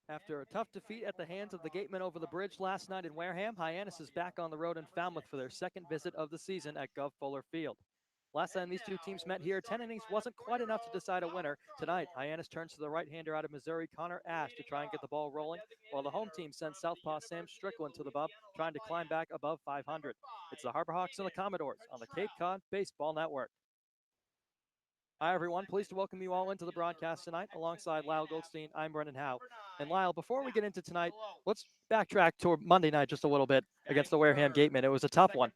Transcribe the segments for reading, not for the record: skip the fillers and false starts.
After a tough defeat at the hands of the Gatemen over the bridge last night in Wareham, Hyannis is back on the road in Falmouth for their second visit of the season at Gov Fuller Field. Last time these two teams met here, 10 innings wasn't quite enough to decide a winner. Tonight, Hyannis turns to the right-hander out of Missouri, Connor Ash, to try and get the ball rolling, while the home team sends southpaw Sam Strickland to the bump, trying to climb back above 500. It's the Harbor Hawks and the Commodores on the Cape Cod Baseball Network. Hi, everyone. Pleased to welcome you all into the broadcast tonight. Alongside Lyle Goldstein, I'm Brendan Howe. And Lyle, before we get into tonight, let's backtrack to Monday night just a little bit against the Wareham Gatemen. It was a tough one.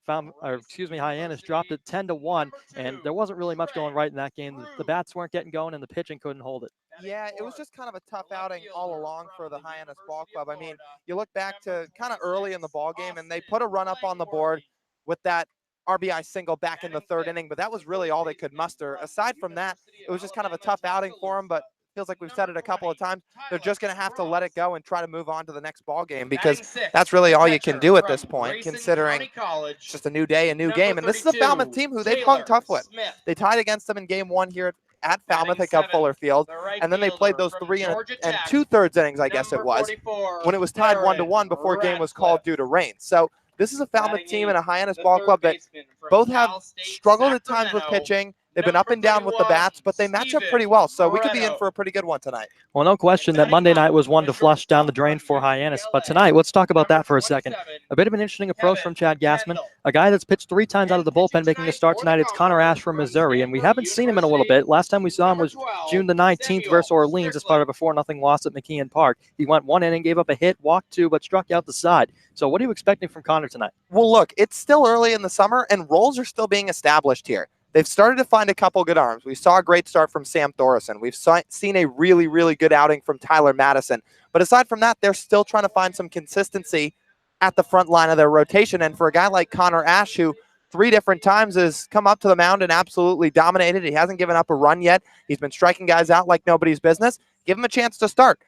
Hyannis dropped it 10-1, and there wasn't really much going right in that game. The bats weren't getting going, and the pitching couldn't hold it. Yeah, it was just kind of a tough outing all along for the Hyannis Ball Club. I mean, you look back to kind of early in the ball game, and they put a run up on the board with that RBI single back in the third inning, but that was really all they could muster. Aside from that, it was just kind of a tough outing for them, but feels like we've said it a couple of times. They're just going to have to let it go and try to move on to the next ball game because that's really all you can do at this point, considering it's just a new day, a new game. And this is a Falmouth team who they've hung tough with. They tied against them in game one here at Falmouth at Gov Fuller Field, and then they played those 3 and 2/3 innings, I guess it was, when it was tied 1-1 before game was called due to rain. So this is a Falmouth team and a Hyannis Ball Club that both have struggled at times with pitching. They've been up and down with the bats, but they match up pretty well. So we could be in for a pretty good one tonight. Well, no question that Monday night was one to flush down the drain for Hyannis. But tonight, let's talk about that for a second. A bit of an interesting approach from Chad Gassman, a guy that's pitched 3 times out of the bullpen making a start tonight. It's Connor Ash from Missouri, and we haven't seen him in a little bit. Last time we saw him was June the 19th versus Orleans as part of a 4-0 loss at McKeon Park. He went 1 inning, gave up a hit, walked 2, but struck out the side. So what are you expecting from Connor tonight? Well, look, it's still early in the summer, and roles are still being established here. They've started to find a couple good arms. We saw a great start from Sam Thoresen. We've seen a really, really good outing from Tyler Madison. But aside from that, they're still trying to find some consistency at the front line of their rotation. And for a guy like Connor Ash, who 3 different times has come up to the mound and absolutely dominated, he hasn't given up a run yet. He's been striking guys out like nobody's business. Give him a chance to start.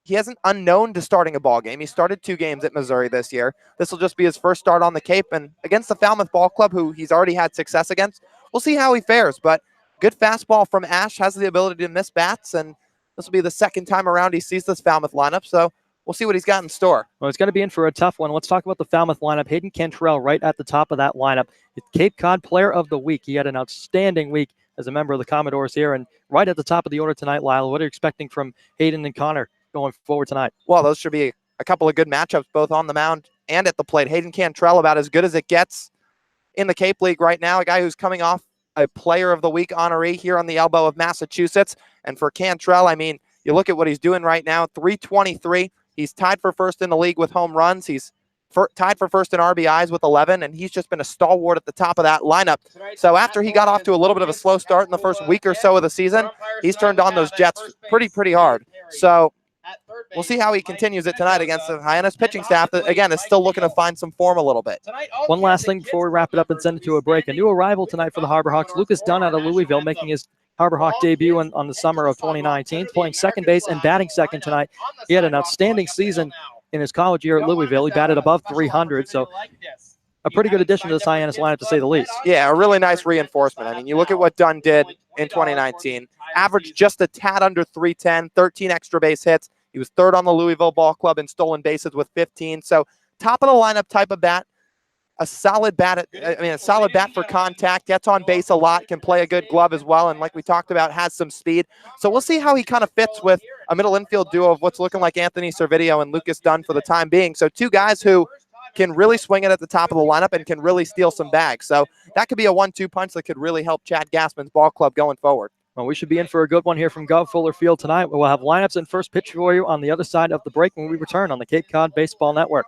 He isn't unknown to starting a ball game. He started 2 games at Missouri this year. This will just be his first start on the Cape, and against the Falmouth Ball Club, who he's already had success against. We'll see how he fares, but good fastball from Ash, has the ability to miss bats, and this will be the second time around he sees this Falmouth lineup, so we'll see what he's got in store. Well, it's going to be in for a tough one. Let's talk about the Falmouth lineup. Hayden Cantrell right at the top of that lineup. Cape Cod Player of the Week. He had an outstanding week as a member of the Commodores here, and right at the top of the order tonight, Lyle. What are you expecting from Hayden and Connor going forward tonight? Well, those should be a couple of good matchups, both on the mound and at the plate. Hayden Cantrell, about as good as it gets in the Cape League right now, a guy who's coming off a Player of the Week honoree here on the elbow of Massachusetts. And for Cantrell, I mean, you look at what he's doing right now, 323. He's tied for first in the league with home runs. He's tied for first in RBIs with 11, and he's just been a stalwart at the top of that lineup. So after he got off to a little bit of a slow start in the first week or so of the season, he's turned on those Jets pretty hard. So we'll see how he continues it tonight against the Hyannis pitching staff that, again, is still looking to find some form a little bit. One last thing before we wrap it up and send it to a break. A new arrival tonight for the Harbor Hawks, Lucas Dunn out of Louisville, making his Harbor Hawk debut on the summer of 2019, playing second base and batting second tonight. He had an outstanding season in his college year at Louisville. He batted above 300, so a pretty good addition to this Hyannis lineup, to say the least. Yeah, a really nice reinforcement. I mean, you look at what Dunn did in 2019. Averaged just a tad under 310, 13 extra base hits. He was third on the Louisville Ball Club in stolen bases with 15. So top of the lineup type of bat. A solid bat for contact, gets on base a lot, can play a good glove as well, and like we talked about, has some speed. So we'll see how he kind of fits with a middle infield duo of what's looking like Anthony Servideo and Lucas Dunn for the time being. So 2 guys who can really swing it at the top of the lineup and can really steal some bags. So that could be a 1-2 punch that could really help Chad Gassman's ball club going forward. Well, we should be in for a good one here from Gov Fuller Field tonight. We'll have lineups and first pitch for you on the other side of the break when we return on the Cape Cod Baseball Network.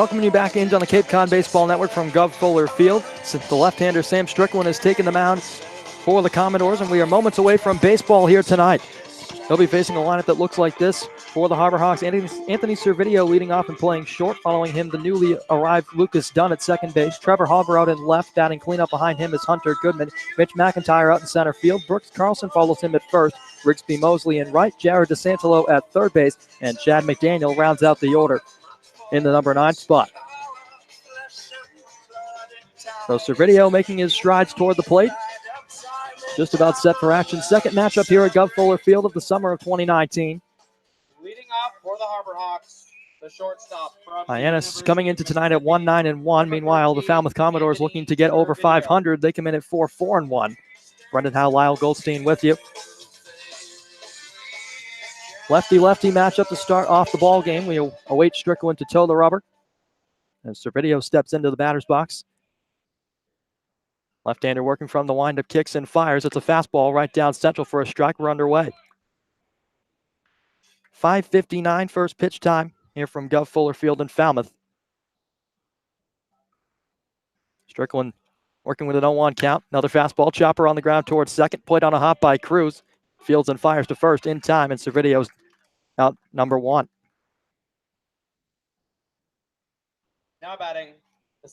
Welcoming you back in on the Cape Cod Baseball Network from Gov Fuller Field. Since the left-hander Sam Strickland has taken the mound for the Commodores, and we are moments away from baseball here tonight. They'll be facing a lineup that looks like this for the Harbor Hawks. Anthony Servideo leading off and playing short. Following him, the newly arrived Lucas Dunn at second base. Trevor Hauber out in left. Batting cleanup behind him is Hunter Goodman. Mitch McIntyre out in center field. Brooks Carlson follows him at first. Rigsby Mosley in right. Jared DeSantolo at third base. And Chad McDaniel rounds out the order in the number 9 spot. So Servideo making his strides toward the plate. Just about set for action. Second matchup here at Gov Fuller Field of the summer of 2019. Leading off for the Harbor Hawks, the shortstop from Hyannis coming into tonight at 1-9-1. Meanwhile, the Falmouth Commodores looking to get over 500. They come in at 4-4-1. Brendan Howe, Lyle Goldstein with you. Lefty-lefty matchup to start off the ball game. We await Strickland to toe the rubber. And Servideo steps into the batter's box. Left-hander working from the windup, kicks and fires. It's a fastball right down central for a strike. We're underway. 5:59 first pitch time here from Gov Fuller Field in Falmouth. Strickland working with an 0-1 count. Another fastball, chopper on the ground towards second. Played on a hop by Cruz. Fields and fires to first in time, and Servideo's out number 1. now batting.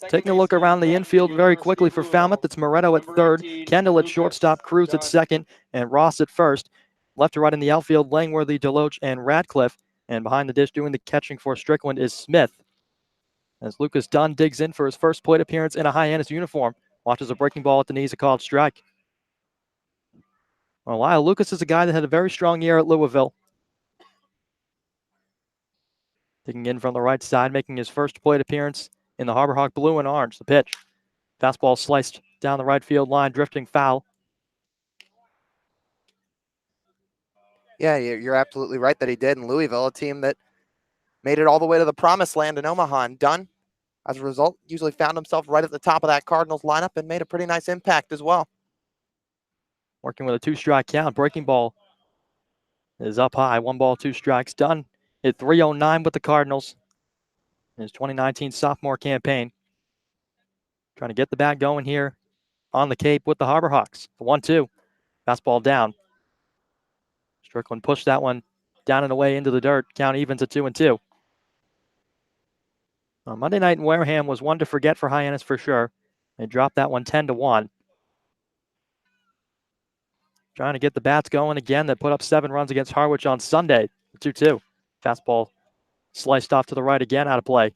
Taking a look around the infield very quickly for Falmouth. It's Moretto at third, Kendall at shortstop, Cruz at second, and Ross at first. Left to right in the outfield, Langworthy, Deloach, and Radcliffe. And behind the dish doing the catching for Strickland is Smith. As Lucas Dunn digs in for his first plate appearance in a Hyannis uniform. Watches a breaking ball at the knees, a called strike. Well, Lyle Lucas is a guy that had a very strong year at Louisville. Digging in from the right side, making his first plate appearance in the Harbor Hawk blue and orange. The pitch. Fastball sliced down the right field line, drifting foul. Yeah, you're absolutely right that he did in Louisville, a team that made it all the way to the promised land in Omaha. And Dunn, as a result, usually found himself right at the top of that Cardinals lineup and made a pretty nice impact as well. Working with a 2-strike count. Breaking ball is up high. 1 ball, 2 strikes. Dunn hit .309 with the Cardinals in his 2019 sophomore campaign. Trying to get the bat going here on the Cape with the Harbor Hawks. The 1-2. Fastball down. Strickland pushed that one down and away into the dirt. Count evens at 2-2. Monday night in Wareham was one to forget for Hyannis for sure. They dropped that one 10-1. Trying to get the bats going again. That put up 7 runs against Harwich on Sunday. 2-2. Fastball sliced off to the right again, out of play.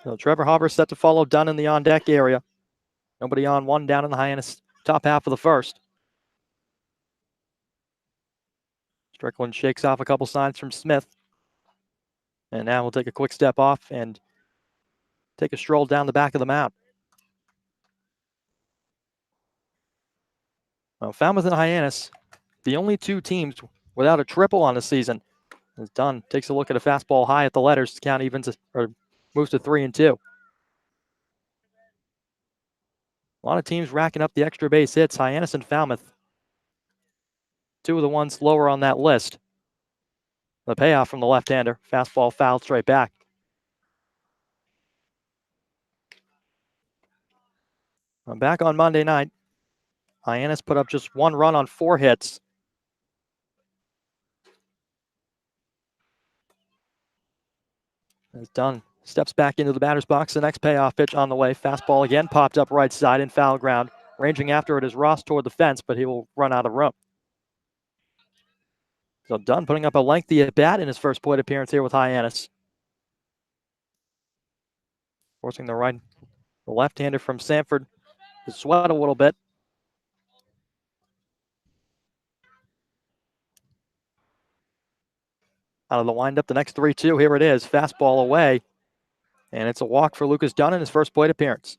So Trevor Hauber set to follow Dunn in the on-deck area. Nobody on, 1 down in the Hyannis top half of the first. Strickland shakes off a couple signs from Smith. And now we'll take a quick step off and take a stroll down the back of the mound. Well, Falmouth and Hyannis, the only 2 teams without a triple on the season. As Dunn takes a look at a fastball high at the letters. Count evens or moves to 3-2. A lot of teams racking up the extra base hits. Hyannis and Falmouth, 2 of the ones lower on that list. The payoff from the left-hander. Fastball fouled straight back. Back on Monday night, Hyannis put up just 1 run on 4 hits. As Dunn steps back into the batter's box, the next payoff pitch on the way. Fastball again popped up right side in foul ground. Ranging after it is Ross toward the fence, but he will run out of room. So Dunn putting up a lengthy at-bat in his first plate appearance here with Hyannis. Forcing the left-hander from Sanford to sweat a little bit. Out of the windup, the next 3-2. Here it is. Fastball away. And it's a walk for Lucas Dunn in his first plate appearance.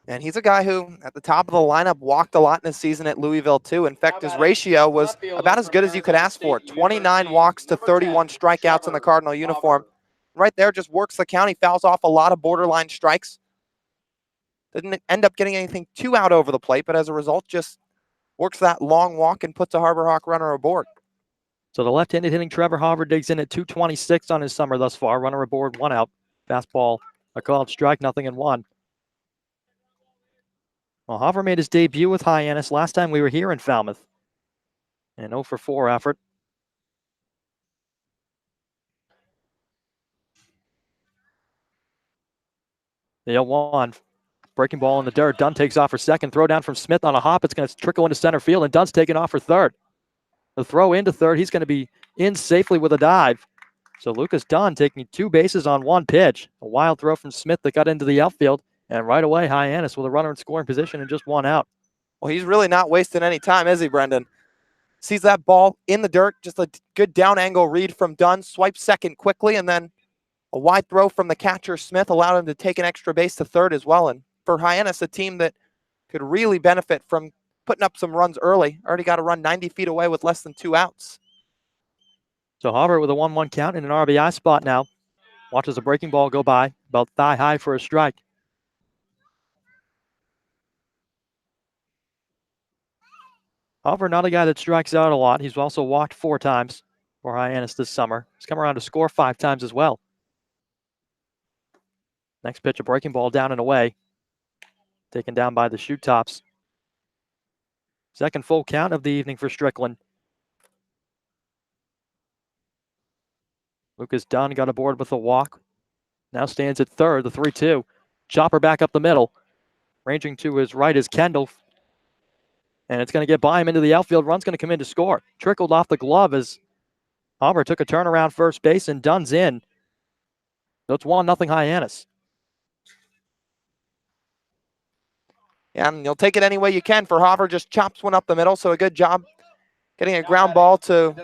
And he's a guy who, at the top of the lineup, walked a lot in his season at Louisville, too. In fact, his ratio was about as good as you could ask for. 29 walks to 31 strikeouts in the Cardinal uniform. Right there, just works the count. He fouls off a lot of borderline strikes. Didn't end up getting anything too out over the plate, but as a result, just works that long walk and puts a Harbor Hawk runner aboard. So the left-handed hitting Trevor Hopper digs in at 226 on his summer thus far. Runner aboard, 1 out. Fastball, a called strike, 0-1. Well, Hopper made his debut with Hyannis last time we were here in Falmouth. An 0 for 4 effort. The 0-1. Breaking ball in the dirt. Dunn takes off for second. Throw down from Smith on a hop. It's going to trickle into center field, and Dunn's taking off for third. The throw into third. He's going to be in safely with a dive. So Lucas Dunn taking 2 bases on 1 pitch. A wild throw from Smith that got into the outfield. And right away, Hyannis with a runner in scoring position and just 1 out. Well, he's really not wasting any time, is he, Brendan? Sees that ball in the dirt, just a good down angle read from Dunn, swipes second quickly, and then a wide throw from the catcher Smith allowed him to take an extra base to third as well. And for Hyannis, a team that could really benefit from putting up some runs early, already got a run 90 feet away with less than 2 outs. So Hopper with a 1-1 count in an RBI spot now. Watches a breaking ball go by, about thigh high for a strike. Hopper, not a guy that strikes out a lot. He's also walked 4 times for Hyannis this summer. He's come around to score 5 times as well. Next pitch, a breaking ball down and away. Taken down by the shoot tops. Second full count of the evening for Strickland. Lucas Dunn got aboard with a walk. Now stands at third, the 3-2. Chopper back up the middle. Ranging to his right is Kendall. And it's going to get by him into the outfield. Run's going to come in to score. Trickled off the glove as Hopper took a turnaround first base, and Dunn's in. So it's 1-0 Hyannis. Yeah, and you'll take it any way you can for Hopper. Just chops one up the middle, so a good job getting a ground ball to,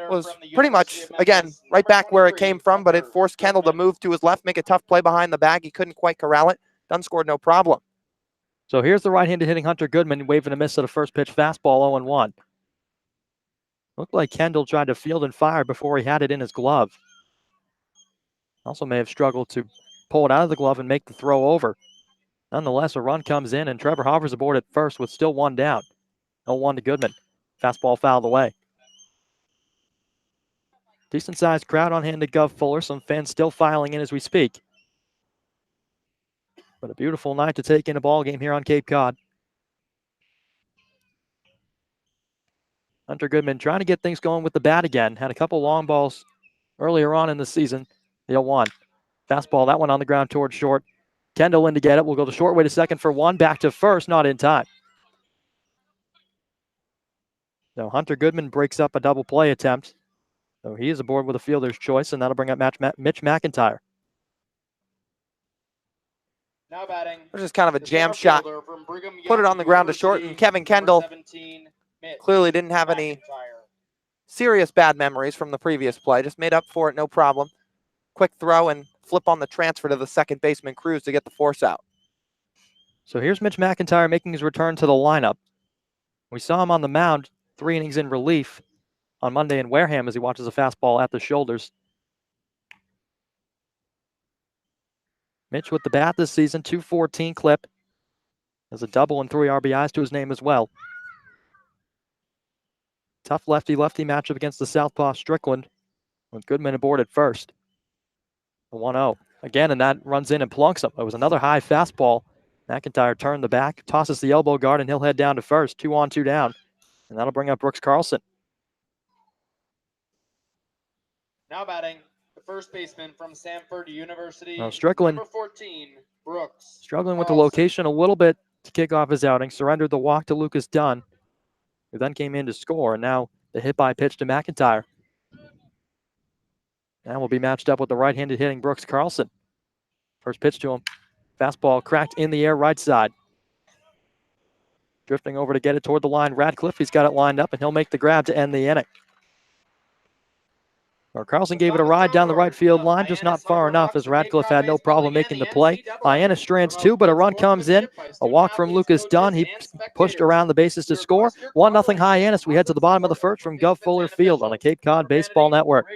was pretty much, again, right back where it came from, but it forced Kendall to move to his left, make a tough play behind the bag. He couldn't quite corral it. Dunn scored no problem. So here's the right-handed hitting Hunter Goodman waving a miss at a first pitch fastball, 0-1. Looked like Kendall tried to field and fire before he had it in his glove. Also may have struggled to pull it out of the glove and make the throw over. Nonetheless, a run comes in, and Trevor Hopper's aboard at first with still 1 down. 0-1 to Goodman. Fastball fouled away. Decent-sized crowd on hand to Gov Fuller. Some fans still filing in as we speak. But a beautiful night to take in a ball game here on Cape Cod. Hunter Goodman trying to get things going with the bat again. Had a couple long balls earlier on in the season. The 0-1. Fastball, that one on the ground towards short. Kendall in to get it. We'll go to short, way to second for 1. Back to first, not in time. So Hunter Goodman breaks up a double play attempt. So he is aboard with a fielder's choice, and that'll bring up Mitch McIntyre. Now batting. Which is kind of a jam shot. Put it on the ground to short, and Kevin Kendall clearly didn't have any serious bad memories from the previous play. Just made up for it, no problem. Quick throw and flip on the transfer to the second baseman, Cruz, to get the force out. So here's Mitch McIntyre making his return to the lineup. We saw him on the mound, 3 innings in relief on Monday in Wareham as he watches a fastball at the shoulders. Mitch with the bat this season, 214 clip. Has a double and 3 RBIs to his name as well. Tough lefty-lefty matchup against the southpaw Strickland with Goodman aboard at first. The 1-0. Again, and that runs in and plunks him. It was another high fastball. McIntyre turned the back, tosses the elbow guard, and he'll head down to first. 2 on, 2 down. And that'll bring up Brooks Carlson. Now batting, the first baseman from Samford University. Now Strickland, number 14, Brooks. Struggling with the location a little bit to kick off his outing. Surrendered the walk to Lucas Dunn, who then came in to score. And now the hit by pitch to McIntyre. And will be matched up with the right-handed hitting Brooks Carlson. First pitch to him. Fastball cracked in the air right side. Drifting over to get it toward the line. Radcliffe, he's got it lined up, and he'll make the grab to end the inning. Or Carlson gave it a ride down the right field line, just not far enough, as Radcliffe had no problem making the play. Hyannis strands 2, but a run comes in. A walk from Lucas Dunn. He pushed around the bases to score. 1-0 Hyannis. We head to the bottom of the first from Gov Fuller Field on the Cape Cod Baseball Network.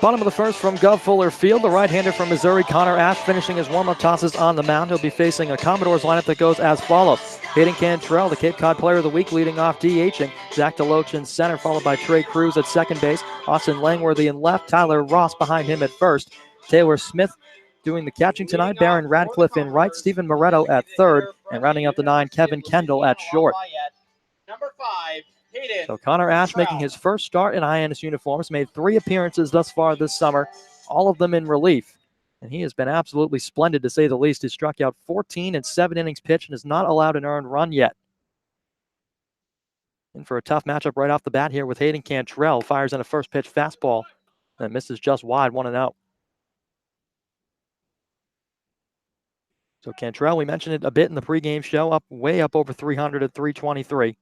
Bottom of the first from Gov Fuller Field. The right-hander from Missouri, Connor Ash, finishing his warm-up tosses on the mound. He'll be facing a Commodores lineup that goes as follows. Hayden Cantrell, the Cape Cod Player of the Week, leading off DHing. Zach DeLoach in center, followed by Trey Cruz at second base. Austin Langworthy in left. Tyler Ross behind him at first. Taylor Smith doing the catching tonight. Baron Radcliffe in right. Stephen Moretto at third. And rounding out the nine, Kevin Kendall at short. Number 5, Hayden. So Connor Ash making his first start in Hyannis uniforms. Made 3 appearances thus far this summer, all of them in relief. And he has been absolutely splendid, to say the least. He struck out 14 in 7 innings pitched and has not allowed an earned run yet. In for a tough matchup right off the bat here with Hayden Cantrell. Fires in a first pitch fastball that misses just wide, 1-0. So Cantrell, we mentioned it a bit in the pregame show, way up over 300 at 323.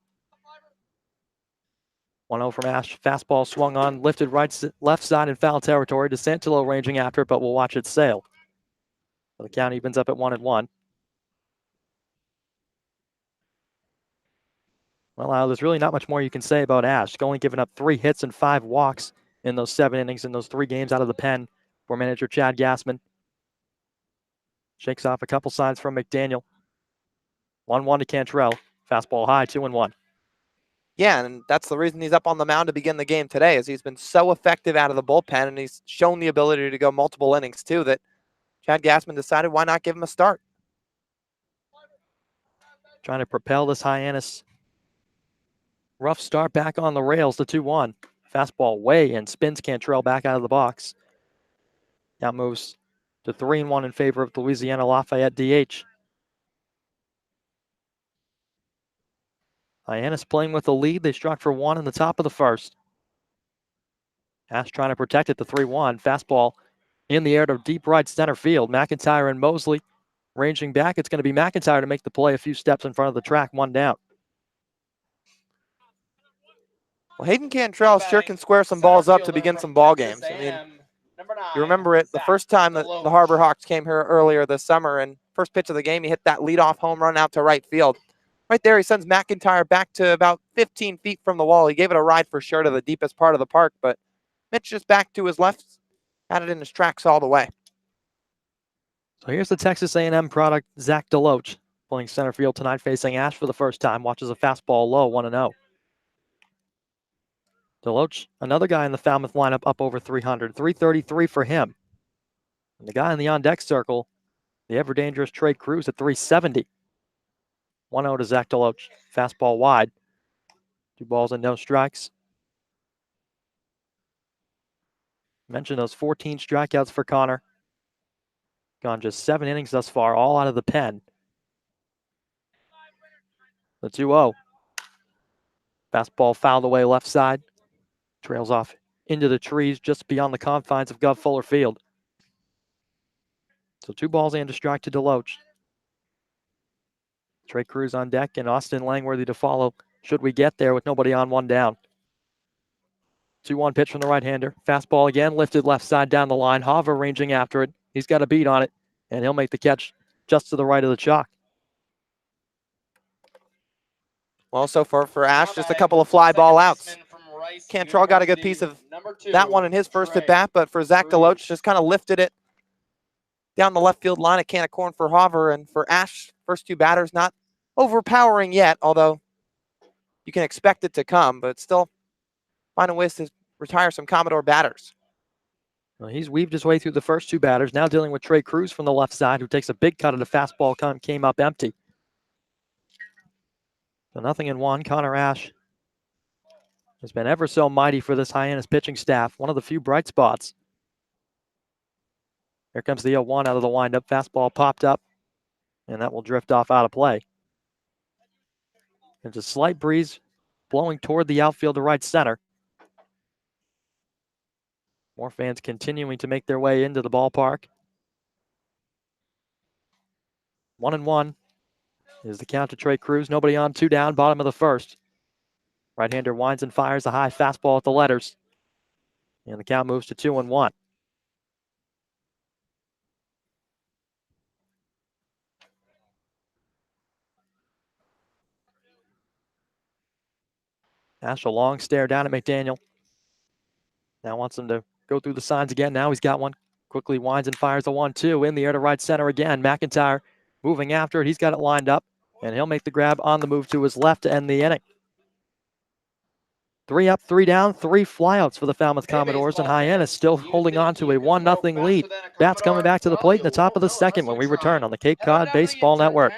1-0 from Ash. Fastball swung on, lifted left side in foul territory. DeSantillo ranging after it, but we'll watch it sail. So the count evens up at 1-1. Well, there's really not much more you can say about Ash. He's only given up 3 hits and 5 walks in those 7 innings in those 3 games out of the pen for manager Chad Gassman. Shakes off a couple signs from McDaniel. 1-1 to Cantrell. Fastball high, 2-1. Yeah, and that's the reason he's up on the mound to begin the game today, is he's been so effective out of the bullpen, and he's shown the ability to go multiple innings too, that Chad Gassman decided why not give him a start. Trying to propel this Hyannis rough start back on the rails to 2-1. Fastball way in, spins Cantrell back out of the box. Now moves to 3-1 in favor of Louisiana Lafayette DH. Hyannis playing with the lead. They struck for 1 in the top of the first. Ash trying to protect it, the 3-1. Fastball in the air to deep right center field. McIntyre and Mosley ranging back. It's going to be McIntyre to make the play a few steps in front of the track, 1 down. Well, Hayden Cantrell sure can square some balls up to begin some ball games. I mean, you remember it the first time that the Harbor Hawks came here earlier this summer, and first pitch of the game, he hit that leadoff home run out to right field. Right there, he sends McIntyre back to about 15 feet from the wall. He gave it a ride for sure to the deepest part of the park, but Mitch just back to his left, had it in his tracks all the way. So here's the Texas A&M product, Zach DeLoach, playing center field tonight, facing Ash for the first time. Watches a fastball low, 1-0. DeLoach, another guy in the Falmouth lineup, up over 300, 333 for him. And the guy in the on-deck circle, the ever-dangerous Trey Cruz at 370. 1-0 to Zach DeLoach. Fastball wide. 2 balls and no strikes. Mentioned those 14 strikeouts for Connor. Gone just 7 innings thus far, all out of the pen. The 2-0. Fastball fouled away left side. Trails off into the trees just beyond the confines of Gov Fuller Field. So 2 balls and a strike to DeLoach. Trey Cruz on deck and Austin Langworthy to follow should we get there with nobody on, 1 down. 2-1 pitch from the right-hander. Fastball again, lifted left side down the line. Hava ranging after it. He's got a beat on it, and he'll make the catch just to the right of the chalk. Well, so for Ash, just a couple of fly ball outs. Cantrell got a good piece of that one in his first at bat, but for Zach DeLoach, just kind of lifted it down the left field line, a can of corn for Hava, and for Ash, first 2 batters not overpowering yet, although you can expect it to come, but still finding ways to retire some Commodore batters. Well, he's weaved his way through the first 2 batters, now dealing with Trey Cruz from the left side, who takes a big cut at a fastball, came up empty. So 0-1. Connor Ash has been ever so mighty for this Hyannis pitching staff. One of the few bright spots. Here comes the 0-1 out of the windup. Fastball popped up, and that will drift off out of play. There's a slight breeze blowing toward the outfield to right center. More fans continuing to make their way into the ballpark. 1-1 is the count to Trey Cruz. Nobody on, 2 down, bottom of the first. Right-hander winds and fires a high fastball at the letters. And the count moves to 2-1. Ash a long stare down at McDaniel. Now wants him to go through the signs again. Now he's got one. Quickly winds and fires a 1-2 in the air to right center again. McIntyre moving after it. He's got it lined up, and he'll make the grab on the move to his left to end the inning. 3 up, 3 down, 3 flyouts for the Falmouth Commodores, and Hyannis still holding on to a 1-0 lead. Bats coming back to the plate in the top of the second when we return on the Cape Cod Baseball Network.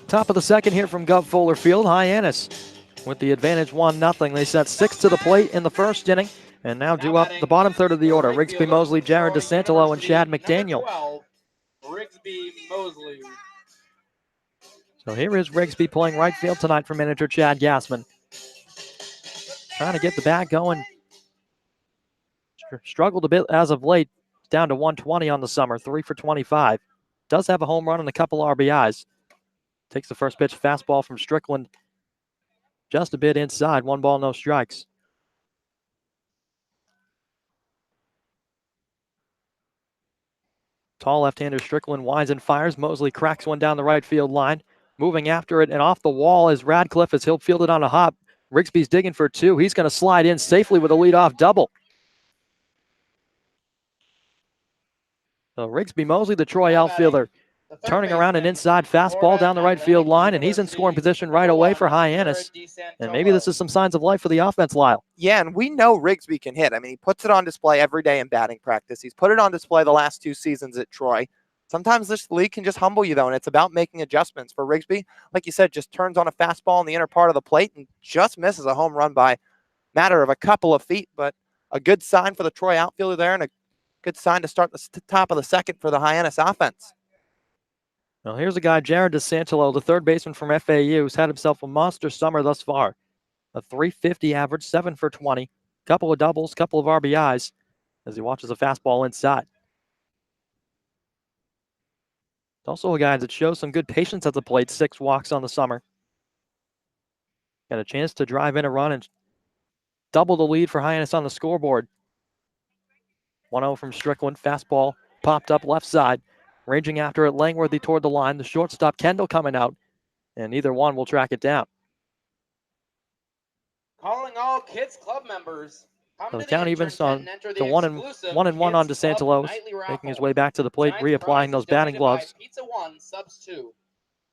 Top of the second here from Gov Fuller Field. Hyannis with the advantage 1-0. They set 6 to the plate in the first inning and now due up the bottom third of the order. Rigsby Mosley, Jared DeSantolo, and Chad McDaniel. 12, Rigsby Mosley. So here is Rigsby playing right field tonight for manager Chad Gassman. Trying to get the bat going. Struggled a bit as of late. Down to 120 on the summer, 3 for 25. Does have a home run and a couple RBIs. Takes the first pitch, fastball from Strickland. Just a bit inside, 1 ball, no strikes. Tall left-hander Strickland winds and fires. Mosley cracks one down the right field line. Moving after it and off the wall is Radcliffe as he'll field it on a hop. Rigsby's digging for 2. He's going to slide in safely with a leadoff double. So Rigsby Mosley, the Troy outfielder, turning around an inside fastball down the right field line, and he's in scoring position right away for Hyannis. And maybe this is some signs of life for the offense, Lyle. Yeah, and we know Rigsby can hit. I mean, he puts it on display every day in batting practice. He's put it on display the last 2 seasons at Troy. Sometimes this league can just humble you, though, and it's about making adjustments. For Rigsby, like you said, just turns on a fastball in the inner part of the plate and just misses a home run by a matter of a couple of feet, but a good sign for the Troy outfielder there and a good sign to start the top of the second for the Hyannis offense. Well, here's a guy, Jared DeSantolo, the third baseman from FAU, who's had himself a monster summer thus far. A .350 average, 7 for 20, couple of doubles, couple of RBIs as he watches a fastball inside. Also a guy that shows some good patience at the plate, 6 walks on the summer. Got a chance to drive in a run and double the lead for Hyannis on the scoreboard. 1-0 from Strickland, fastball popped up left side. Ranging after it, Langworthy toward the line. The shortstop, Kendall, coming out, and either one will track it down. Calling all Kids Club members. So the count evens on to 1-1 on DeSantolos, making his way back to the plate, reapplying those batting gloves. Pizza One, subs 2.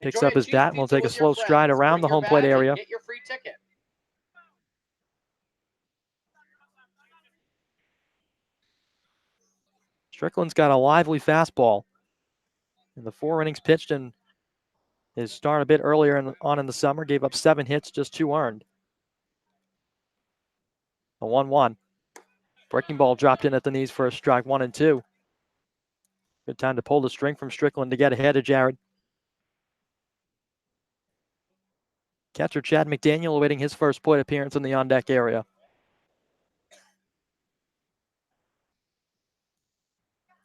Picks up his bat and will take a slow stride around the home plate area. Get your free ticket. Strickland's got a lively fastball. In the 4 innings pitched and his start a bit earlier in the summer, gave up 7 hits, just 2 earned. A 1-1. Breaking ball dropped in at the knees for a strike, 1-2. Good time to pull the string from Strickland to get ahead of Jared. Catcher Chad McDaniel awaiting his first plate appearance in the on-deck area.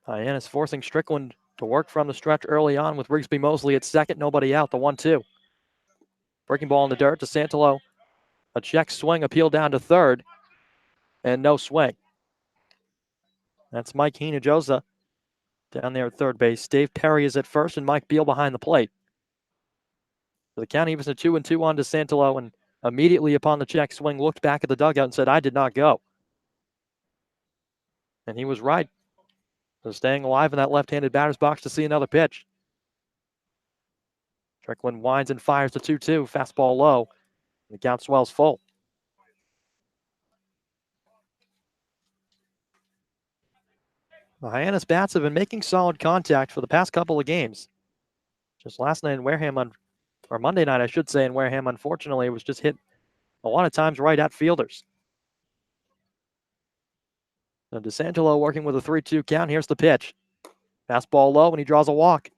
Hyannis forcing Strickland to work from the stretch early on with Rigsby Mosley at second, nobody out, the 1-2. Breaking ball in the dirt to Santolo. A check swing, appeal down to third, and no swing. That's Mike Hinojosa down there at third base. Dave Perry is at first, and Mike Beal behind the plate. The count evens to 2-2 on DeSantolo, and immediately upon the check swing, looked back at the dugout and said, "I did not go." And he was right. So staying alive in that left-handed batter's box to see another pitch. Strickland winds and fires the 2-2. Fastball low. The count swells full. The Hyannis bats have been making solid contact for the past couple of games. Just last night in Wareham, or Monday night, I should say, in Wareham, unfortunately, it was just hit a lot of times right at fielders. So DeSangelo working with a 3-2 count. Here's the pitch. Fastball low, and he draws a walk.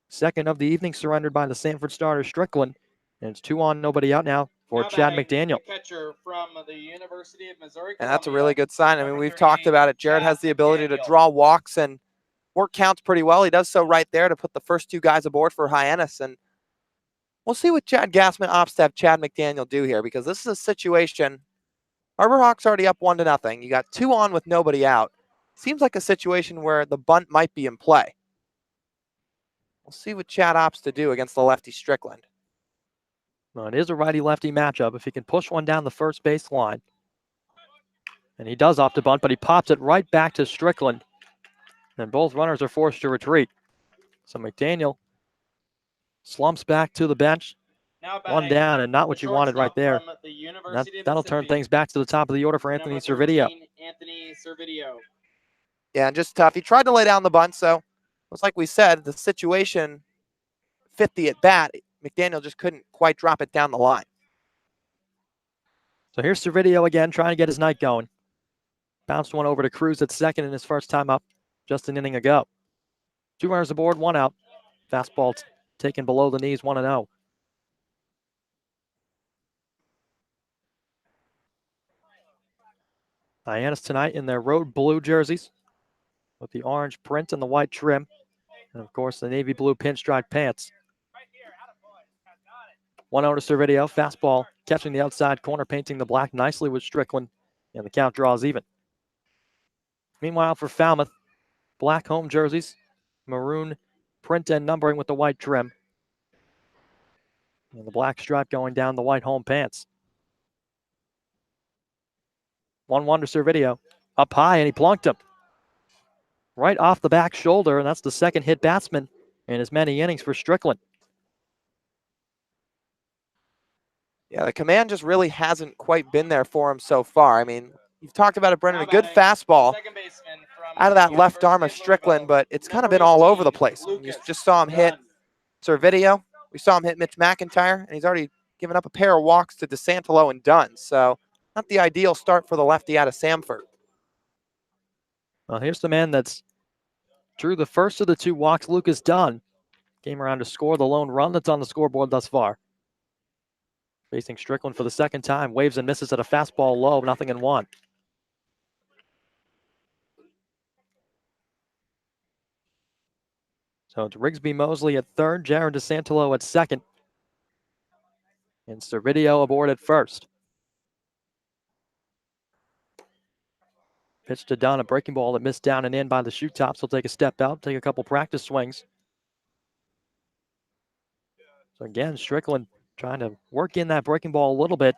Second of the evening surrendered by the Sanford starter, Strickland. And it's 2 on, nobody out now for Chad McDaniel. Catcher from the University of Missouri. And that's a really good sign. I mean, we've talked about it. Jared has the ability to draw walks and work counts pretty well. He does so right there to put the first 2 guys aboard for Hyannis. And we'll see what Chad Gassman opts to have Chad McDaniel do here, because this is a situation. Harbor Hawks already up 1-0. You got 2 on with nobody out. Seems like a situation where the bunt might be in play. We'll see what Chad opts to do against the lefty Strickland. Well, it is a righty-lefty matchup. If he can push one down the first base line. And he does opt to bunt, but he pops it right back to Strickland. And both runners are forced to retreat. So McDaniel slumps back to the bench. One down, and not what you wanted right there. That'll turn things back to the top of the order for Anthony Servideo. Yeah, and just tough. He tried to lay down the bunt, so it's like we said, the situation fit the at-bat. McDaniel just couldn't quite drop it down the line. So here's Servideo again, trying to get his night going. Bounced one over to Cruz at second in his first time up, just an inning ago. 2 runners aboard, 1 out. Fastball taken below the knees, 1-0. Hyannis tonight in their road blue jerseys with the orange print and the white trim. And of course, the navy blue pinstripe pants. 1-0 to Servideo. Fastball catching the outside corner, painting the black nicely with Strickland. And the count draws even. Meanwhile, for Falmouth, black home jerseys, maroon print and numbering with the white trim. And the black stripe going down the white home pants. 1-1 to Servideo. Up high, and he plunked him. Right off the back shoulder, and that's the second hit batsman in as many innings for Strickland. Yeah, the command just really hasn't quite been there for him so far. I mean, you've talked about it, Brendan, a good fastball out of that left arm of Strickland, but it's kind of been all over the place. You just saw him hit Servideo. We saw him hit Mitch McIntyre, and he's already given up a pair of walks to DeSantolo and Dunn. So not the ideal start for the lefty out of Samford. Well, here's the man that's drew the first of the 2 walks, Lucas Dunn. Came around to score the lone run that's on the scoreboard thus far. Facing Strickland for the second time. Waves and misses at a fastball low, 0-1. So it's Rigsby Mosley at third, Jared DeSantolo at second. And Servideo aboard at first. Pitch to Dunn, a breaking ball that missed down and in by the shoe tops. He'll take a step out, take a couple practice swings. So again, Strickland trying to work in that breaking ball a little bit.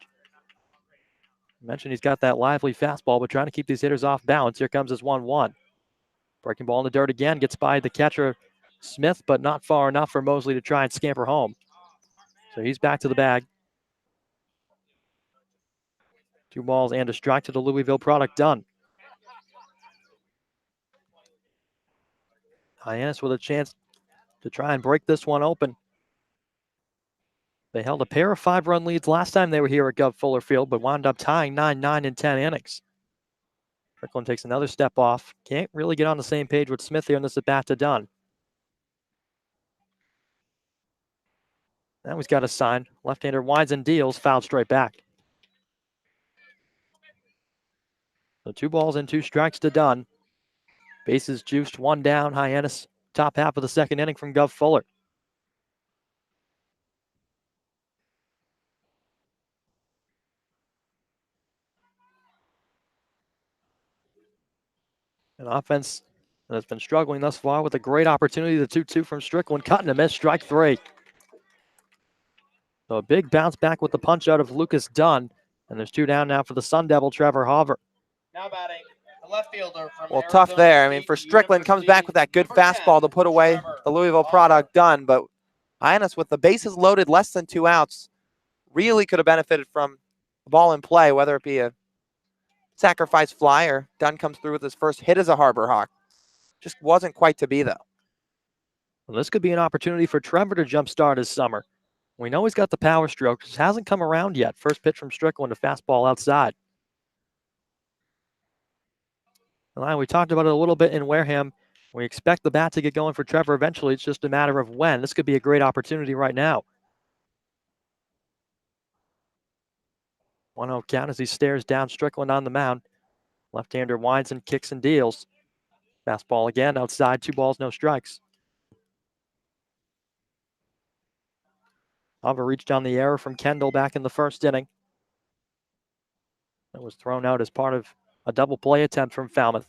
I mentioned he's got that lively fastball, but trying to keep these hitters off balance. Here comes his 1-1. Breaking ball in the dirt again, gets by the catcher Smith, but not far enough for Mosley to try and scamper home. So he's back to the bag. 2 balls and a strike to the Louisville product, Dunn. Hyannis with a chance to try and break this one open. They held a pair of 5-run leads last time they were here at Gov Fuller Field, but wound up tying 9-9 in 10 innings. Strickland takes another step off. Can't really get on the same page with Smith here in this at-bat to Dunn. Now he's got a sign. Left-hander winds and deals, fouled straight back. So 2 balls and 2 strikes to Dunn. Bases juiced, 1 down. Hyannis, top half of the second inning from Gov Fuller. An offense that has been struggling thus far with a great opportunity. The 2-2 from Strickland, cut and a miss, strike 3. So a big bounce back with the punch out of Lucas Dunn. And there's 2 down now for the Sun Devil, Trevor Hauver. Now batting, the left fielder from Well, tough Arizona there. I mean, State for Strickland, comes back with that good University, number fastball to 10, put away Trevor the Louisville Hauver. product done. But Hyannis, with the bases loaded, less than 2 outs, really could have benefited from the ball in play, whether it be a sacrifice fly or Dunn comes through with his first hit as a Harbor Hawk. Just wasn't quite to be, though. Well, this could be an opportunity for Trevor to jumpstart his summer. We know he's got the power stroke, just hasn't come around yet. First pitch from Strickland, a fastball outside. And we talked about it a little bit in Wareham. We expect the bat to get going for Trevor eventually. It's just a matter of when. This could be a great opportunity right now. 1-0 count as he stares down Strickland on the mound. Left-hander winds and kicks and deals. Fastball again, outside, 2 balls, no strikes. Hauver reached on the error from Kendall back in the first inning. It was thrown out as part of a double play attempt from Falmouth.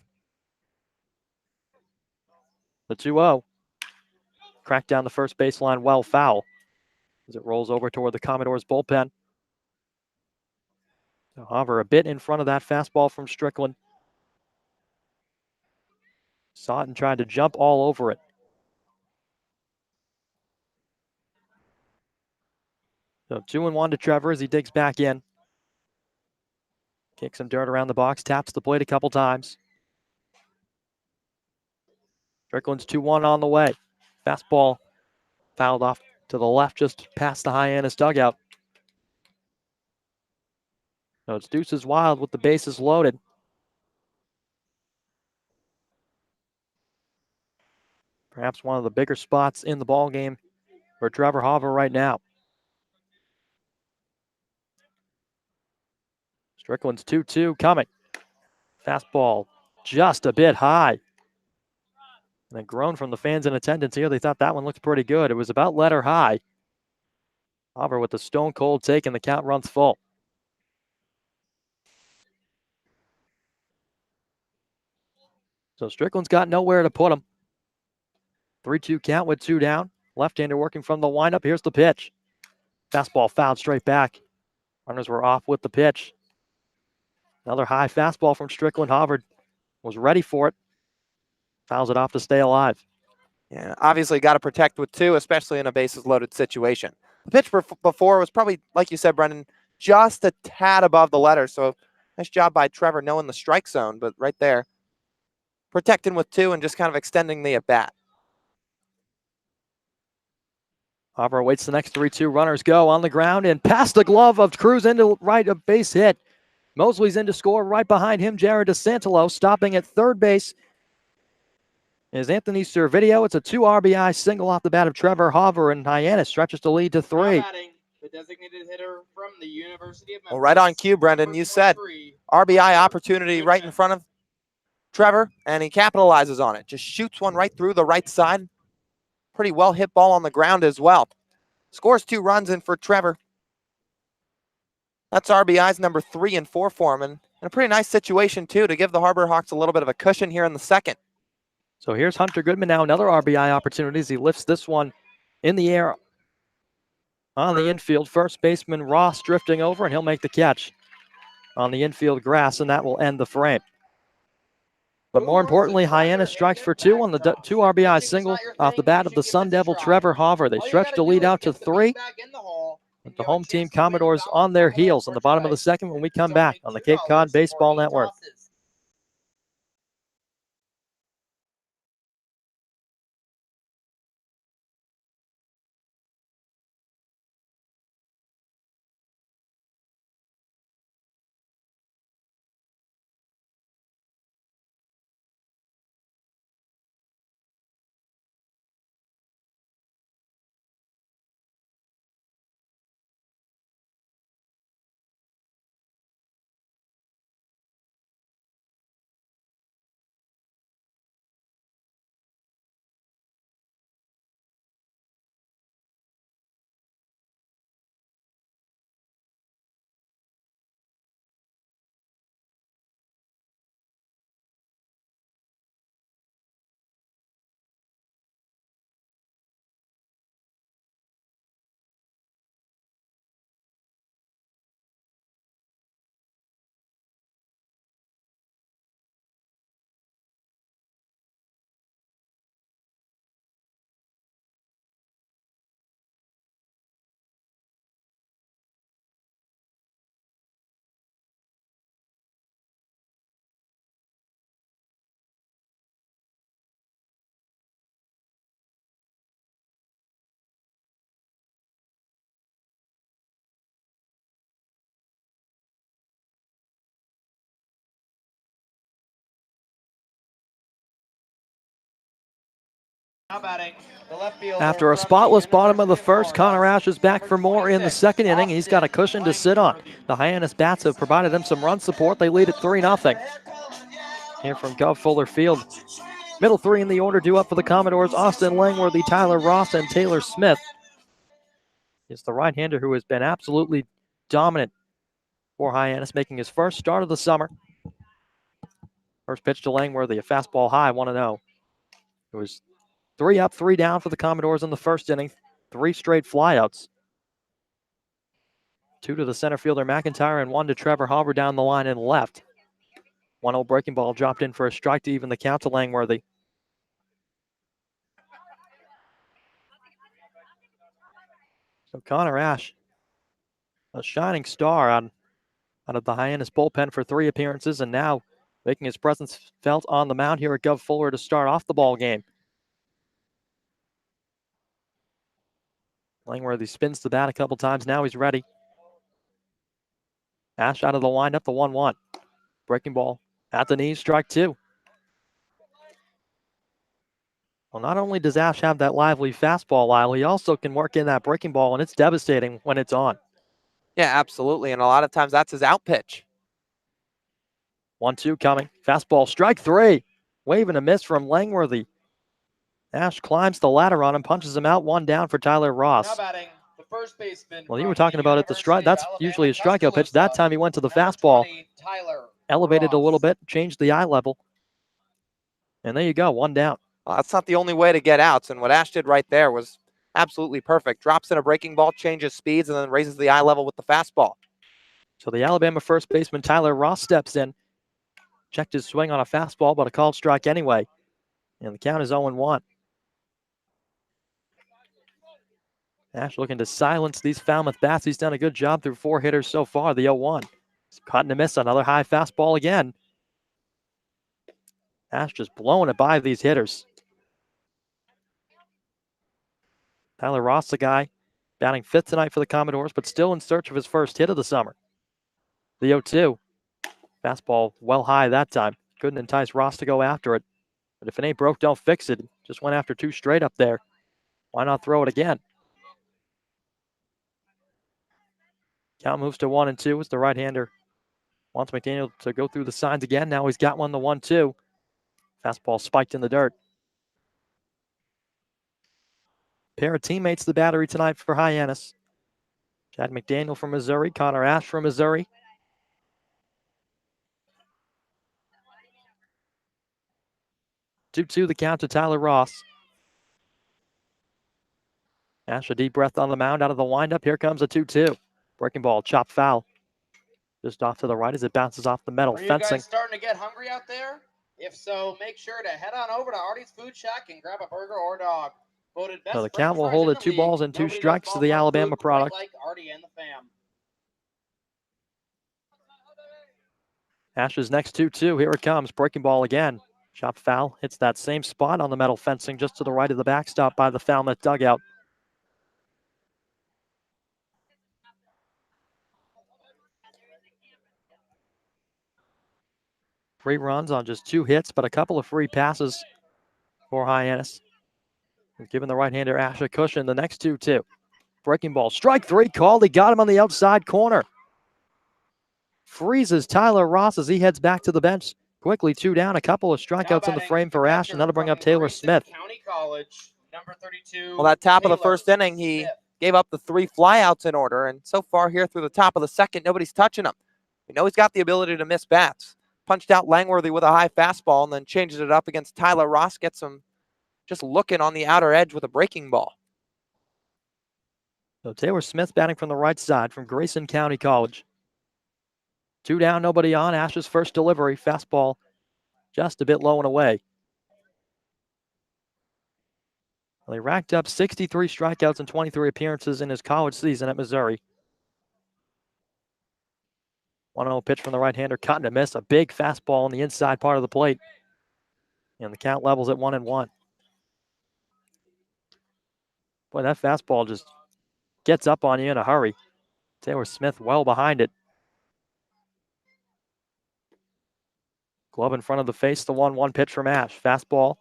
The 2-0. Cracked down the first baseline, well foul. As it rolls over toward the Commodores bullpen. So Hauver a bit in front of that fastball from Strickland. Saw it and tried to jump all over it. So 2-1 to Trevor as he digs back in. Kicks some dirt around the box, taps the plate a couple times. Strickland's 2-1 on the way. Fastball fouled off to the left just past the Hyannis dugout. So it's Deuces Wild with the bases loaded. Perhaps one of the bigger spots in the ball game for Trevor Hauver right now. Strickland's 2-2 coming. Fastball just a bit high. And a groan from the fans in attendance here. They thought that one looked pretty good. It was about letter high. Hauver with the stone cold take and the count runs full. So Strickland's got nowhere to put him. 3-2 count with 2 down. Left-hander working from the windup. Here's the pitch. Fastball fouled straight back. Runners were off with the pitch. Another high fastball from Strickland. Hauver was ready for it. Fouls it off to stay alive. Yeah, obviously got to protect with 2, especially in a bases loaded situation. The pitch before was probably, like you said, Brendan, just a tad above the letter. So nice job by Trevor knowing the strike zone, but right there, protecting with 2 and just kind of extending the at-bat. Hauver waits the next 3-2. Runners go on the ground and past the glove of Cruz into right, a base hit. Mosley's in to score. Right behind him, Jared DeSantelo stopping at third base is Anthony Servideo. It's a 2 RBI single off the bat of Trevor Hauver, and Hyannis stretches the lead to 3. Now batting, the designated hitter from the University of Memphis. Well, right on cue, Brendan. You said RBI opportunity right in front of Trevor, and he capitalizes on it. Just shoots one right through the right side. Pretty well hit ball on the ground as well. Scores 2 runs in for Trevor. That's RBIs number 3 and 4 for him, and in a pretty nice situation, too, to give the Harbor Hawks a little bit of a cushion here in the second. So here's Hunter Goodman now, another RBI opportunity as he lifts this one in the air on the infield. First baseman Ross drifting over, and he'll make the catch on the infield grass, and that will end the frame. But more importantly, Hyannis strikes for 2 on the 2 RBI single off the bat of the Sun Devil, Trevor Hauver. They stretch the lead out to 3. With the home team Commodores on their heels in the bottom of the second when we come back on the Cape Cod Baseball Network. Now batting the left fielder After a from the spotless bottom of the University first, Connor Florida, Ash is back number for more in the 26, second inning. He's got a cushion to sit on. Austin The Hyannis bats have provided them some run support. They lead at 3-0. Here from Gov Fuller Field. Middle three in the order due up for the Commodores. Austin Langworthy, Tyler Ross, and Taylor Smith. It's the right-hander who has been absolutely dominant for Hyannis, making his first start of the summer. First pitch to Langworthy, a fastball high, 1-0. It was 3 up, 3 down for the Commodores in the first inning. 3 straight flyouts. 2 to the center fielder McIntyre and 1 to Trevor Hauber down the line and left. 1-0 breaking ball dropped in for a strike to even the count to Langworthy. So Connor Ash, a shining star out of the Hyannis bullpen for 3 appearances, and now making his presence felt on the mound here at Gov Fuller to start off the ball game. Langworthy spins the bat a couple times. Now he's ready. Ash out of the windup, the 1-1. Breaking ball at the knees, strike 2. Well, not only does Ash have that lively fastball, Lyle, he also can work in that breaking ball, and it's devastating when it's on. Yeah, absolutely. And a lot of times that's his out pitch. 1-2 coming. Fastball, strike 3. Wave and a miss from Langworthy. Ash climbs the ladder on him, punches him out, 1 down for Tyler Ross. Now batting the first baseman. Well, you were from talking the about it. The strike, University of that's Alabama, usually a strikeout pitch. That time he went to the number fastball, 20, Tyler elevated a little Ross. bit, changed the eye level. And there you go, 1 down. Well, that's not the only way to get outs. And what Ash did right there was absolutely perfect. Drops in a breaking ball, changes speeds, and then raises the eye level with the fastball. So the Alabama first baseman Tyler Ross steps in. Checked his swing on a fastball, but a called strike anyway. And the count is 0-1. Ash looking to silence these Falmouth bats. He's done a good job through 4 hitters so far. The 0-1. He's caught in a miss. Another high fastball again. Ash just blowing it by these hitters. Tyler Ross, the guy batting 5th tonight for the Commodores, but still in search of his first hit of the summer. The 0-2. Fastball well high that time. Couldn't entice Ross to go after it. But if it ain't broke, don't fix it. Just went after 2 straight up there. Why not throw it again? Count moves to 1-2 as the right-hander wants McDaniel to go through the signs again. Now he's got one, the 1-2. Fastball spiked in the dirt. Pair of teammates the battery tonight for Hyannis. Chad McDaniel from Missouri, Connor Ash from Missouri. Two the count to Tyler Ross. Ash a deep breath on the mound out of the windup. Here comes a 2-2. Breaking ball, chopped foul. Just off to the right as it bounces off the metal Are you fencing. guys starting to get hungry out there? If so, make sure to head on over to Artie's Food Shack and grab a burger or dog. Voted best So the French count will fries hold in at the 2 balls league. and 2 Nobody strikes does to the ballpark Alabama food quite product. like Artie and the fam. Ash's next 2-2. Here it comes. Breaking ball again. Chopped foul. Hits that same spot on the metal fencing just to the right of the backstop by the Falmouth dugout. Free runs on just 2 hits, but a couple of free passes for Hyannis. And giving the right-hander Ash a cushion. The next 2-2. Breaking ball. Strike 3 called. He got him on the outside corner. Freezes Tyler Ross as he heads back to the bench. Quickly 2 down. A couple of strikeouts in the frame for Ash, and that'll bring up Taylor Smith. County College, number 32. Well, that top of the Taylor first inning, he Smith. gave up the 3 flyouts in order. And so far here through the top of the second, nobody's touching him. We know he's got the ability to miss bats. Punched out Langworthy with a high fastball and then changes it up against Tyler Ross. Gets him just looking on the outer edge with a breaking ball. So Taylor Smith batting from the right side from Grayson County College. 2 down, nobody on. Ash's first delivery. Fastball just a bit low and away. Well, he racked up 63 strikeouts and 23 appearances in his college season at Missouri. 1-0 pitch from the right-hander. Caught in a miss. A big fastball on the inside part of the plate. And the count levels at 1-1. Boy, that fastball just gets up on you in a hurry. Taylor Smith well behind it. Glove in front of the face, the 1-1 pitch from Ash. Fastball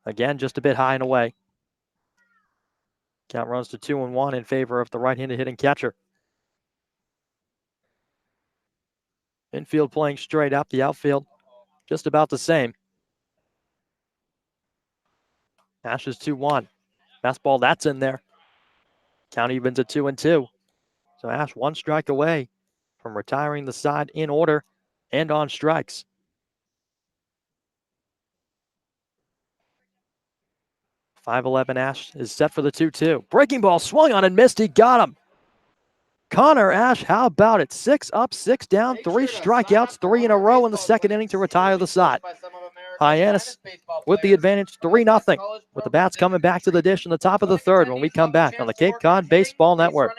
Again, just a bit high and away. Count runs to 2-1 in favor of the right-handed hitting catcher. Infield playing straight up, the outfield just about the same. Ash is 2-1. Fastball, that's in there. Count evens at 2-2. So Ash 1 strike away from retiring the side in order and on strikes. .511 Ash is set for the 2-2. Breaking ball swung on and missed. He got him. Connor Ash, how about it? 6 up, 6 down, 3 strikeouts, 3 in a row in the second inning to retire the side. Hyannis with the advantage, 3-0, with the bats coming back to the dish in the top of the third when we come back on the Cape Cod Baseball Network.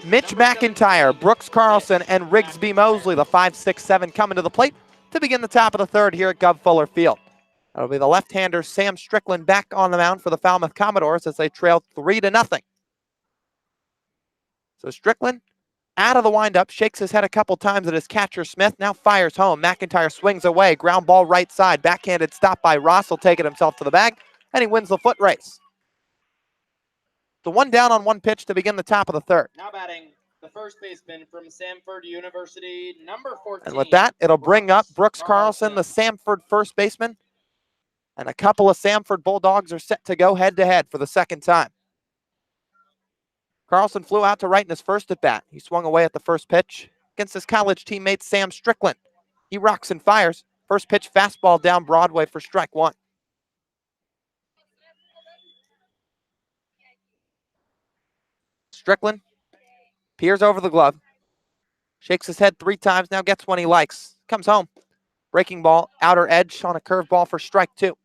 Mitch McIntyre, Brooks Carlson, and Rigsby Mosley, the 5, 6, 7, coming to the plate to begin the top of the third here at Gov Fuller Field. That'll be the left-hander Sam Strickland back on the mound for the Falmouth Commodores as they trail 3-0. So Strickland out of the windup, shakes his head a couple times at his catcher Smith, now fires home. McIntyre swings away, ground ball right side, backhanded stop by Ross, will take it himself to the bag, and he wins the foot race. So 1 down on 1 pitch to begin the top of the third. Now batting the first baseman from Samford University, number 14. And with that, it'll bring up Brooks Carlson, the Samford first baseman. And a couple of Samford Bulldogs are set to go head-to-head for the second time. Carlson flew out to right in his first at-bat. He swung away at the first pitch against his college teammate Sam Strickland. He rocks and fires. First pitch fastball down Broadway for strike 1. Strickland peers over the glove. Shakes his head 3 times, now gets one he likes. Comes home. Breaking ball, outer edge on a curveball for strike 2.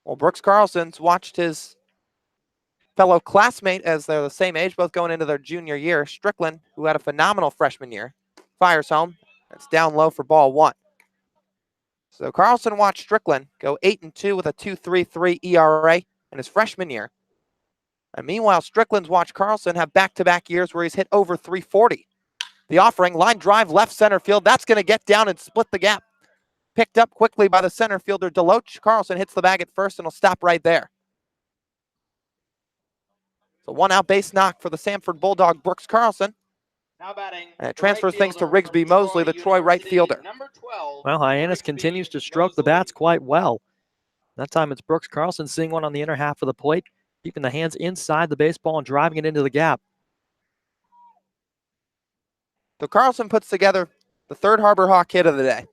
Well, Brooks Carlson's watched his fellow classmate, as they're the same age, both going into their junior year, Strickland, who had a phenomenal freshman year, fires home. It's down low for ball 1. So Carlson watched Strickland go 8-2 with a 2.33 ERA in his freshman year. And meanwhile, Strickland's watched Carlson have back-to-back years where he's hit over 340. The offering, line drive, left center field. That's going to get down and split the gap. Picked up quickly by the center fielder, Deloach. Carlson hits the bag at first and will stop right there. So 1 out base knock for the Samford Bulldog, Brooks Carlson. Now batting, and it transfers things to Rigsby Mosley, the Troy right fielder. Number 12. Well, Hyannis continues to stroke the bats quite well. That time it's Brooks Carlson seeing one on the inner half of the plate, keeping the hands inside the baseball and driving it into the gap. So Carlson puts together the 3rd Harbor Hawk hit of the day.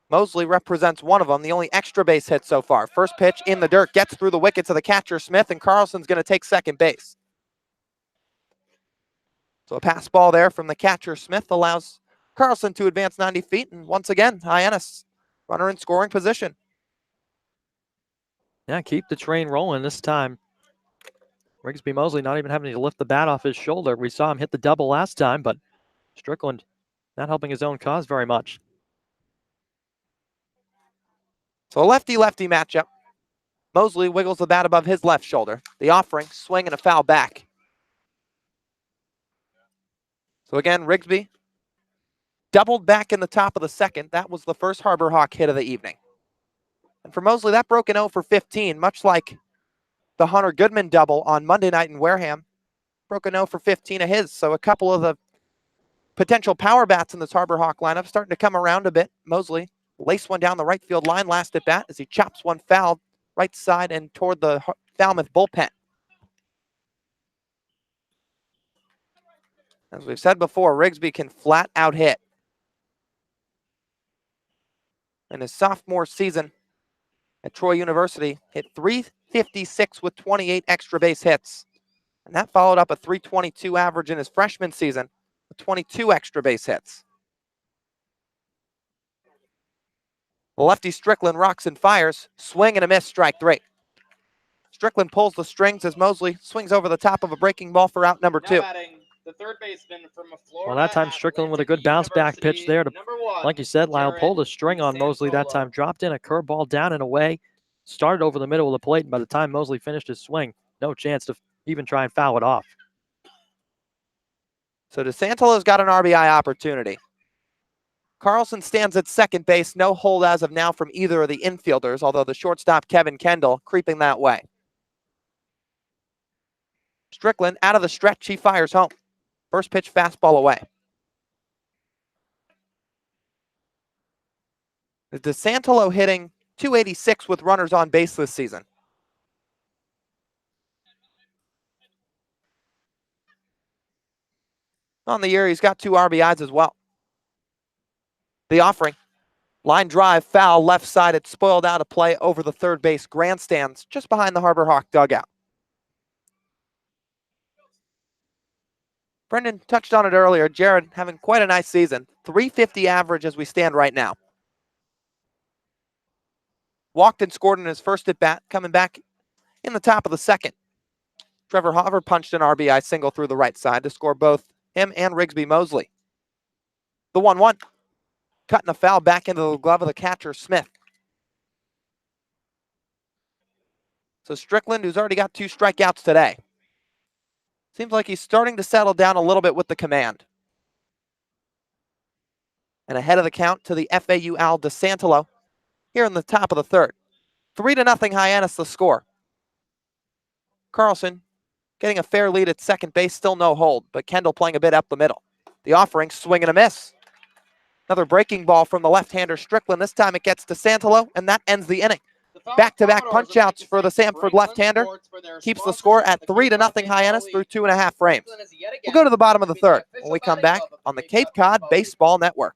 Mosley represents one of them, the only extra base hit so far. First pitch in the dirt, gets through the wickets of the catcher Smith, and Carlson's going to take second base. So a pass ball there from the catcher Smith allows Carlson to advance 90 feet, and once again, Hyannis, runner in scoring position. Yeah, keep the train rolling this time. Rigsby Mosley not even having to lift the bat off his shoulder. We saw him hit the double last time, but Strickland not helping his own cause very much. So a lefty-lefty matchup. Mosley wiggles the bat above his left shoulder. The offering, swing and a foul back. So again, Rigsby doubled back in the top of the second. That was the first Harbor Hawk hit of the evening. And for Mosley, that broke an 0 for 15, much like the Hunter Goodman double on Monday night in Wareham. Broke a 0 for 15 of his. So a couple of the potential power bats in this Harbor Hawk lineup starting to come around a bit. Mosley laced one down the right field line last at bat as he chops one foul right side and toward the Falmouth bullpen. As we've said before, Rigsby can flat out hit. In his sophomore season at Troy University, hit .356 with 28 extra base hits. And that followed up a .322 average in his freshman season with 22 extra base hits. The lefty Strickland rocks and fires, swing and a miss, strike 3. Strickland pulls the strings as Mosley swings over the top of a breaking ball for out number 2. The third baseman from Florida. Well, that time Strickland with a good bounce back pitch there to, like you said, Lyle pulled a string on Mosley that time, dropped in a curveball down and away, started over the middle of the plate, and by the time Mosley finished his swing, no chance to even try and foul it off. So DeSantelo's got an RBI opportunity. Carlson stands at second base, no hold as of now from either of the infielders, although the shortstop Kevin Kendall creeping that way. Strickland out of the stretch, he fires home. First pitch fastball away. DeSantelo hitting .286 with runners on base this season. On the year, he's got 2 RBIs as well. The offering. Line drive, foul, left side. It's spoiled out of play over the third base grandstands, just behind the Harbor Hawk dugout. Brendan touched on it earlier. Jared having quite a nice season. .350 average as we stand right now. Walked and scored in his first at bat, coming back in the top of the second. Trevor Hoover punched an RBI single through the right side to score both him and Rigsby Mosley. The 1-1. Cutting a foul back into the glove of the catcher, Smith. So Strickland, who's already got 2 strikeouts today, seems like he's starting to settle down a little bit with the command. And ahead of the count to the FAU Al DeSantelo here in the top of the third. 3-0 Hyannis the score. Carlson getting a fair lead at second base, still no hold, but Kendall playing a bit up the middle. The offering, swing and a miss. Another breaking ball from the left-hander Strickland. This time it gets DeSantelo, and that ends the inning. Back-to-back punch-outs for the Samford left-hander. Keeps the score at 3-0 Hyannis through 2.5 frames. We'll go to the bottom of the third when we come back on the Cape Cod Baseball Network.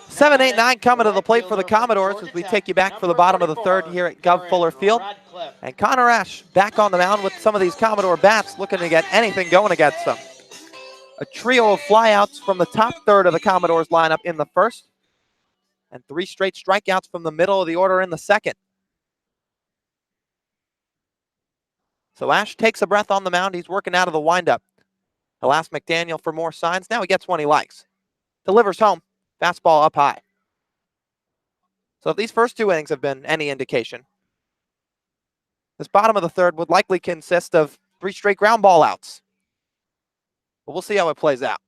7, 8, 9 coming to the plate for the Commodores as we take you back for the bottom of the third here at Gov Fuller Field. And Connor Ash back on the mound with some of these Commodore bats looking to get anything going against them. A trio of flyouts from the top third of the Commodores lineup in the first, and 3 straight strikeouts from the middle of the order in the second. So Ash takes a breath on the mound. He's working out of the windup. He'll ask McDaniel for more signs. Now he gets one he likes. Delivers home. Fastball up high. So if these first 2 innings have been any indication, this bottom of the third would likely consist of 3 straight ground ball outs. But we'll see how it plays out.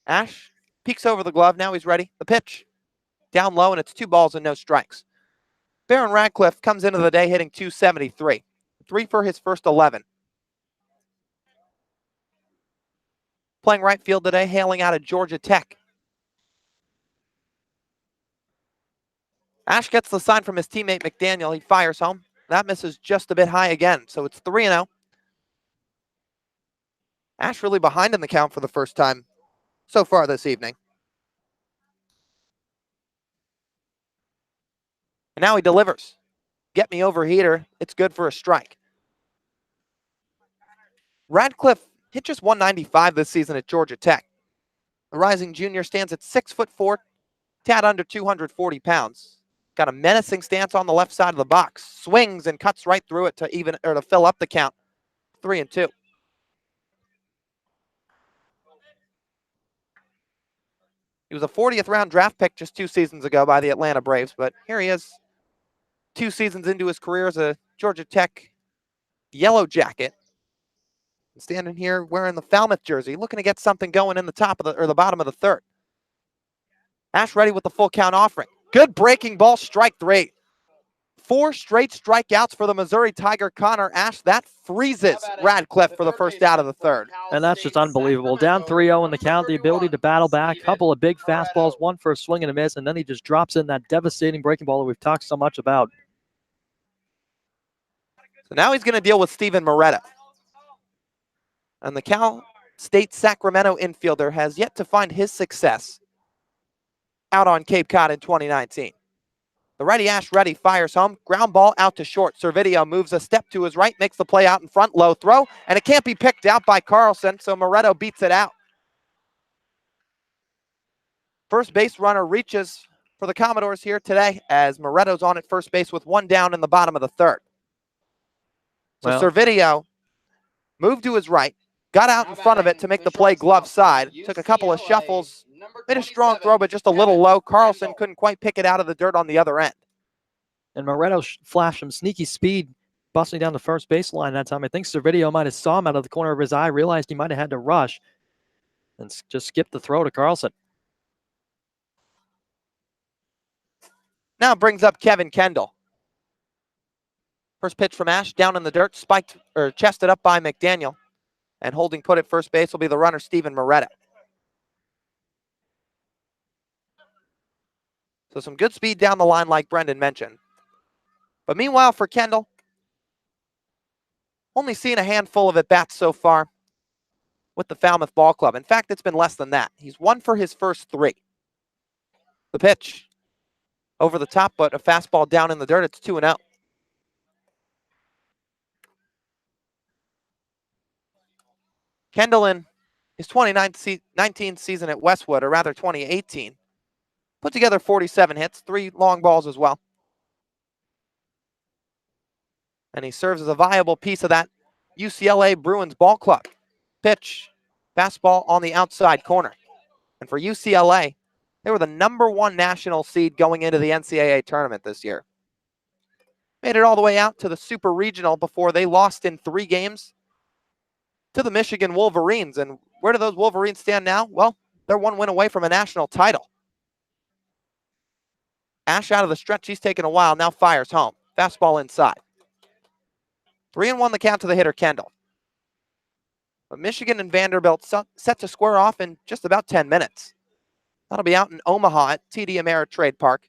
Ash peeks over the glove. Now he's ready. The pitch. Down low, and it's 2 balls and no strikes. Baron Radcliffe comes into the day hitting .273. 3 for his first 11. Playing right field today, hailing out of Georgia Tech. Ash gets the sign from his teammate McDaniel. He fires home. That misses just a bit high again, so it's 3-0. Ash really behind in the count for the first time so far this evening. And now he delivers. Get me over heater. It's good for a strike. Radcliffe hit just .195 this season at Georgia Tech. The rising junior stands at 6'4", tad under 240 pounds. Got a menacing stance on the left side of the box. Swings and cuts right through it to fill up the count. 3-2. He was a 40th round draft pick just 2 seasons ago by the Atlanta Braves, but here he is 2 seasons into his career as a Georgia Tech Yellow Jacket. Standing here wearing the Falmouth jersey, looking to get something going in the the bottom of the third. Ash ready with the full count offering. Good breaking ball, strike 3. 4 straight strikeouts for the Missouri Tiger, Connor Ash. That freezes Radcliffe for the first out of the third. And that's just unbelievable. Down 3-0 in the count, the ability to battle back, couple of big fastballs, one for a swing and a miss, and then he just drops in that devastating breaking ball that we've talked so much about. So now he's going to deal with Steven Moretta. And the Cal State Sacramento infielder has yet to find his success out on Cape Cod in 2019. The righty Ash ready fires home. Ground ball out to short. Servideo moves a step to his right, makes the play out in front. Low throw, and it can't be picked out by Carlson, so Moretto beats it out. First base runner reaches for the Commodores here today as Moretto's on at first base with 1 down in the bottom of the third. So Servideo moved to his right, got out in front of it to make the play glove side, took a couple of shuffles, made a strong throw, but just a little low. Carlson couldn't quite pick it out of the dirt on the other end. And Moretto flashed some sneaky speed, busting down the first baseline that time. I think Servideo might have saw him out of the corner of his eye, realized he might have had to rush, and just skipped the throw to Carlson. Now brings up Kevin Kendall. First pitch from Ash, down in the dirt, spiked or chested up by McDaniel. And holding put at first base will be the runner, Steven Moretta. So some good speed down the line like Brendan mentioned. But meanwhile for Kendall, only seen a handful of at-bats so far with the Falmouth Ball Club. In fact, it's been less than that. He's 1 for his first 3. The pitch over the top, but a fastball down in the dirt. It's 2-0. Kendall in his 2019 season at Westwood, or rather 2018, put together 47 hits, 3 long balls as well. And he serves as a viable piece of that UCLA Bruins ball club. Pitch, fastball on the outside corner. And for UCLA, they were the #1 national seed going into the NCAA tournament this year. Made it all the way out to the Super Regional before they lost in 3 games to the Michigan Wolverines. And where do those Wolverines stand now? Well, they're 1 win away from a national title. Ash out of the stretch. He's taken a while. Now fires home. Fastball inside. 3-1 the count to the hitter, Kendall. But Michigan and Vanderbilt set to square off in just about 10 minutes. That'll be out in Omaha at TD Ameritrade Park.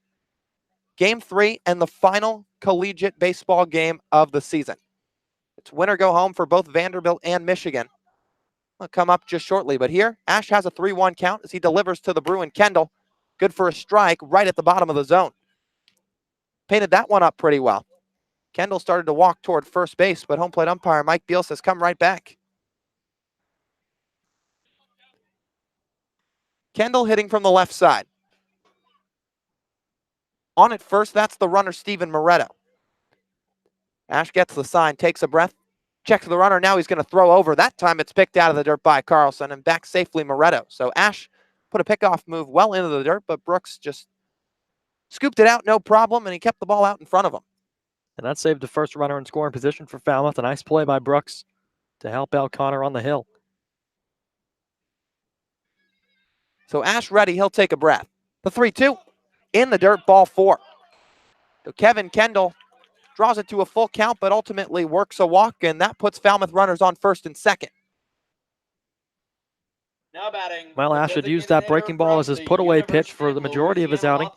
Game 3 and the final collegiate baseball game of the season. It's win or go home for both Vanderbilt and Michigan. Will come up just shortly, but here, Ash has a 3-1 count as he delivers to the Bruin Kendall. Good for a strike right at the bottom of the zone. Painted that one up pretty well. Kendall started to walk toward first base, but home plate umpire Mike Beal says, come right back. Kendall hitting from the left side. On at first, that's the runner, Steven Moretto. Ash gets the sign, takes a breath, checks the runner. Now he's going to throw over. That time it's picked out of the dirt by Carlson and back safely Moretto. So Ash put a pickoff move well into the dirt, but Brooks just scooped it out, no problem, and he kept the ball out in front of him. And that saved the first runner in scoring position for Falmouth. A nice play by Brooks to help out Connor on the hill. So Ash ready, he'll take a breath. The 3-2 in the dirt, ball 4. So Kevin Kendall draws it to a full count, but ultimately works a walk, and that puts Falmouth runners on first and second. Now batting. Well, Ash had used that breaking ball as his put-away pitch for the majority of his outing.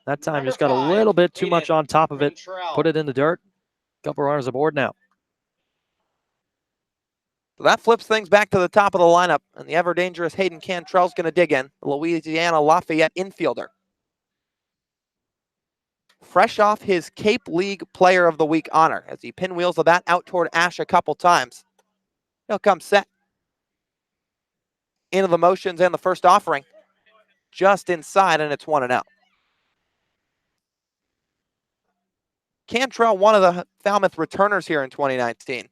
That time just got a little bit too much on top of it, put it in the dirt. Couple runners aboard now. So that flips things back to the top of the lineup, and the ever-dangerous Hayden Cantrell's going to dig in, the Louisiana Lafayette infielder. Fresh off his Cape League Player of the Week honor, as he pinwheels the bat out toward Ash a couple times. He'll come set. Into the motions and the first offering. Just inside, and it's 1-0. Cantrell, one of the Falmouth returners here in 2019.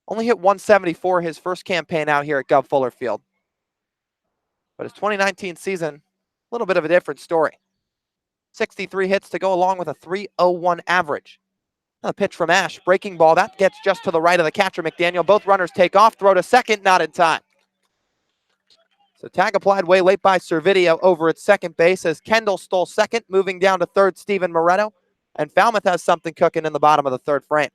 Only hit 174 his first campaign out here at Gov Fuller Field. But his 2019 season, a little bit of a different story. 63 hits to go along with a 3.01 average. A pitch from Ash, breaking ball, that gets just to the right of the catcher, McDaniel. Both runners take off, throw to second, not in time. So tag applied way late by Servideo over at second base as Kendall stole second, moving down to third, Steven Moretto. And Falmouth has something cooking in the bottom of the third frame.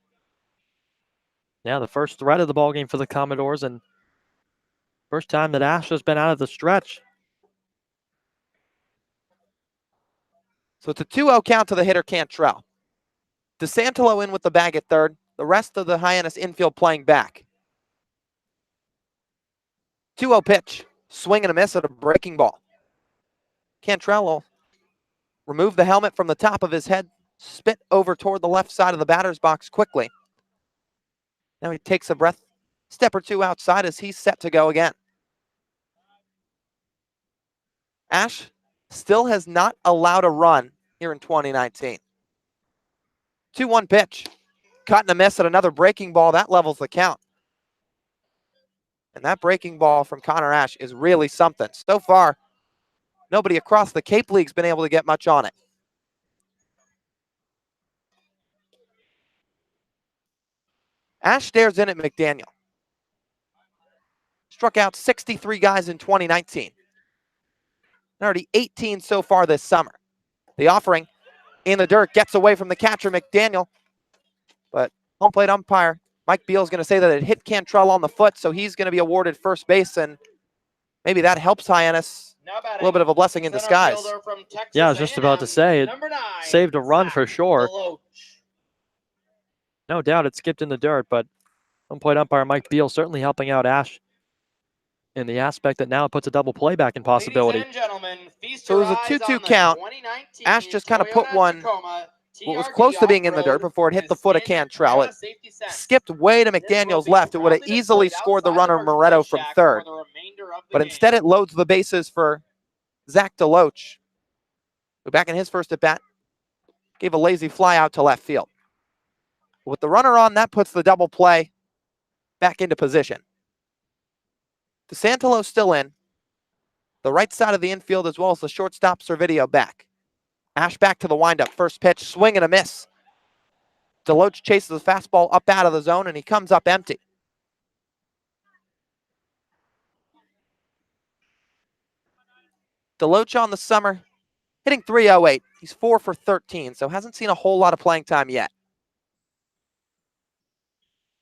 Yeah, the first threat of the ballgame for the Commodores, and first time that Ash has been out of the stretch. So it's a 2-0 count to the hitter, Cantrell. DeSantolo in with the bag at third. The rest of the Hyannis infield playing back. 2-0 pitch. Swing and a miss at a breaking ball. Cantrell will remove the helmet from the top of his head, spit over toward the left side of the batter's box quickly. Now he takes a breath, step or two outside as he's set to go again. Ash still has not allowed a run here in 2019. 2-1 pitch. Cut and a miss at another breaking ball. That levels the count. And that breaking ball from Connor Ash is really something. So far, nobody across the Cape League's been able to get much on it. Ash stares in at McDaniel. Struck out 63 guys in 2019. Already 18 so far this summer. The offering in the dirt gets away from the catcher, McDaniel. But home plate umpire Mike Beal is going to say that it hit Cantrell on the foot, so he's going to be awarded first base, and maybe that helps Hyannis. A little bit of a blessing in disguise. Yeah, I was just about to say, it saved a run for sure. No doubt it skipped in the dirt, but home plate umpire Mike Beal certainly helping out Ash in the aspect that now it puts a double play back in possibility. So it was a 2-2 count. Ash just kind of put one, what was close to being in the dirt before it hit the foot of Cantrell. It skipped way to McDaniel's left. It would have easily scored the runner Moretto from third. But instead it loads the bases for Zach DeLoach, who back in his first at bat gave a lazy fly out to left field. With the runner on, that puts the double play back into position. DeSantolo still in. The right side of the infield as well as the shortstop Servideo back. Ash back to the windup. First pitch, swing and a miss. DeLoach chases the fastball up out of the zone, and he comes up empty. DeLoach on the summer, hitting .308. He's 4 for 13, so hasn't seen a whole lot of playing time yet.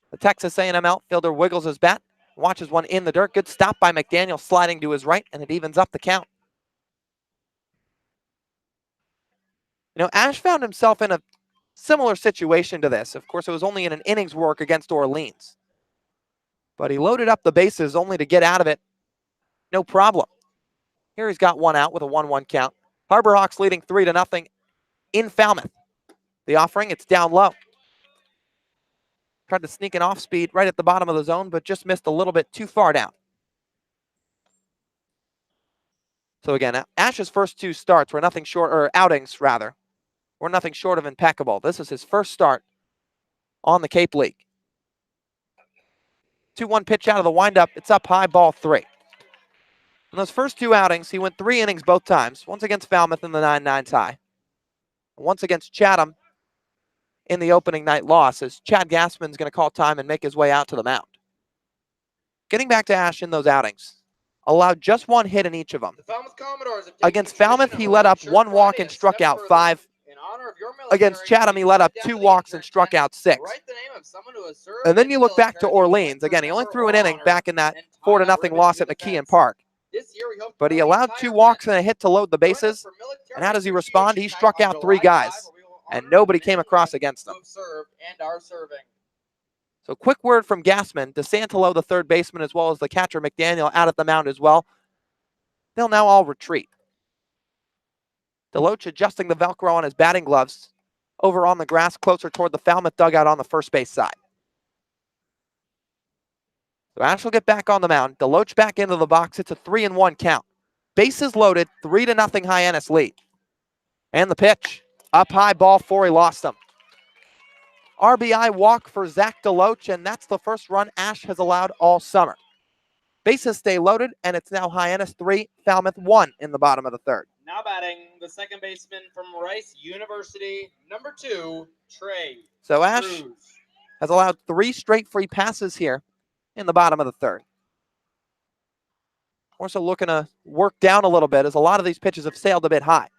The Texas A&M outfielder wiggles his bat, watches one in the dirt. Good stop by McDaniel, sliding to his right, and it evens up the count. You know, Ash found himself in a similar situation to this. Of course, it was only in an innings work against Orleans. But he loaded up the bases only to get out of it. No problem. Here he's got one out with a 1-1 count. Harbor Hawks leading 3-0 in Falmouth. The offering, it's down low. Tried to sneak an off speed right at the bottom of the zone, but just missed a little bit too far down. So again, Ash's first two starts were nothing short, or outings rather, were nothing short of impeccable. This is his first start on the Cape League. 2-1 pitch out of the windup. It's up high, ball 3. In those first two outings, he went 3 innings both times. Once against Falmouth in the 9-9 tie. Once against Chatham in the opening night loss, as Chad Gassman's going to call time and make his way out to the mound. Getting back to Ash in those outings, allowed just 1 hit in each of them. Against Falmouth, he let up 1 walk and struck out 5. Against Chatham, he let up 2 walks and struck out 6. And then you look back to Orleans. Again, he only threw an inning back in that 4-0 loss at McKeon Park. But he allowed 2 walks and a hit to load the bases. And how does he respond? He struck out 3 guys, and nobody came across against him. So quick word from Gassman. DeSantelo, the third baseman, as well as the catcher McDaniel, out at the mound as well. They'll now all retreat. Deloach adjusting the Velcro on his batting gloves over on the grass closer toward the Falmouth dugout on the first base side. So Ash will get back on the mound. Deloach back into the box. It's a 3-1 count. Bases loaded, 3-0 Hyannis lead. And the pitch. Up high, ball 4. He lost them. RBI walk for Zach Deloach, and that's the first run Ash has allowed all summer. Bases stay loaded, and it's now Hyannis 3, Falmouth 1 in the bottom of the third. Now batting, the second baseman from Rice University, number 2, Trey. So Ash Cruz has allowed 3 straight free passes here in the bottom of the third. Also looking to work down a little bit, as a lot of these pitches have sailed a bit high.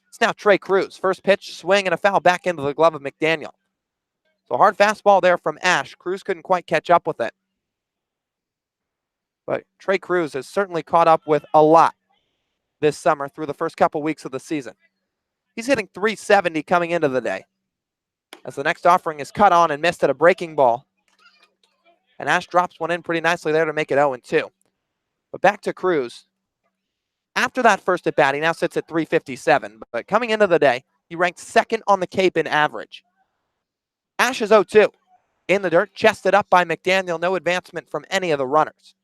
It's now Trey Cruz. First pitch, swing and a foul back into the glove of McDaniel. So hard fastball there from Ash. Cruz couldn't quite catch up with it. But Trey Cruz has certainly caught up with a lot this summer through the first couple weeks of the season. He's hitting .370 coming into the day, as the next offering is cut on and missed at a breaking ball. And Ash drops one in pretty nicely there to make it 0-2. But back to Cruz. After that first at bat, he now sits at .357. But coming into the day, he ranked 2nd on the Cape in average. Ash is 0-2. In the dirt, chested up by McDaniel. No advancement from any of the runners.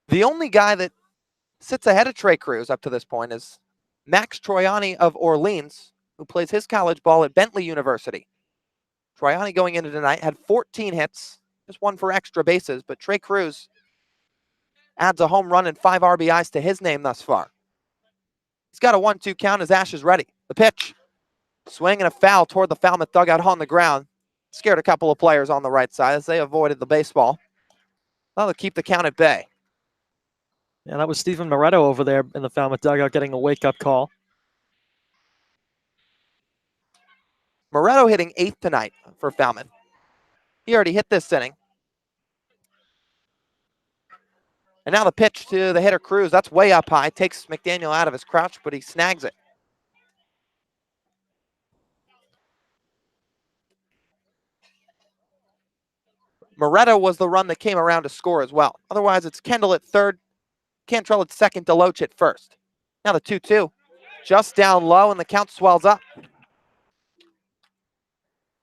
The only guy that sits ahead of Trey Cruz up to this point is Max Troiani of Orleans, who plays his college ball at Bentley University. Troiani going into tonight had 14 hits, just 1 for extra bases, but Trey Cruz adds a home run and 5 RBIs to his name thus far. He's got a 1-2 count as Ash is ready. The pitch. Swing and a foul toward the Falmouth dugout on the ground. Scared a couple of players on the right side as they avoided the baseball. Well, they'll keep the count at bay. Yeah, that was Stephen Moretto over there in the Falmouth dugout getting a wake-up call. Moretto hitting 8th tonight for Falmouth. He already hit this inning. And now the pitch to the hitter Cruz. That's way up high. Takes McDaniel out of his crouch, but he snags it. Moretto was the run that came around to score as well. Otherwise, it's Kendall at 3rd. Cantrell at 2nd. Deloach at 1st. Now the 2-2. Just down low, and the count swells up.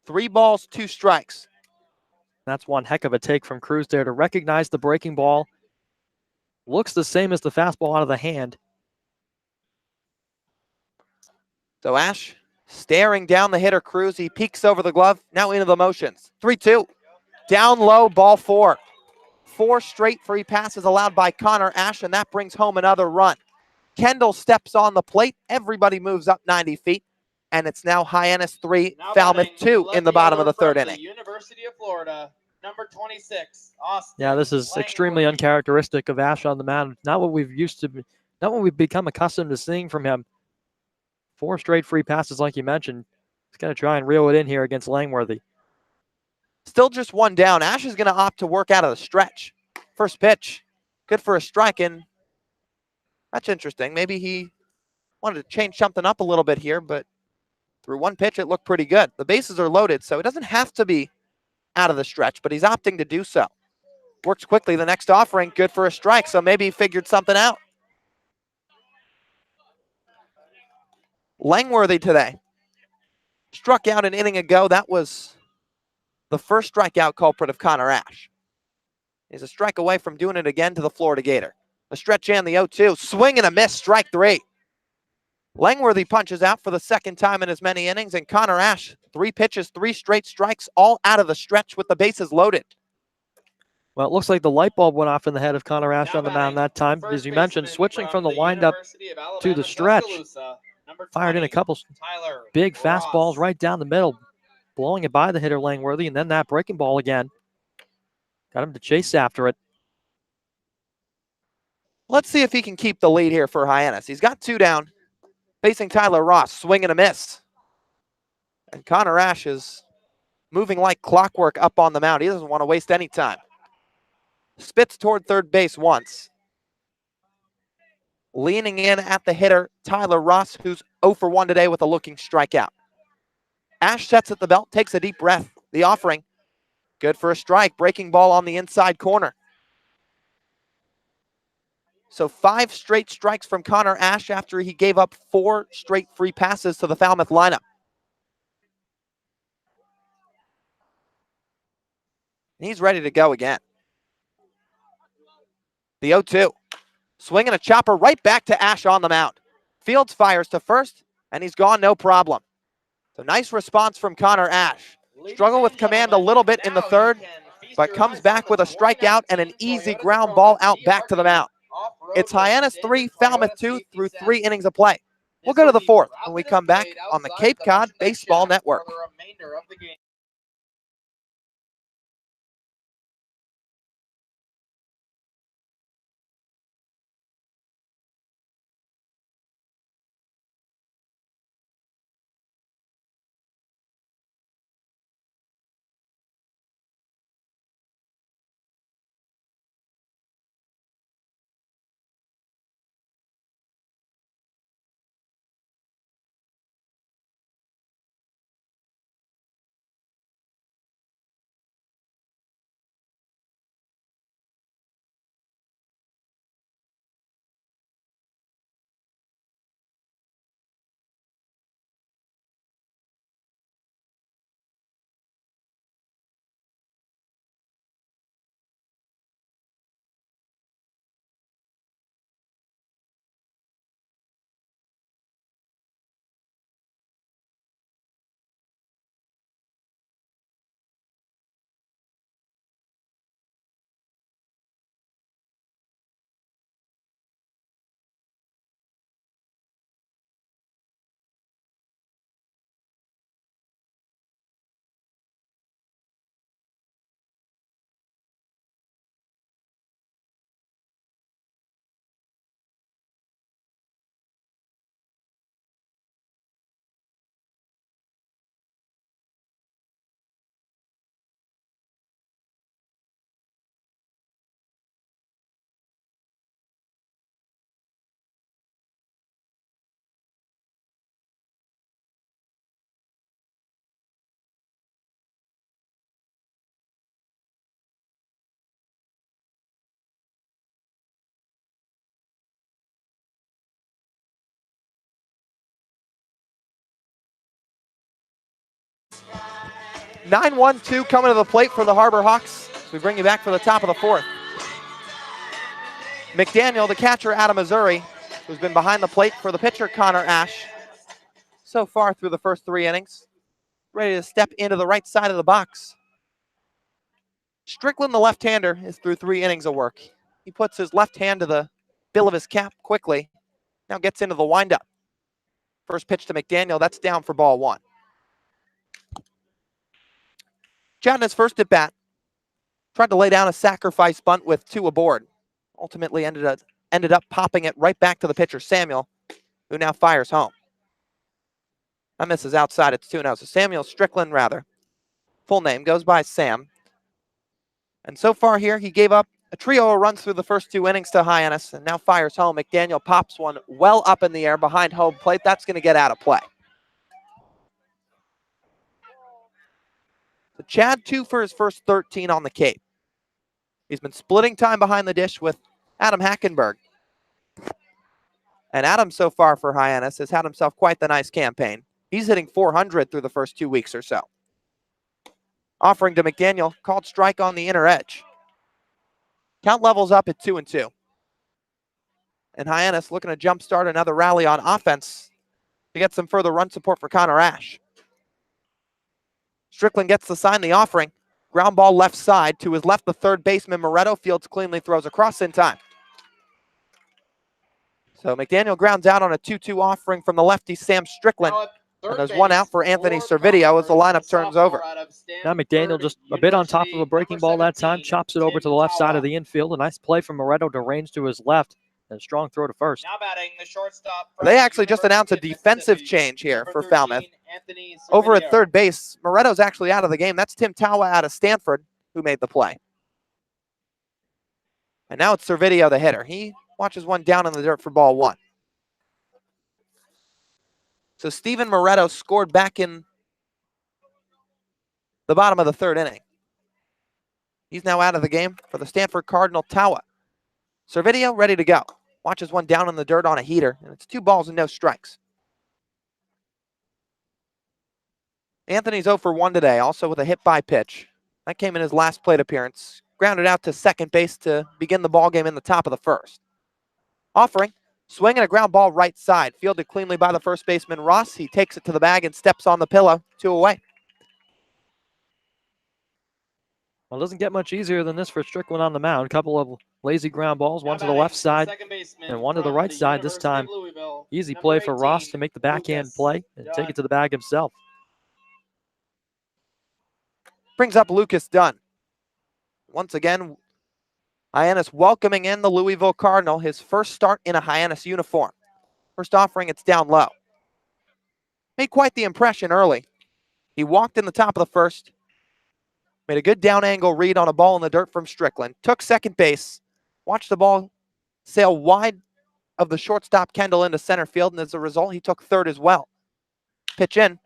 3 balls, 2 strikes. That's one heck of a take from Cruz there to recognize the breaking ball. Looks the same as the fastball out of the hand. So Ash staring down the hitter Cruz. He peeks over the glove, now into the motions. 3-2. Down low, ball 4. 4 straight free passes allowed by Connor Ash, and that brings home another run. Kendall steps on the plate. Everybody moves up 90 feet, and it's now Hyannis 3, Falmouth 2 in the bottom of the third inning. University of Florida, number 26, Austin. Yeah, this is extremely uncharacteristic of Ash on the mound. Not what we've become accustomed to seeing from him. 4 straight free passes, like you mentioned. He's going to try and reel it in here against Langworthy. Still just 1 down. Ash is going to opt to work out of the stretch. First pitch, good for a strike, and that's interesting. Maybe he wanted to change something up a little bit here, but through 1 pitch, it looked pretty good. The bases are loaded, so it doesn't have to be out of the stretch, but he's opting to do so. Works quickly. The next offering, good for a strike, so maybe he figured something out. Langworthy today. Struck out an inning ago. That was the first strikeout culprit of Connor Ash. He's a strike away from doing it again to the Florida Gator. The stretch and the 0-2. Swing and a miss, strike 3. Langworthy punches out for the second time in as many innings, and Connor Ash, 3 pitches, 3 straight strikes, all out of the stretch with the bases loaded. Well, it looks like the light bulb went off in the head of Connor Ash on the mound that time. As you mentioned, switching from the windup to the stretch, fired in a couple big fastballs right down the middle, blowing it by the hitter Langworthy, and then that breaking ball again. Got him to chase after it. Let's see if he can keep the lead here for Hyannis. He's got 2 down, facing Tyler Ross, swing and a miss. And Connor Ash is moving like clockwork up on the mound. He doesn't want to waste any time. Spits toward third base once. Leaning in at the hitter, Tyler Ross, who's 0 for 1 today with a looking strikeout. Ash sets at the belt, takes a deep breath. The offering, good for a strike. Breaking ball on the inside corner. So 5 straight strikes from Connor Ash after he gave up 4 straight free passes to the Falmouth lineup. He's ready to go again. The 0-2. Swinging a chopper right back to Ash on the mound. Fields fires to first, and he's gone no problem. So nice response from Connor Ash. Struggled with command a little bit in the third, but comes back with a strikeout and an easy ground ball out back to the mound. It's Hyannis 3, Falmouth 2 through 3 innings of play. We'll go to the 4th when we come back on the Cape Cod Baseball Network. (9-1-2) coming to the plate for the Harbor Hawks. So we bring you back for the top of the 4th. McDaniel, the catcher out of Missouri, who's been behind the plate for the pitcher Connor Ash so far through the first 3 innings. Ready to step into the right side of the box. Strickland, the left-hander, is through 3 innings of work. He puts his left hand to the bill of his cap quickly. Now gets into the windup. First pitch to McDaniel, that's down for ball 1. Chattanooga's first at bat. Tried to lay down a sacrifice bunt with 2 aboard. Ultimately ended up popping it right back to the pitcher, Samuel, who now fires home. That misses outside. It's 2-0. So Samuel Strickland, rather. Full name goes by Sam. And so far here, he gave up a trio of runs through the first 2 innings to Hyannis and now fires home. McDaniel pops one well up in the air behind home plate. That's going to get out of play. So Chad 2 for his first 13 on the Cape. He's been splitting time behind the dish with Adam Hackenberg. And Adam, so far for Hyannis, has had himself quite the nice campaign. He's hitting 400 through the first 2 weeks or so. Offering to McDaniel, called strike on the inner edge. Count levels up at 2-2. And Hyannis looking to jumpstart another rally on offense to get some further run support for Connor Ash. Strickland gets the sign, the offering. Ground ball left side to his left, the third baseman Moretto. Fields cleanly throws across in time. So McDaniel grounds out on a 2-2 offering from the lefty Sam Strickland. And there's one out for Anthony Servideo as the lineup turns over. Now McDaniel just a bit on top of a breaking ball that time, chops it over to the left side of the infield. A nice play from Moretto to range to his left, and a strong throw to first. Now batting the shortstop. They actually just announced a defensive change here for Falmouth. Over at third base, Moretto's actually out of the game. That's Tim Tawa out of Stanford who made the play. And now it's Servideo, the hitter. He watches one down in the dirt for ball one. So Steven Moretto scored back in the bottom of the third inning. He's now out of the game for the Stanford Cardinal Tawa. Servideo ready to go. Watches one down in the dirt on a heater, and it's 2 balls and no strikes. Anthony's 0 for 1 today, also with a hit by pitch. That came in his last plate appearance. Grounded out to second base to begin the ball game in the top of the first. Offering, swinging a ground ball right side. Fielded cleanly by the first baseman Ross. He takes it to the bag and steps on the pillow. 2 away. Well, it doesn't get much easier than this for Strickland on the mound. A couple of lazy ground balls, one to the left side and one to the right side this time. Easy play for Ross to make the backhand play and take it to the bag himself. Brings up Lucas Dunn. Once again, Hyannis welcoming in the Louisville Cardinal, his first start in a Hyannis uniform. First offering, it's down low. Made quite the impression early. He walked in the top of the first. Made a good down angle read on a ball in the dirt from Strickland. Took second base. Watched the ball sail wide of the shortstop Kendall into center field, and as a result, he took third as well. Pitch in.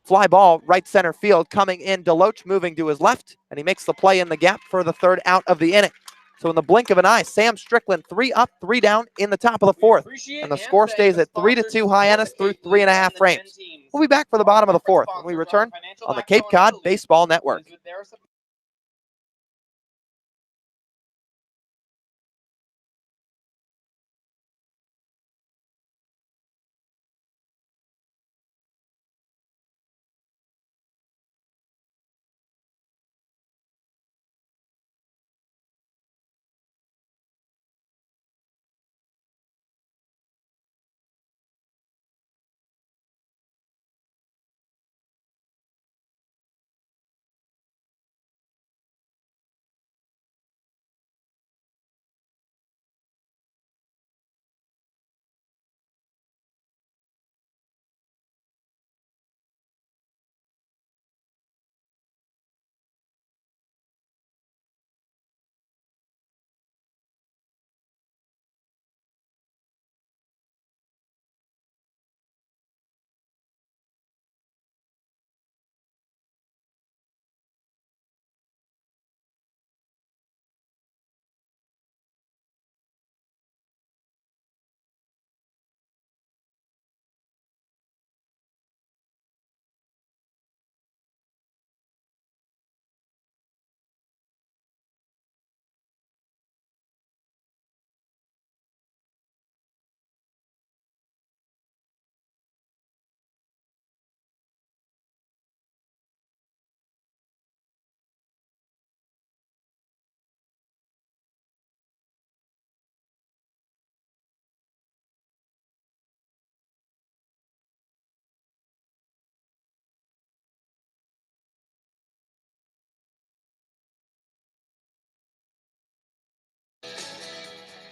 Fly ball, right center field. Coming in, Deloach moving to his left, and he makes the play in the gap for the third out of the inning. So in the blink of an eye, Sam Strickland 3 up, 3 down in the top of the fourth. And the score stays at 3-2 Hyannis through 3.5 frames. We'll be back for the bottom of the fourth when we return on the Cape Cod Baseball Network.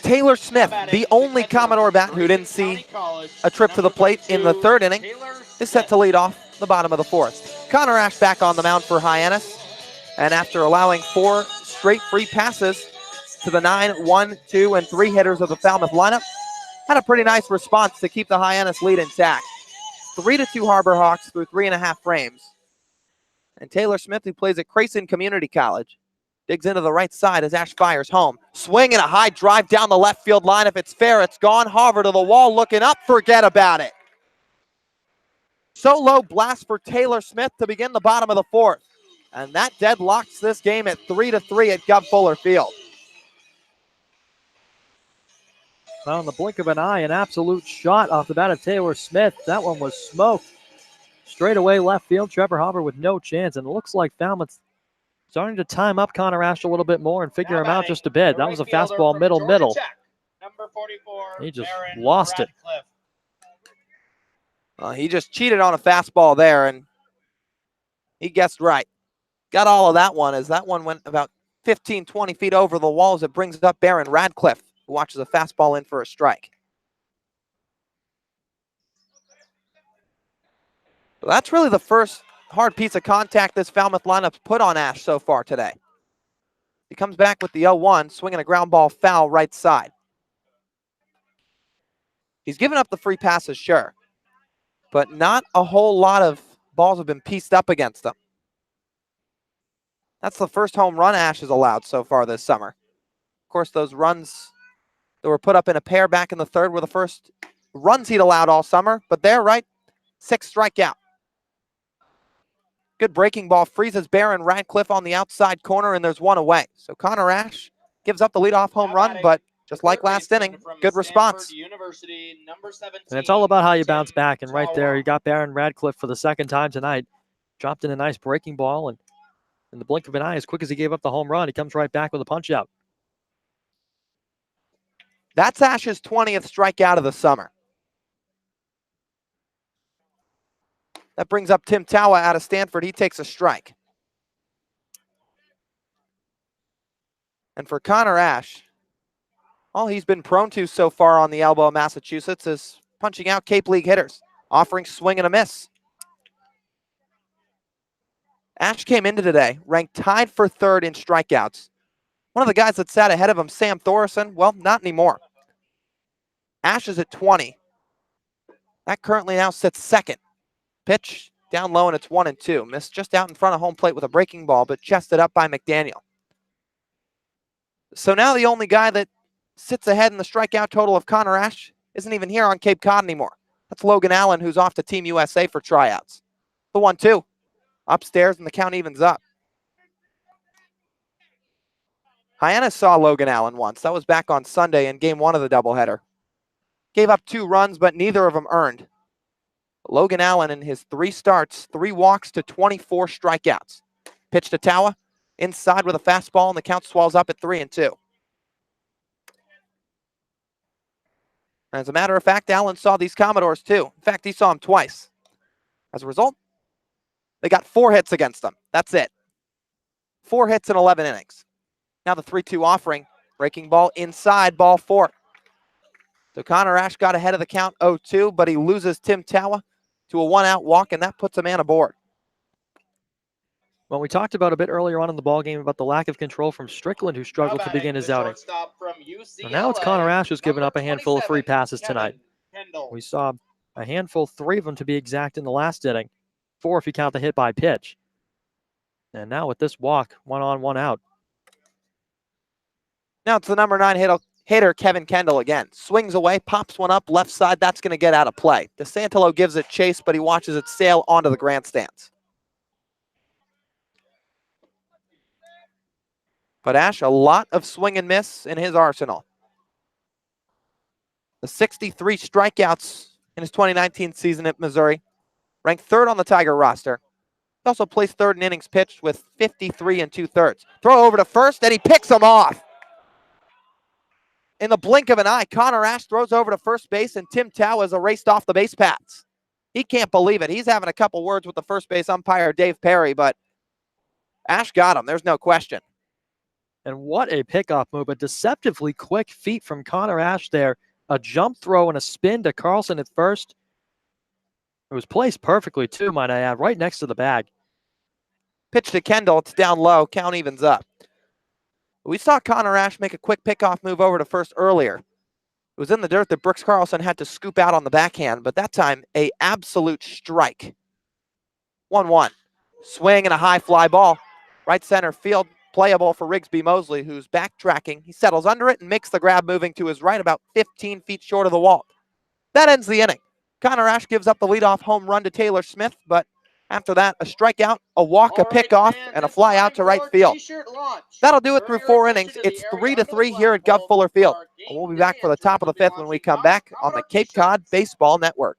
Taylor Smith, the only Commodore bat who didn't see a trip to the plate in the third inning, is set to lead off the bottom of the fourth. Connor Ash back on the mound for Hyannis, and after allowing 4 straight free passes to the 9, 1, 2, and 3 hitters of the Falmouth lineup, had a pretty nice response to keep the Hyannis lead intact. 3-2 Harbor Hawks through 3.5 frames. And Taylor Smith, who plays at Crayson Community College, digs into the right side as Ash fires home. Swing and a high drive down the left field line. If it's fair, it's gone. Harvard to the wall, looking up. Forget about it. Solo blast for Taylor Smith to begin the bottom of the fourth. And that deadlocks this game at 3-3 at Gov Fuller Field. Well, in the blink of an eye, an absolute shot off the bat of Taylor Smith. That one was smoked. Straight away left field. Trevor Harvard with no chance. And it looks like Falmouth's starting to time up Connor Ash a little bit more and figure him out just a bit. That was a fastball middle. Number 44, he just Baron lost it. He just cheated on a fastball there, and he guessed right. Got all of that one as that one went about 15, 20 feet over the walls. It brings up Baron Radcliffe, who watches a fastball in for a strike. So that's really the first hard piece of contact this Falmouth lineup's put on Ash so far today. He comes back with the 0-1, swinging a ground ball foul right side. He's given up the free passes, sure, but not a whole lot of balls have been pieced up against him. That's the first home run Ash has allowed so far this summer. Of course, those runs that were put up in a pair back in the third were the first runs he'd allowed all summer, but they're right, 6 strikeout. Good breaking ball, freezes Baron Radcliffe on the outside corner, and there's one away. So Connor Ash gives up the leadoff home run, but just like last inning, good response. And it's all about how you bounce back, and right there, you got Baron Radcliffe for the second time tonight. Dropped in a nice breaking ball, and in the blink of an eye, as quick as he gave up the home run, he comes right back with a punch out. That's Ash's 20th strikeout of the summer. That brings up Tim Tawa out of Stanford. He takes a strike. And for Connor Ash, all he's been prone to so far on the elbow of Massachusetts is punching out Cape League hitters, offering swing and a miss. Ash came into today ranked tied for third in strikeouts. One of the guys that sat ahead of him, Sam Thorson, well, not anymore. Ash is at 20. That currently now sits second. Pitch down low, and it's 1-2. Missed just out in front of home plate with a breaking ball, but chested up by McDaniel. So now the only guy that sits ahead in the strikeout total of Connor Ash isn't even here on Cape Cod anymore. That's Logan Allen, who's off to Team USA for tryouts. The 1-2. Upstairs, and the count evens up. Hyannis saw Logan Allen once. That was back on Sunday in Game 1 of the doubleheader. Gave up 2 runs, but neither of them earned. Logan Allen in his 3 starts, 3 walks to 24 strikeouts. Pitch to Tawa, inside with a fastball, and the count swells up at 3-2. As a matter of fact, Allen saw these Commodores too. In fact, he saw them twice. As a result, they got 4 hits against them. That's it. 4 hits in 11 innings. Now the 3-2 offering. Breaking ball inside, ball 4. So Connor Ash got ahead of the count 0-2, but he loses Tim Tawa to a 1-out walk, and that puts a man aboard. Well, we talked about a bit earlier on in the ballgame about the lack of control from Strickland, who struggled to begin his outing. So now it's Connor Ash who's given up a handful of free passes tonight. We saw a handful, 3 of them to be exact, in the last inning. 4 if you count the hit by pitch. And now with this walk, 1 on, 1 out. Now it's the number 9 hitter, Kevin Kendall again. Swings away, pops one up, left side. That's going to get out of play. DeSantelo gives it chase, but he watches it sail onto the grandstands. But Ash, a lot of swing and miss in his arsenal. The 63 strikeouts in his 2019 season at Missouri. Ranked 3rd on the Tiger roster. He also placed 3rd in innings pitched with 53 2/3. Throw over to first, and he picks him off. In the blink of an eye, Connor Ash throws over to first base, and Tim Tawa is erased off the base paths. He can't believe it. He's having a couple words with the first base umpire, Dave Perry, but Ash got him. There's no question. And what a pickoff move. A deceptively quick feat from Connor Ash there. A jump throw and a spin to Carlson at first. It was placed perfectly too, might I add, right next to the bag. Pitch to Kendall. It's down low. Count evens up. We saw Connor Ash make a quick pickoff move over to first earlier. It was in the dirt that Brooks Carlson had to scoop out on the backhand, but that time, a absolute strike. 1-1. Swing and a high fly ball. Right center field, playable for Rigsby Mosley, who's backtracking. He settles under it and makes the grab, moving to his right about 15 feet short of the wall. That ends the inning. Connor Ash gives up the leadoff home run to Taylor Smith, but after that, a strikeout, a walk, a pickoff, and a fly out to right field. That'll do it through 4 innings. It's 3-3 here at Gov Fuller Field. We'll be back for the top of the 5th when we come back on the Cape Cod Baseball Network.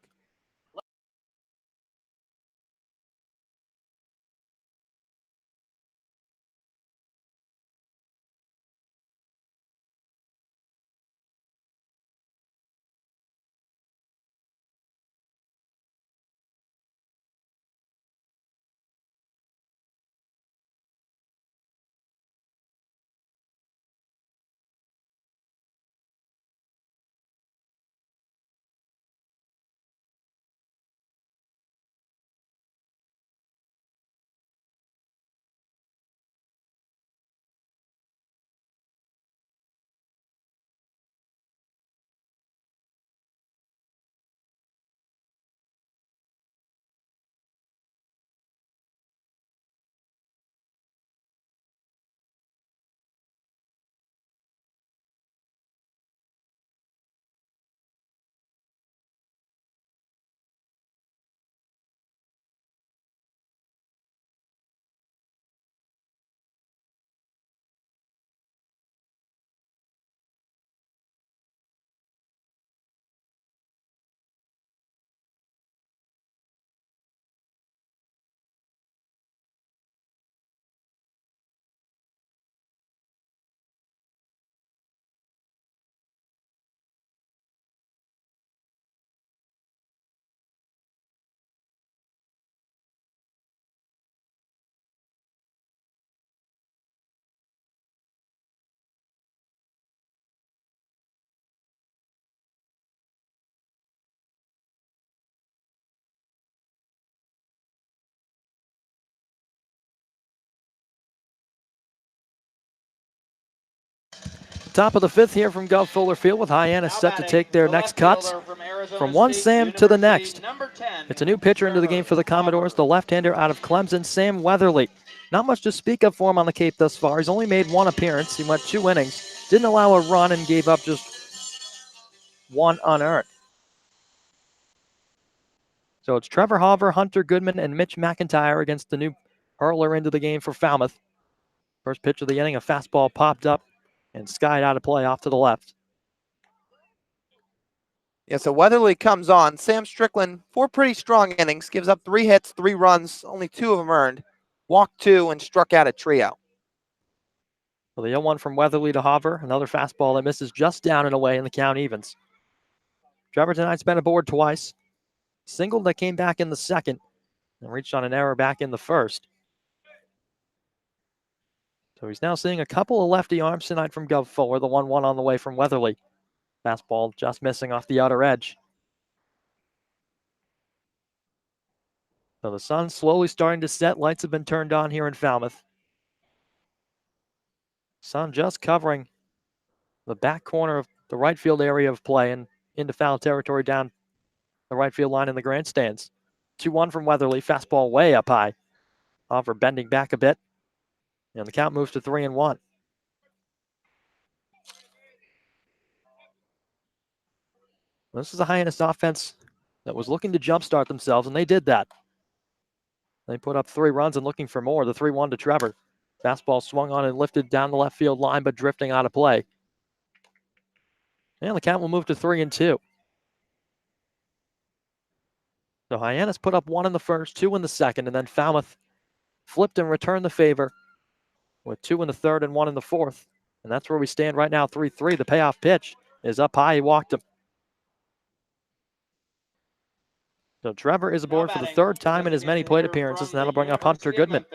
Top of the 5th here from Gov Fuller Field with Hyannis set to take their next cuts from one Sam to the next. It's a new pitcher into the game for the Commodores, the left-hander out of Clemson, Sam Weatherly. Not much to speak of for him on the Cape thus far. He's only made 1 appearance. He went 2 innings, didn't allow a run, and gave up just 1 unearned. So it's Trevor Hauver, Hunter Goodman, and Mitch McIntyre against the new hurler into the game for Falmouth. First pitch of the inning, a fastball popped up and skied out of play off to the left. Yeah, so Weatherly comes on. Sam Strickland, 4 pretty strong innings, gives up 3 hits, 3 runs, only 2 of them earned. Walked 2 and struck out a trio. So the 0-1 from Weatherly to Hauver, another fastball that misses just down and away, and the count evens. Trevor tonight's been aboard twice. Single that came back in the second and reached on an error back in the first. So he's now seeing a couple of lefty arms tonight from Gov Fuller, the 1-1 on the way from Weatherly. Fastball just missing off the outer edge. So the sun's slowly starting to set. Lights have been turned on here in Falmouth. Sun just covering the back corner of the right field area of play and into foul territory down the right field line in the grandstands. 2-1 from Weatherly. Fastball way up high. Hauver bending back a bit. And the count moves to 3-1. This is a Hyannis offense that was looking to jumpstart themselves, and they did that. They put up 3 runs and looking for more. The 3-1 to Trevor. Fastball swung on and lifted down the left field line, but drifting out of play. And the count will move to 3-2. So Hyannis put up 1 in the first, 2 in the second, and then Falmouth flipped and returned the favor with 2 in the third and 1 in the fourth. And that's where we stand right now, 3-3. The payoff pitch is up high. He walked him. So Trevor is aboard for the 3rd time in his many plate appearances, and that'll bring up Hunter Goodman.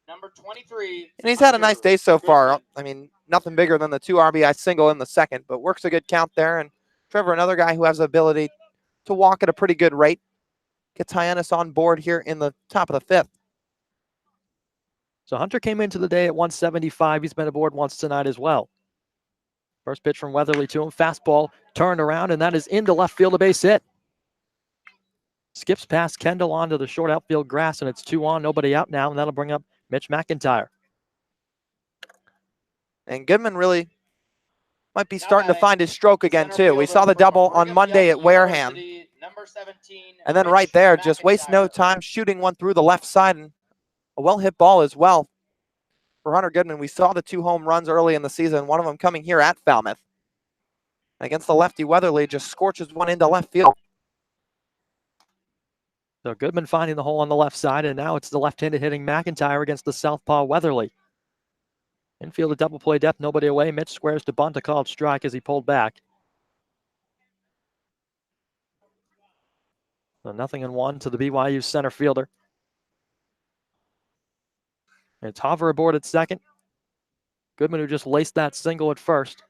Number 23. And he's had a nice day so far. I mean, nothing bigger than the 2 RBI single in the second, but works a good count there. And Trevor, another guy who has the ability to walk at a pretty good rate, gets Hyannis on board here in the top of the 5th. So Hunter came into the day at 175. He's been aboard once tonight as well. First pitch from Weatherly to him. Fastball turned around, and that is into left field, a base hit. Skips past Kendall onto the short outfield grass, and it's 2 on, nobody out now, and that'll bring up Mitch McIntyre. And Goodman really might be starting to find his stroke again, too. We saw the double on Monday at Wareham. And then right there, just waste no time shooting one through the left side, and a well-hit ball as well for Hunter Goodman. We saw the 2 home runs early in the season, one of them coming here at Falmouth. Against the lefty Weatherly, just scorches one into left field. So Goodman finding the hole on the left side, and now it's the left-handed hitting McIntyre against the southpaw Weatherly. Infield a double play depth, nobody away. Mitch squares to bunt, a called strike as he pulled back. So 0-1 to the BYU center fielder. And it's Hover aboard at second. Goodman, who just laced that single at first.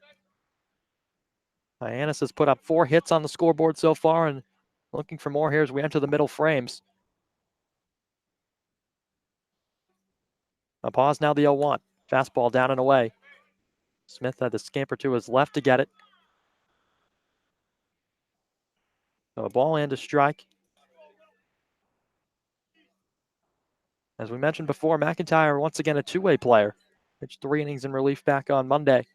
Hyannis has put up 4 hits on the scoreboard so far, and looking for more here as we enter the middle frames. A pause now, the 0-1. Fastball down and away. Smith had to scamper to his left to get it. So a ball and a strike. As we mentioned before, McIntyre once again a two-way player. Pitched 3 innings in relief back on Monday.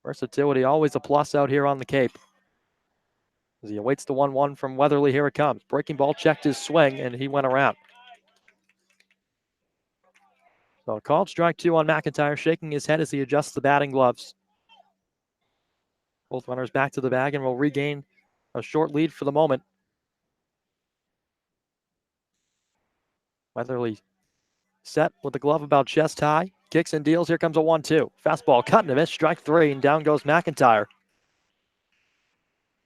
Versatility always a plus out here on the Cape. As he awaits the 1-1 from Weatherly, here it comes. Breaking ball checked his swing, and he went around. So a called strike 2 on McIntyre, shaking his head as he adjusts the batting gloves. Both runners back to the bag and will regain a short lead for the moment. Weatherly set with the glove about chest high. Kicks and deals. Here comes a 1-2. Fastball cut and a miss. Strike 3, and down goes McIntyre.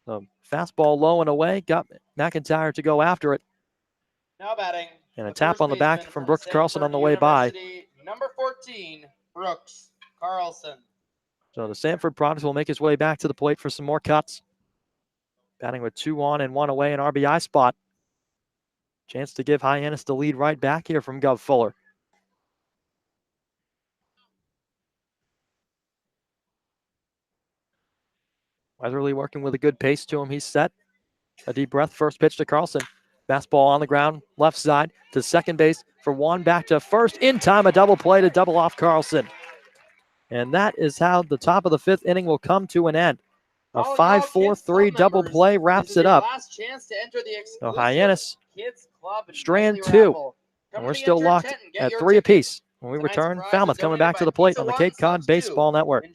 Fastball low and away. Got McIntyre to go after it. Now batting. And a tap on the back from Brooks Carlson on the way by. Number 14, Brooks Carlson. So the Sanford product will make his way back to the plate for some more cuts. Batting with 2 on and 1 away, an RBI spot. Chance to give Hyannis the lead right back here from Gov Fuller. Weatherly working with a good pace to him. He's set. A deep breath. First pitch to Carlson. Fastball on the ground, left side to second base for 1, back to first. In time, a double play to double off Carlson. And that is how the top of the 5th inning will come to an end. A 5-4-3 double play wraps it up. So Hyannis, strand 2. And we're still locked at 3 apiece. When we return, Falmouth coming back to the plate on the Cape Cod Baseball Network.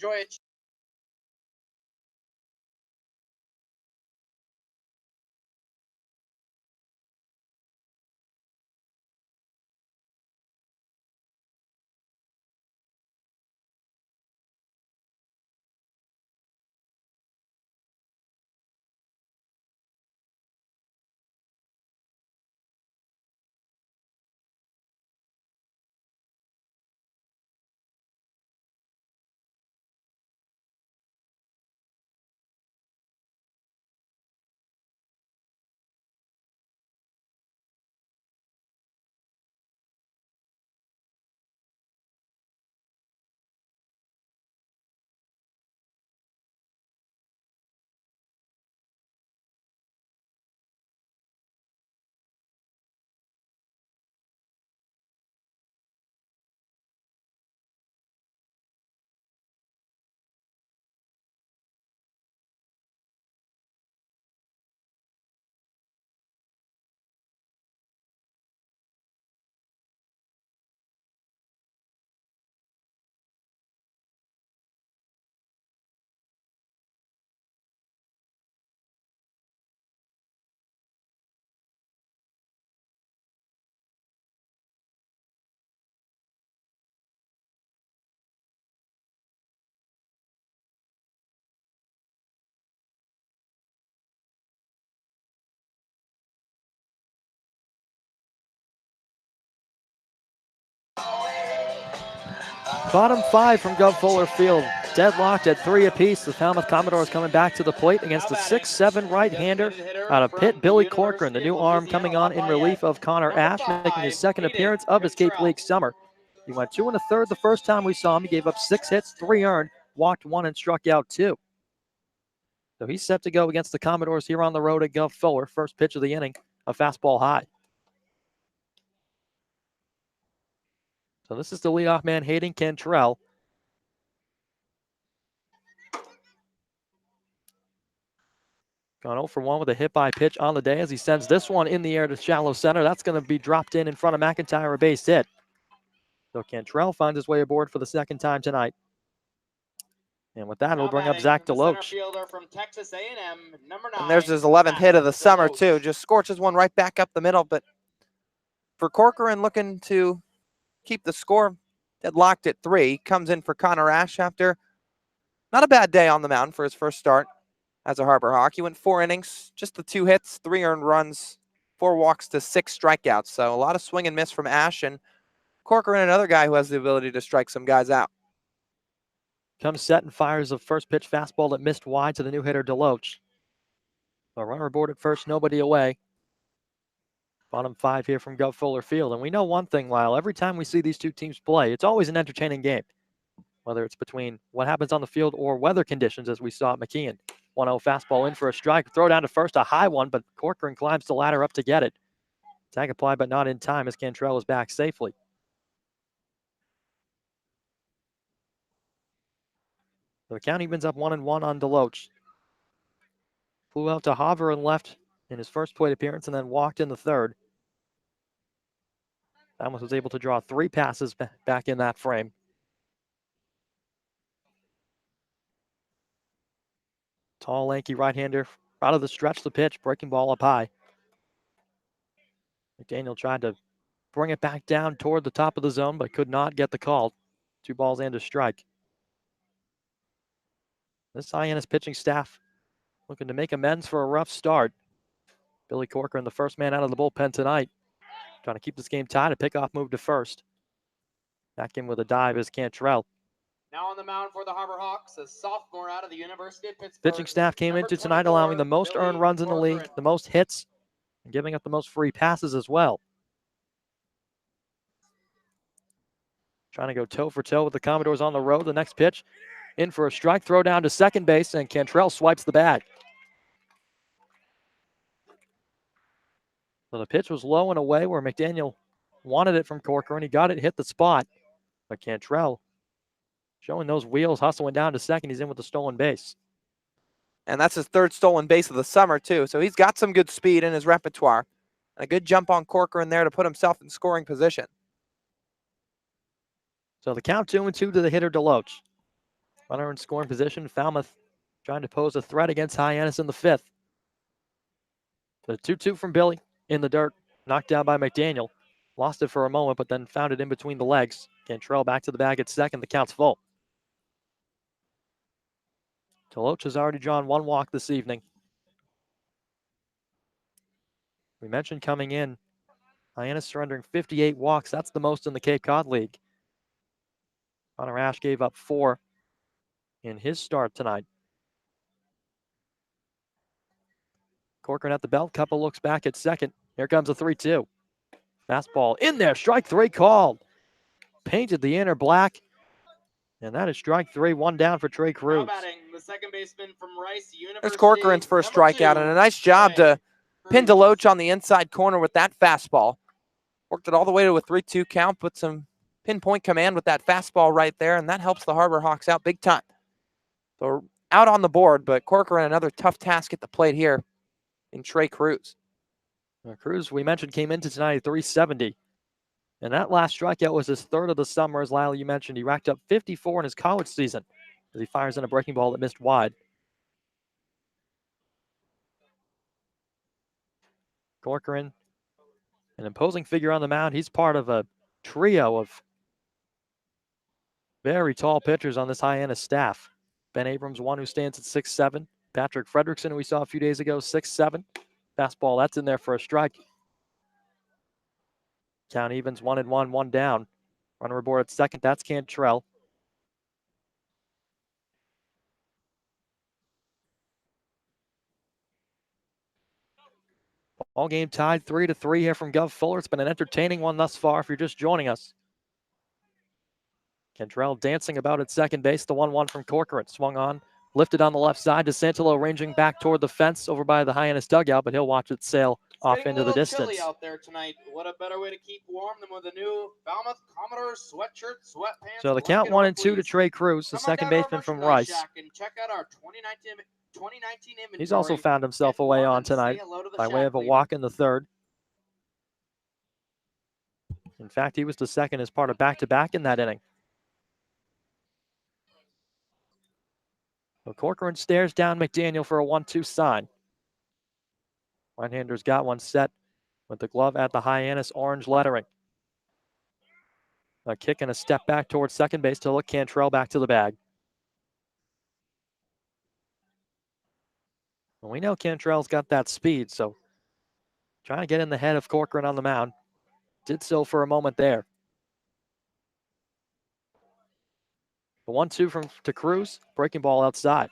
Bottom 5 from Gov Fuller Field. Deadlocked at 3 apiece. The Falmouth Commodores coming back to the plate against the 6'7" right-hander out of Pitt, Billy Corcoran, the new arm coming on in relief of Connor Ash, making his 2nd appearance of his Cape League summer. He went 2 1/3 the first time we saw him. He gave up 6 hits, 3 earned, walked 1 and struck out 2. So he's set to go against the Commodores here on the road at Gov Fuller. First pitch of the inning, a fastball high. So this is the leadoff man, Hayden Cantrell. Gone 0 for 1 with a hit by pitch on the day as he sends this one in the air to shallow center. That's going to be dropped in front of McIntyre, a base hit. So Cantrell finds his way aboard for the second time tonight. And with that, it'll bring up Zach DeLoach. Fielder from Texas A&M, number 9. And there's his 11th hit of the summer, too. Just scorches one right back up the middle. But for Corcoran looking to keep the score deadlocked at 3, comes in for Connor Ash after not a bad day on the mound for his first start as a Harbor Hawk. He went 4 innings, just the 2 hits, 3 earned runs, 4 walks to 6 strikeouts. So a lot of swing and miss from Ash. And Corcoran, another guy who has the ability to strike some guys out. Comes set and fires a first pitch fastball that missed wide to the new hitter DeLoach. A runner aboard at first, nobody away. Bottom 5 here from Gov Fuller Field. And we know one thing, Lyle, every time we see these two teams play, it's always an entertaining game. Whether it's between what happens on the field or weather conditions, as we saw at McKeon. 1-0 fastball in for a strike. Throw down to first, a high one, but Corcoran climbs the ladder up to get it. Tag applied, but not in time as Cantrell is back safely. So the count evens up 1-1 on DeLoach. Flew out to Hover and left in his first plate appearance and then walked in the third. Falmouth was able to draw 3 passes back in that frame. Tall, lanky right-hander out of the stretch, the pitch, breaking ball up high. McDaniel tried to bring it back down toward the top of the zone, but could not get the call. 2 balls and a strike. This Hyannis pitching staff looking to make amends for a rough start. Billy Corcoran, the first man out of the bullpen tonight, trying to keep this game tied. A pickoff move to first. Back in with a dive is Cantrell. Now on the mound for the Harbor Hawks, a sophomore out of the University of Pittsburgh. Pitching staff came into tonight allowing the most earned runs in the league, the most hits, and giving up the most free passes as well. Trying to go toe for toe with the Commodores on the road. The next pitch in for a strike, throw down to second base, and Cantrell swipes the bag. So the pitch was low and away where McDaniel wanted it from Corcoran. He got it, hit the spot, but Cantrell showing those wheels, hustling down to second. He's in with the stolen base. And that's his 3rd stolen base of the summer, too. So he's got some good speed in his repertoire. And a good jump on Corcoran there to put himself in scoring position. So the count 2-2 to the hitter DeLoach. Runner in scoring position. Falmouth trying to pose a threat against Hyannis in the 5th. The 2-2 from Billy in the dirt. Knocked down by McDaniel. Lost it for a moment, but then found it in between the legs. Cantrell back to the bag at second. The count's full. DeLoach has already drawn 1 walk this evening. We mentioned coming in, Hyannis surrendering 58 walks. That's the most in the Cape Cod League. Connor Ash gave up 4 in his start tonight. Corcoran at the belt. Couple looks back at second. Here comes a 3-2. Fastball in there. Strike 3 called. Painted the inner black. And that is strike 3. 1 down for Trey Cruz. The second baseman from Rice University. There's Corcoran's first strikeout, and a nice job to pin DeLoach on the inside corner with that fastball. Worked it all the way to a 3-2 count, put some pinpoint command with that fastball right there, and that helps the Harbor Hawks out big time. So out on the board, but Corcoran, another tough task at the plate here in Trey Cruz. Cruz, we mentioned, came into tonight at 370. And that last strikeout was his 3rd of the summer. As Lyle, you mentioned, he racked up 54 in his college season as he fires in a breaking ball that missed wide. Corcoran, an imposing figure on the mound. He's part of a trio of very tall pitchers on this Hyannis staff. Ben Abrams, one who stands at 6'7". Patrick Fredrickson, who we saw a few days ago, 6'7". Fastball, that's in there for a strike. Count evens 1-1, 1 down. Runner aboard at second, that's Cantrell. All game tied 3-3 here from Gov Fuller. It's been an entertaining one thus far if you're just joining us. Cantrell dancing about at second base. The 1-1 from Corcoran. Swung on Lifted on the left side to Santolo, ranging back toward the fence over by the Hyannis dugout, but he'll watch it sail off Getting into a the little distance. chilly out there tonight. What a better way to keep warm than with a new Falmouth Commodores sweatshirt, sweatpants. So the count 1-2 to Trey Cruz, the second baseman from Rice. And check out our 2019 inventory. He's also found himself a way on tonight by way of a walk in the third. In fact, he was the second as part of back-to-back in that inning. So Corcoran stares down McDaniel for a 1-2 sign. Right-hander's got one set with the glove at the Hyannis orange lettering. A kick and a step back towards second base to look Cantrell back to the bag. And we know Cantrell's got that speed, so trying to get in the head of Corcoran on the mound. Did so for a moment there. The 1-2 to Cruz, breaking ball outside.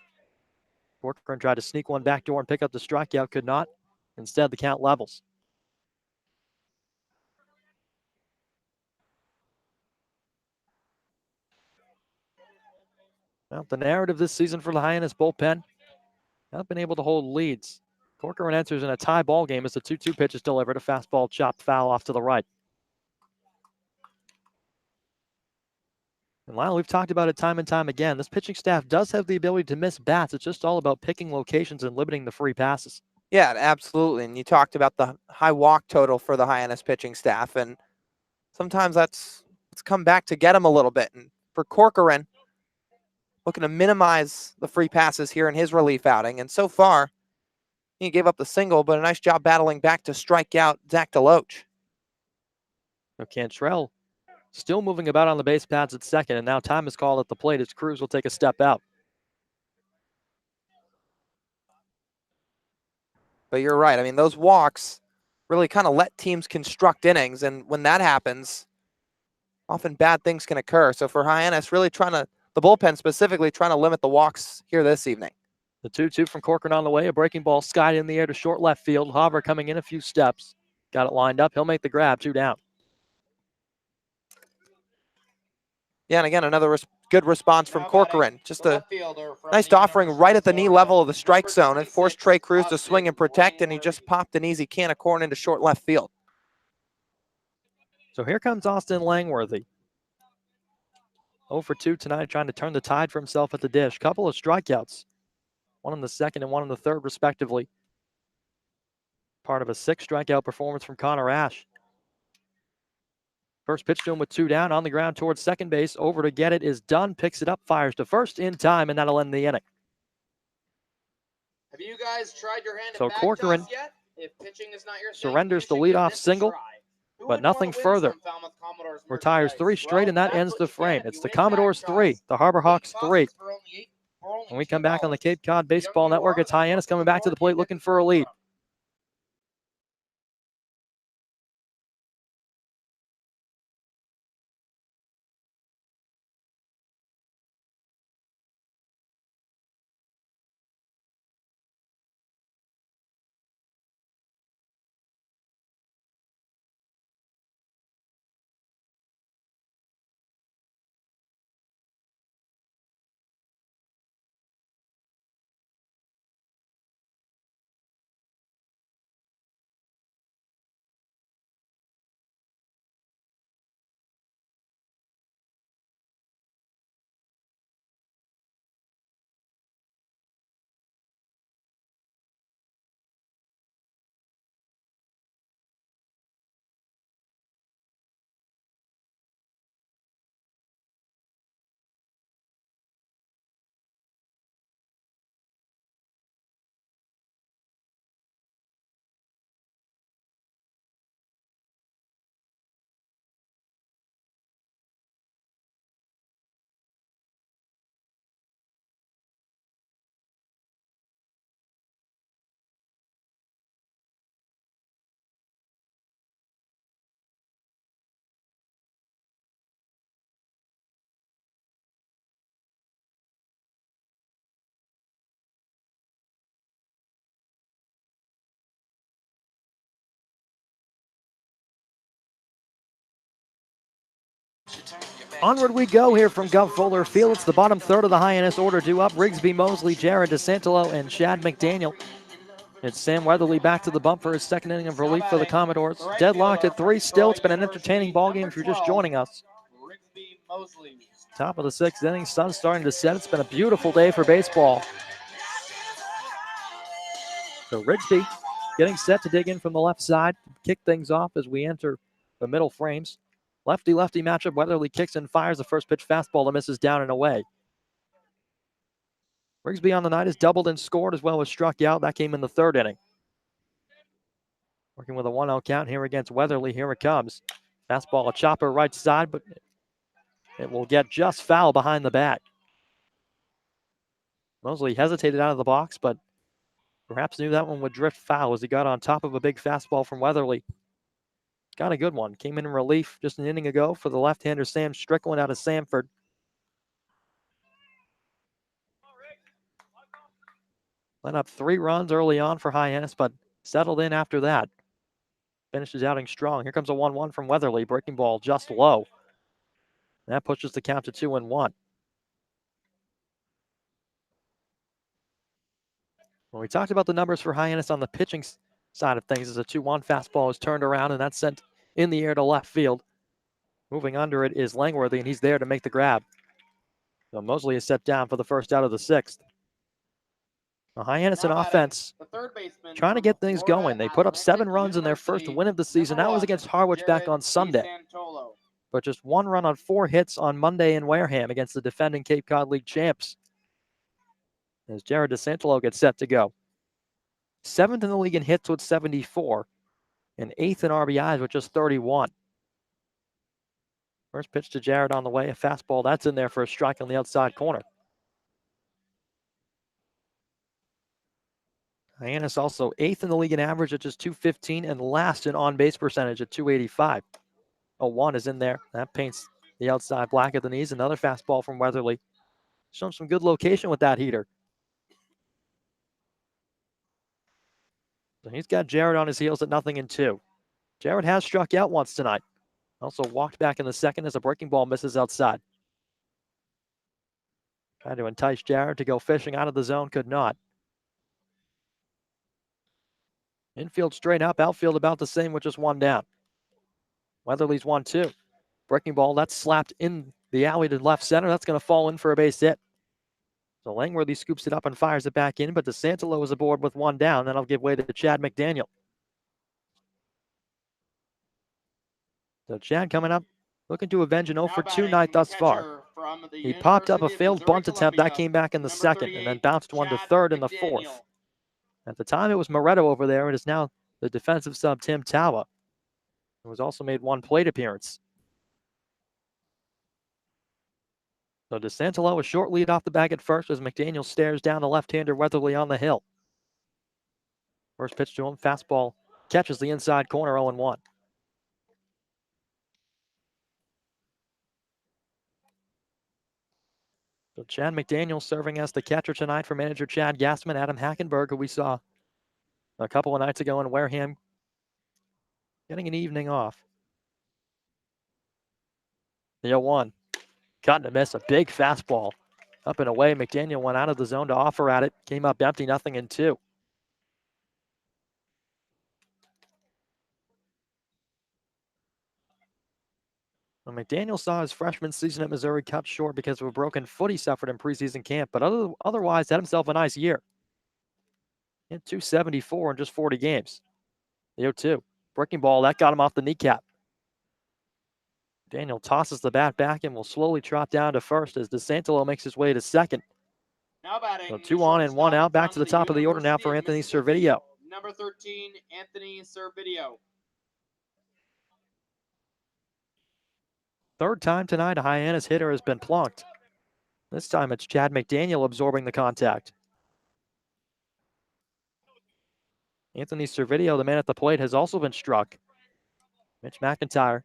Corcoran tried to sneak one back door and pick up the strikeout, could not. Instead, the count levels. Well, the narrative this season for the Hyannis bullpen, not been able to hold leads. Corcoran enters in a tie ball game as the 2-2 pitch is delivered, a fastball chopped foul off to the right. And Lyle, we've talked about it time and time again. This pitching staff does have the ability to miss bats. It's just all about picking locations and limiting the free passes. Yeah, absolutely. And you talked about the high walk total for the Hyannis pitching staff, and sometimes it's come back to get him a little bit. And for Corcoran, looking to minimize the free passes here in his relief outing. And so far, he gave up the single, but a nice job battling back to strike out Zach DeLoach. Now Cantrell still moving about on the base paths at second, and now time is called at the plate as Cruz will take a step out. But you're right. I mean, those walks really kind of let teams construct innings, and when that happens, often bad things can occur. So for Hyannis, really the bullpen specifically, trying to limit the walks here this evening. The 2-2 from Corcoran on the way. A breaking ball skied in the air to short left field. Hauber coming in a few steps. Got it lined up. He'll make the grab. 2 down. Yeah, and again, another good response from Corcoran. Just a nice offering right at the knee level of the strike zone. It forced Trey Cruz to swing and protect, and he just popped an easy can of corn into short left field. So here comes Austin Langworthy. 0 for 2 tonight, trying to turn the tide for himself at the dish. Couple of strikeouts. One in the second and one in the third, respectively. Part of a 6 strikeout performance from Connor Ash. First pitch to him with 2 down, on the ground towards second base. Over to get it is done. Picks it up, fires to first in time, and that'll end the inning. Have you guys tried your hand So at back Corcoran toss yet? If pitching is not your thing, surrenders the you should give leadoff this a single, try. Who but would wanna nothing win further. some Falmouth Commodores Retires 3 merchandise? straight, and that Well, ends that's the what you frame. get if It's you the win back Commodores toss. 3, the Harbor Hawks 3. For only When we come back on the $2. Cape Cod Baseball Network, it's Hyannis coming back to the plate looking for a lead. Onward we go here from Gov Fuller Field. It's the bottom third of the Hyannis order due up. Rigsby, Mosley, Jared DeSantolo, and Chad McDaniel. It's Sam Weatherly back to the bump for his second inning of relief for the Commodores. Deadlocked at 3 still. It's been an entertaining ball game if you're just joining us. Top of the 6th inning, sun starting to set. It's been a beautiful day for baseball. So Rigsby getting set to dig in from the left side, kick things off as we enter the middle frames. Lefty-lefty matchup. Weatherly kicks and fires the first pitch fastball that misses down and away. Rigsby on the night has doubled and scored as well as struck out. That came in the 3rd inning. Working with a 1-0 count here against Weatherly. Here it comes. Fastball, a chopper right side, but it will get just foul behind the bat. Mosley hesitated out of the box, but perhaps knew that one would drift foul as he got on top of a big fastball from Weatherly. Got a good one. Came in relief just an inning ago for the left-hander Sam Strickland out of Sanford. Let up 3 runs early on for Hyannis, but settled in after that. Finishes outing strong. Here comes a 1-1 from Weatherly. Breaking ball just low. That pushes the count to 2-1. Well, we talked about the numbers for Hyannis on the pitching side of things as a 2-1 fastball is turned around and that's sent in the air to left field. Moving under it is Langworthy, and he's there to make the grab. So Mosley is set down for the first out of the 6th. Well, Hyannis in offense trying to get things going. They put up 7 runs in their first win of the season. That was against Harwich back on Sunday. But just 1 run on 4 hits on Monday in Wareham against the defending Cape Cod League champs. As Jared DeSantolo gets set to go. 7th in the league in hits with 74. And 8th in RBIs with just 31. First pitch to Jared on the way. A fastball. That's in there for a strike on the outside corner. Hyannis also 8th in the league in average at just 215 and last in on-base percentage at 285. A 1 is in there. That paints the outside black at the knees. Another fastball from Weatherly. Showing some good location with that heater. So he's got Jared on his heels at 0-2. Jared has struck out once tonight. Also walked back in the 2nd as a breaking ball misses outside. Tried to entice Jared to go fishing out of the zone. Could not. Infield straight up. Outfield about the same with just 1 down. Weatherly's 1-2. Breaking ball, that's slapped in the alley to left center. That's going to fall in for a base hit. So Langworthy scoops it up and fires it back in, but DeSantolo is aboard with 1 down. That'll give way to Chad McDaniel. So Chad coming up, looking to avenge an 0-for-2 night thus far. He popped up a failed bunt attempt. That came back in the 2nd, and then bounced one to 3rd in the 4th. At the time, it was Moretto over there. It is now the defensive sub, Tim Tawa, who has also made 1 plate appearance. So DeSantolo a short lead off the bag at first as McDaniel stares down the left-hander Weatherly on the hill. First pitch to him, fastball catches the inside corner, 0-1. So Chad McDaniel serving as the catcher tonight for manager Chad Gassman. Adam Hackenberg, who we saw a couple of nights ago in Wareham, getting an evening off. The 0-1. Cut and a miss, a big fastball. Up and away, McDaniel went out of the zone to offer at it. Came up empty, 0-2. Well, McDaniel saw his freshman season at Missouri cut short because of a broken foot he suffered in preseason camp, but otherwise had himself a nice year. He had 274 in just 40 games. The 0-2. Breaking ball, that got him off the kneecap. Daniel tosses the bat back and will slowly trot down to first as DeSantolo makes his way to 2nd. So 2 on and 1 out. Back to the top of the order now for Anthony Servideo. Number 13, Anthony Servideo. 3rd time tonight a Hyannis hitter has been plunked. This time it's Chad McDaniel absorbing the contact. Anthony Servideo, the man at the plate, has also been struck. Mitch McIntyre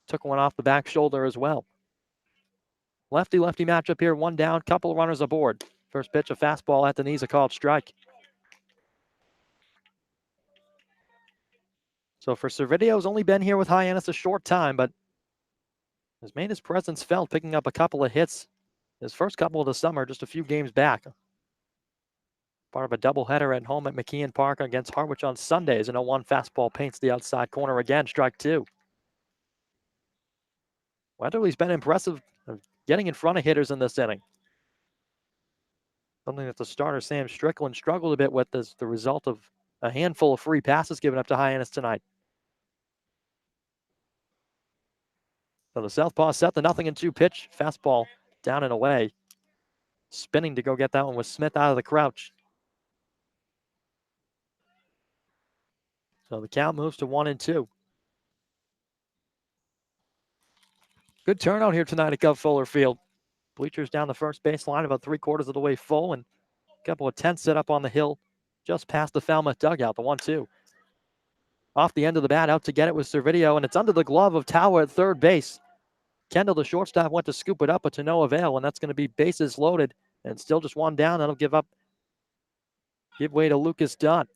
took one off the back shoulder as well. Lefty-lefty matchup here, 1 down, couple of runners aboard. First pitch, a fastball at the knees, a called strike. So for Servideo, only been here with Hyannis a short time, but has made his presence felt, picking up a couple of hits. His first couple of the summer, just a few games back. Part of a doubleheader at home at McKeon Park against Harwich on Sundays. An 0-1 fastball paints the outside corner again, strike two. Weatherly's been impressive getting in front of hitters in this inning. Something that the starter, Sam Strickland, struggled a bit with as the result of a handful of free passes given up to Hyannis tonight. So the southpaw set the 0-2 pitch. Fastball down and away. Spinning to go get that one with Smith out of the crouch. So the count moves to 1-2. Good turnout here tonight at Gov Fuller Field. Bleachers down the first baseline, about 3/4 of the way full, and a couple of tents set up on the hill just past the Falmouth dugout, the 1-2. Off the end of the bat, out to get it with Servideo, and it's under the glove of Tower at third base. Kendall, the shortstop, went to scoop it up, but to no avail, and that's going to be bases loaded, and still just one down. That'll give way to Lucas Dunn.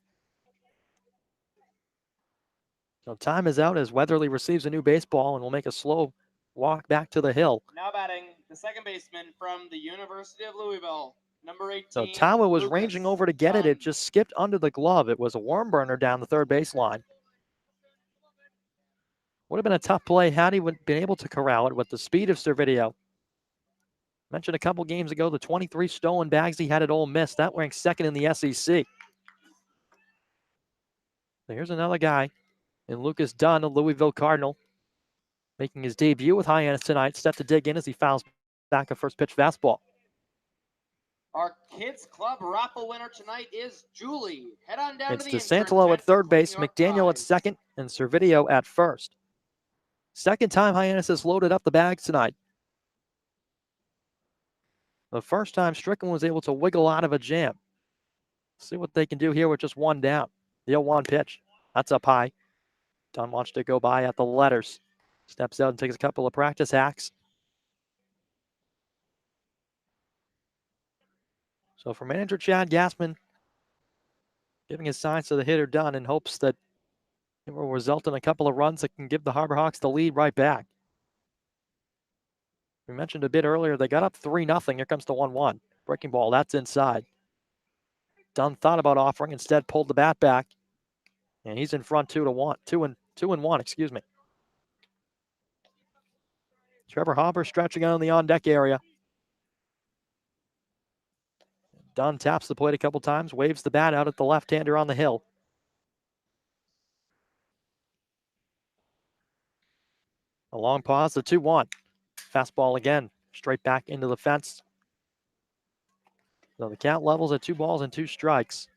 So time is out as Weatherly receives a new baseball and will make a slow walk back to the hill. Now batting, the second baseman from the University of Louisville, number 18. So Tawa was Lucas ranging over to get it. Dunn. It just skipped under the glove. It was a worm burner down the third baseline. Would have been a tough play had he been able to corral it with the speed of Servideo. Mentioned a couple games ago the 23 stolen bags he had at Ole Miss. That ranks second in the SEC. So here's another guy in Lucas Dunn, a Louisville Cardinal, making his debut with Hyannis tonight. Set to dig in as he fouls back a first pitch fastball. Our Kids Club raffle winner tonight is Julie. Head on down It's to the DeSantelo at third base, McDaniel at prize. second, and Servideo at first. Second time Hyannis has loaded up the bags tonight. The first time Strickland was able to wiggle out of a jam. See what they can do here with just one down. The 0-1 pitch. That's up high. Dunn watched it go by at the letters. Steps out and takes a couple of practice hacks. So for manager Chad Gassman, giving his signs to the hitter Dunn in hopes that it will result in a couple of runs that can give the Harbor Hawks the lead right back. We mentioned a bit earlier, they got up 3-0. Here comes the 1-1. Breaking ball, that's inside. Dunn thought about offering, instead pulled the bat back. And he's in front 2-1. 2-1, excuse me. Trevor Hopper stretching out in the on-deck area. Dunn taps the plate a couple times, waves the bat out at the left-hander on the hill. A long pause, the 2-1. Fastball again, straight back into the fence. So the count levels at 2-2 strikes.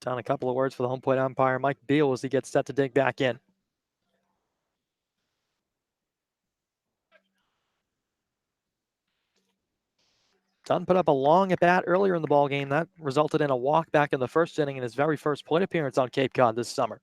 Down a couple of words for the home plate umpire, Mike Beal, as he gets set to dig back in. Dunn put up a long at bat earlier in the ballgame. That resulted in a walk back in the first inning in his very first plate appearance on Cape Cod this summer.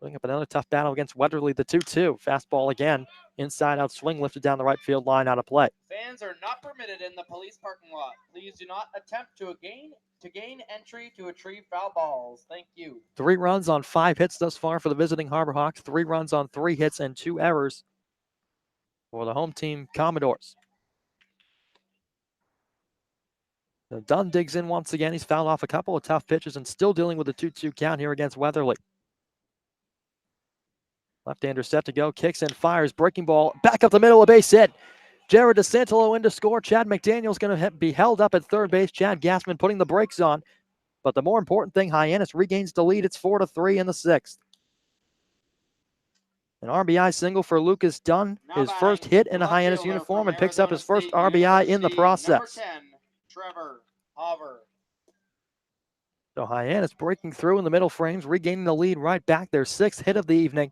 Putting up another tough battle against Weatherly, the 2-2. Fastball again, inside out swing lifted down the right field line out of play. Fans are not permitted in the police parking lot. Please do not attempt to gain entry to retrieve foul balls. Thank you. 3 runs on 5 hits thus far for the visiting Harbor Hawks. 3 runs on 3 hits and 2 errors for the home team Commodores. Now Dunn digs in once again. He's fouled off a couple of tough pitches and still dealing with a 2-2 count here against Weatherly. Left-hander set to go, kicks and fires, breaking ball, back up the middle, a base hit. Jared DeSantelo in to score. Chad McDaniel's going to be held up at third base. Chad Gassman putting the brakes on. But the more important thing, Hyannis regains the lead. It's 4-3 in the 6th. An RBI single for Lucas Dunn, his first hit in a Hyannis uniform, and picks up his first RBI in the process. Number 10, Trevor Hover. So Hyannis breaking through in the middle frames, regaining the lead right back. Their 6th hit of the evening.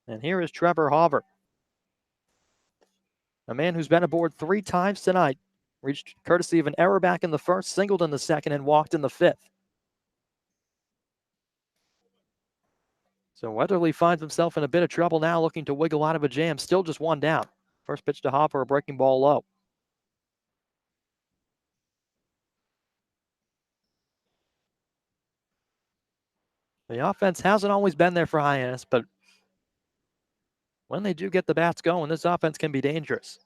And here is Trevor Hover, a man who's been aboard 3 times tonight. Reached courtesy of an error back in the first, singled in the second, and walked in the 5th. So Weatherly finds himself in a bit of trouble now, looking to wiggle out of a jam. Still just 1 down. First pitch to Hopper, a breaking ball low. The offense hasn't always been there for Hyannis, but when they do get the bats going, this offense can be dangerous.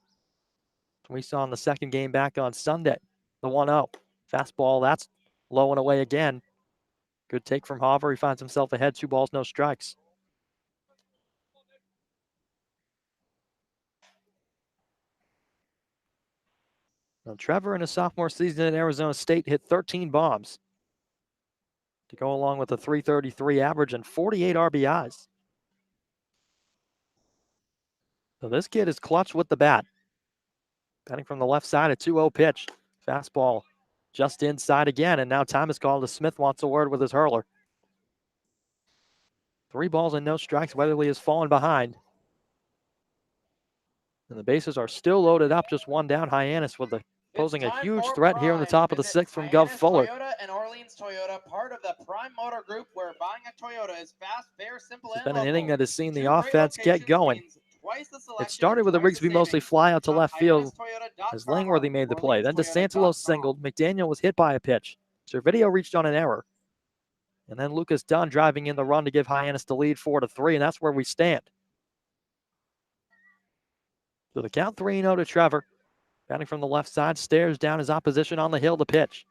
We saw in the second game back on Sunday, the 1-0. Fastball, that's low and away again. Good take from Hoffer. He finds himself ahead, 2 balls, no strikes. Now, Trevor in his sophomore season at Arizona State hit 13 bombs to go along with a .333 average and 48 RBIs. So this kid is clutch with the bat. Batting from the left side, a 2-0 pitch. Fastball just inside again, and now time is called as Smith wants a word with his hurler. 3 balls and no strikes. Weatherly has fallen behind. And the bases are still loaded up, just 1 down. Hyannis with posing a huge threat here in the top of the 6th from Gov Fuller. Toyota and Orleans Toyota, part of the Prime Motor Group, where buying a Toyota is fast, fair, simple, It's and been an inning local. that has seen the 2 great offense get locations going. means twice the It selection, started with a twice the Rigsby mostly savings. fly out to Shop left field HyannisToyota.com as Langworthy or made the play. Then DeSantillo OrleansToyota.com. singled. McDaniel was hit by a pitch. Servideo reached on an error. And then Lucas Dunn driving in the run to give Hyannis the lead 4-3, and that's where we stand. So the count 3-0 to Trevor. Batting from the left side, stares down his opposition on the hill to pitch.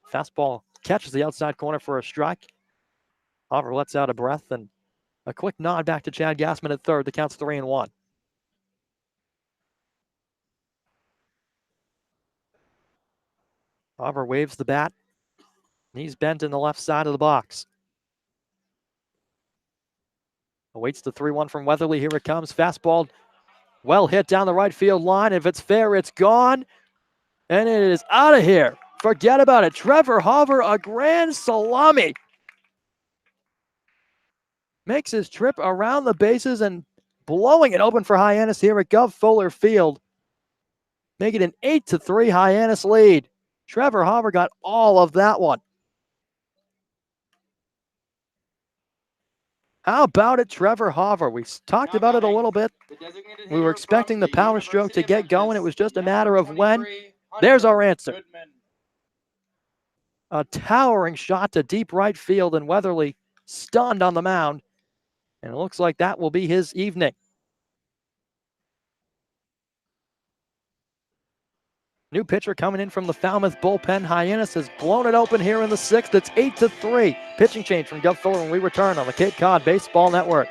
Fastball catches the outside corner for a strike. Hoffer lets out a breath and a quick nod back to Chad Gassman at third. The count's 3-1. Hoffer waves the bat. Knees bent in the left side of the box. Awaits the 3-1 from Weatherly. Here it comes. Fastball well hit down the right field line. If it's fair, it's gone. And it is out of here. Forget about it. Trevor Hoffer, a grand salami. Makes his trip around the bases and blowing it open for Hyannis here at Gov Fuller Field. Make it an 8-3 Hyannis lead. Trevor Hoffer got all of that one. How about it, Trevor Hoffer? We talked about it a little bit. We were expecting the power stroke to get going. It was just a matter of when. There's our answer. A towering shot to deep right field, and Weatherly stunned on the mound. And it looks like that will be his evening. New pitcher coming in from the Falmouth bullpen. Hyannis has blown it open here in the 6th. It's 8-3. Pitching change from Gov Fuller when we return on the Cape Cod Baseball Network.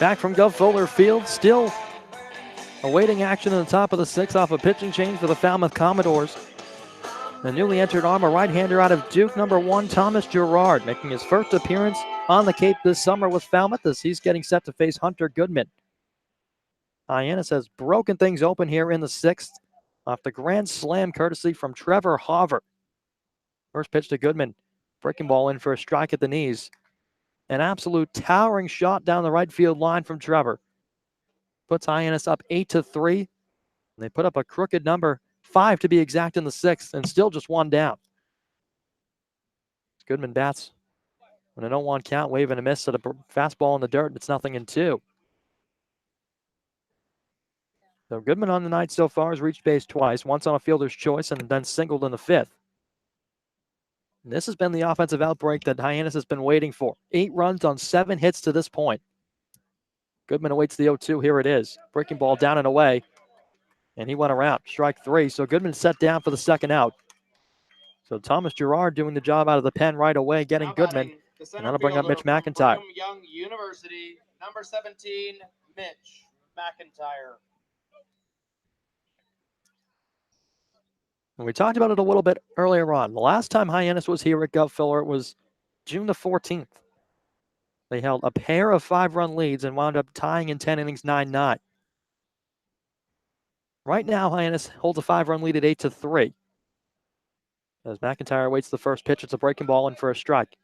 Back from Gov Fuller Field, still awaiting action in the top of the 6th off a pitching change for the Falmouth Commodores. The newly entered arm, a right-hander out of Duke, number 1, Thomas Gerard, making his first appearance on the Cape this summer with Falmouth as he's getting set to face Hunter Goodman. Hyannis has broken things open here in the 6th off the grand slam courtesy from Trevor Hoover. First pitch to Goodman, breaking ball in for a strike at the knees. An absolute towering shot down the right field line from Trevor. Puts Hyannis up 8-3. They put up a crooked number, 5 to be exact in the 6th, and still just 1 down. Goodman bats on an 0-1 count, wave and a miss at a fastball in the dirt. It's 0-2. So Goodman on the night so far has reached base twice, once on a fielder's choice and then singled in the 5th. And this has been the offensive outbreak that Hyannis has been waiting for. 8 runs on 7 hits to this point. Goodman awaits the 0-2. Here it is. Breaking ball down and away. And he went around. Strike 3. So Goodman set down for the second out. So Thomas Gerard doing the job out of the pen right away, getting Goodman. And that'll bring up Mitch McIntyre. Young University, number 17, Mitch McIntyre. And we talked about it a little bit earlier on. The last time Hyannis was here at Gov Fuller was June the 14th. They held a pair of 5-run leads and wound up tying in 10 innings 9-9. Right now, Hyannis holds a 5-run lead at 8-3. As McIntyre awaits the first pitch, it's a breaking ball in for a strike.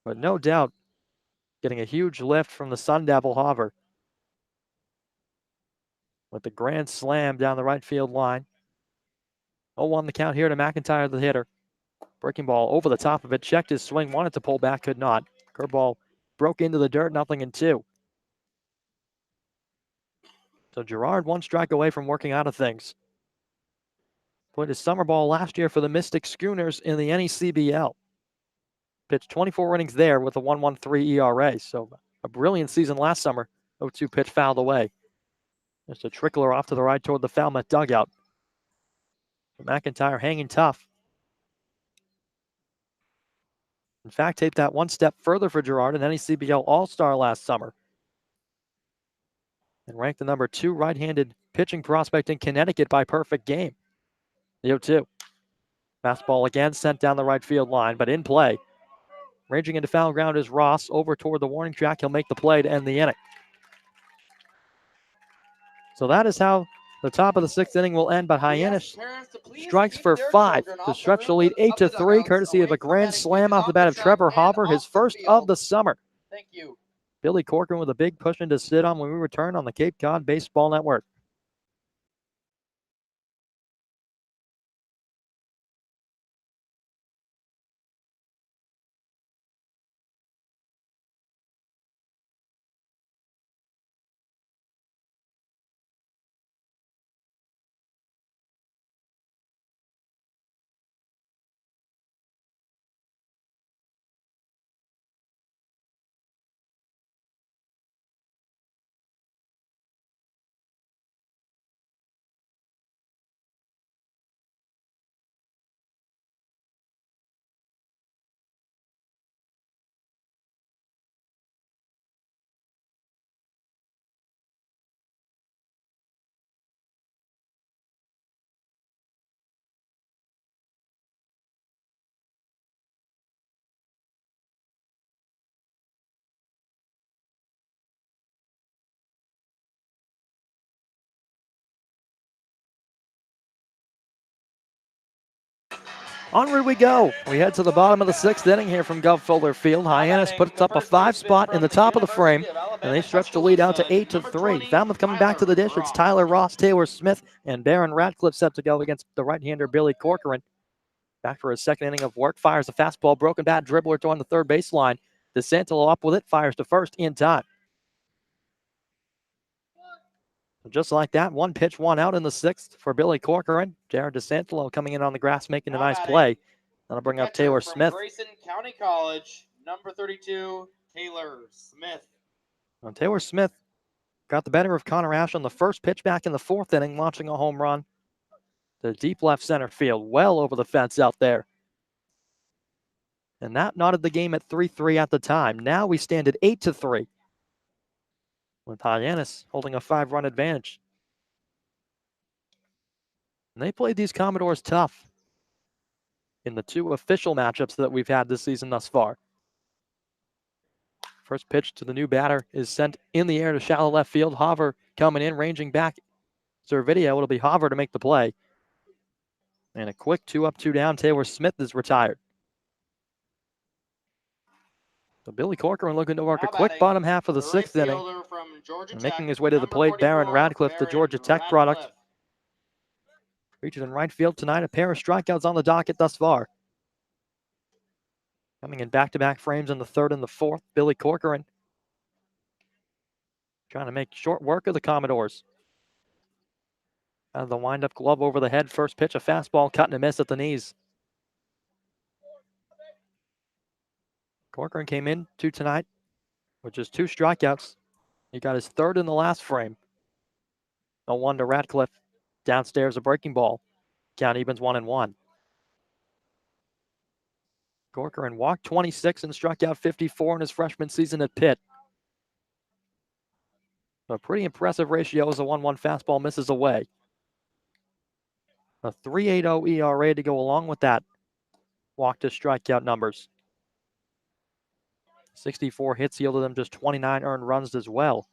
But no doubt, getting a huge lift from the Sun Devil Hoover. With the grand slam down the right field line. 0-1 the count here to McIntyre, the hitter. Breaking ball over the top of it, checked his swing, wanted to pull back, could not. Curveball broke into the dirt, 0-2. So Gerard 1 strike away from working out of things. Played his summer ball last year for the Mystic Schooners in the NECBL. Pitched 24 innings there with a 1.13 ERA. So a brilliant season last summer. 0-2 pitch fouled away. Just a trickler off to the right toward the Falmouth dugout. McIntyre hanging tough. In fact, taped that 1 step further for Gerard, an NECBL All-Star last summer. And ranked the number 2 right-handed pitching prospect in Connecticut by perfect game. The 0-2. Fastball again sent down the right field line, but in play. Ranging into foul ground is Ross over toward the warning track. He'll make the play to end the inning. So that is how the top of the 6th inning will end, but Hyannis strikes for 5 to stretch the lead 8-3, courtesy of a grand slam off the bat of Trevor Hoover, his first of the summer. Thank you. Billy Corcoran with a big cushion to sit on when we return on the Cape Cod Baseball Network. Onward we go. We head to the bottom of the 6th inning here from Gov Fuller Field. Hyannis puts up a 5 spot in the top of the frame, and they stretch the lead out to 8-3. Falmouth coming back to the dish. It's Tyler Ross, Taylor Smith, and Barron Ratcliffe set to go against the right-hander Billy Corcoran. Back for his second inning of work. Fires a fastball, broken bat, dribbler toward the third baseline. DeSantolo up with it, fires to first in time. Just like that, 1 pitch, 1 out in the 6th for Billy Corcoran. Jared DeSantolo coming in on the grass, making a nice play. That'll bring up Taylor Smith. Grayson County College, number 32, Taylor Smith. Well, Taylor Smith got the better of Connor Ash on the first pitch back in the 4th inning, launching a home run to deep left center field, well over the fence out there. And that knotted the game at 3-3 at the time. Now we stand at 8-3, with Hyannis holding a 5-run advantage. And they played these Commodores tough in the 2 official matchups that we've had this season thus far. First pitch to the new batter is sent in the air to shallow left field. Hover coming in, ranging back. Servideo, it'll be Hover to make the play. And a quick 2 up, 2 down. Taylor Smith is retired. So Billy Corcoran looking to work a quick bottom half of the 6th inning. And making his way to the plate, Barron Radcliffe, the Georgia Tech product. Featured in right field tonight, a pair of strikeouts on the docket thus far. Coming in back-to-back frames in the 3rd and the 4th, Billy Corcoran trying to make short work of the Commodores. Out of the wind-up glove over the head, first pitch, a fastball cut and a miss at the knees. Corcoran came in tonight with just 2 strikeouts. He got his 3rd in the last frame. 0-1 to Radcliffe. Downstairs, a breaking ball. Count evens 1-1. Corcoran walked 26 and struck out 54 in his freshman season at Pitt. A pretty impressive ratio as a 1-1 fastball misses away. A 3.80 ERA to go along with that walk to strikeout numbers. 64 hits yielded him just 29 earned runs as well.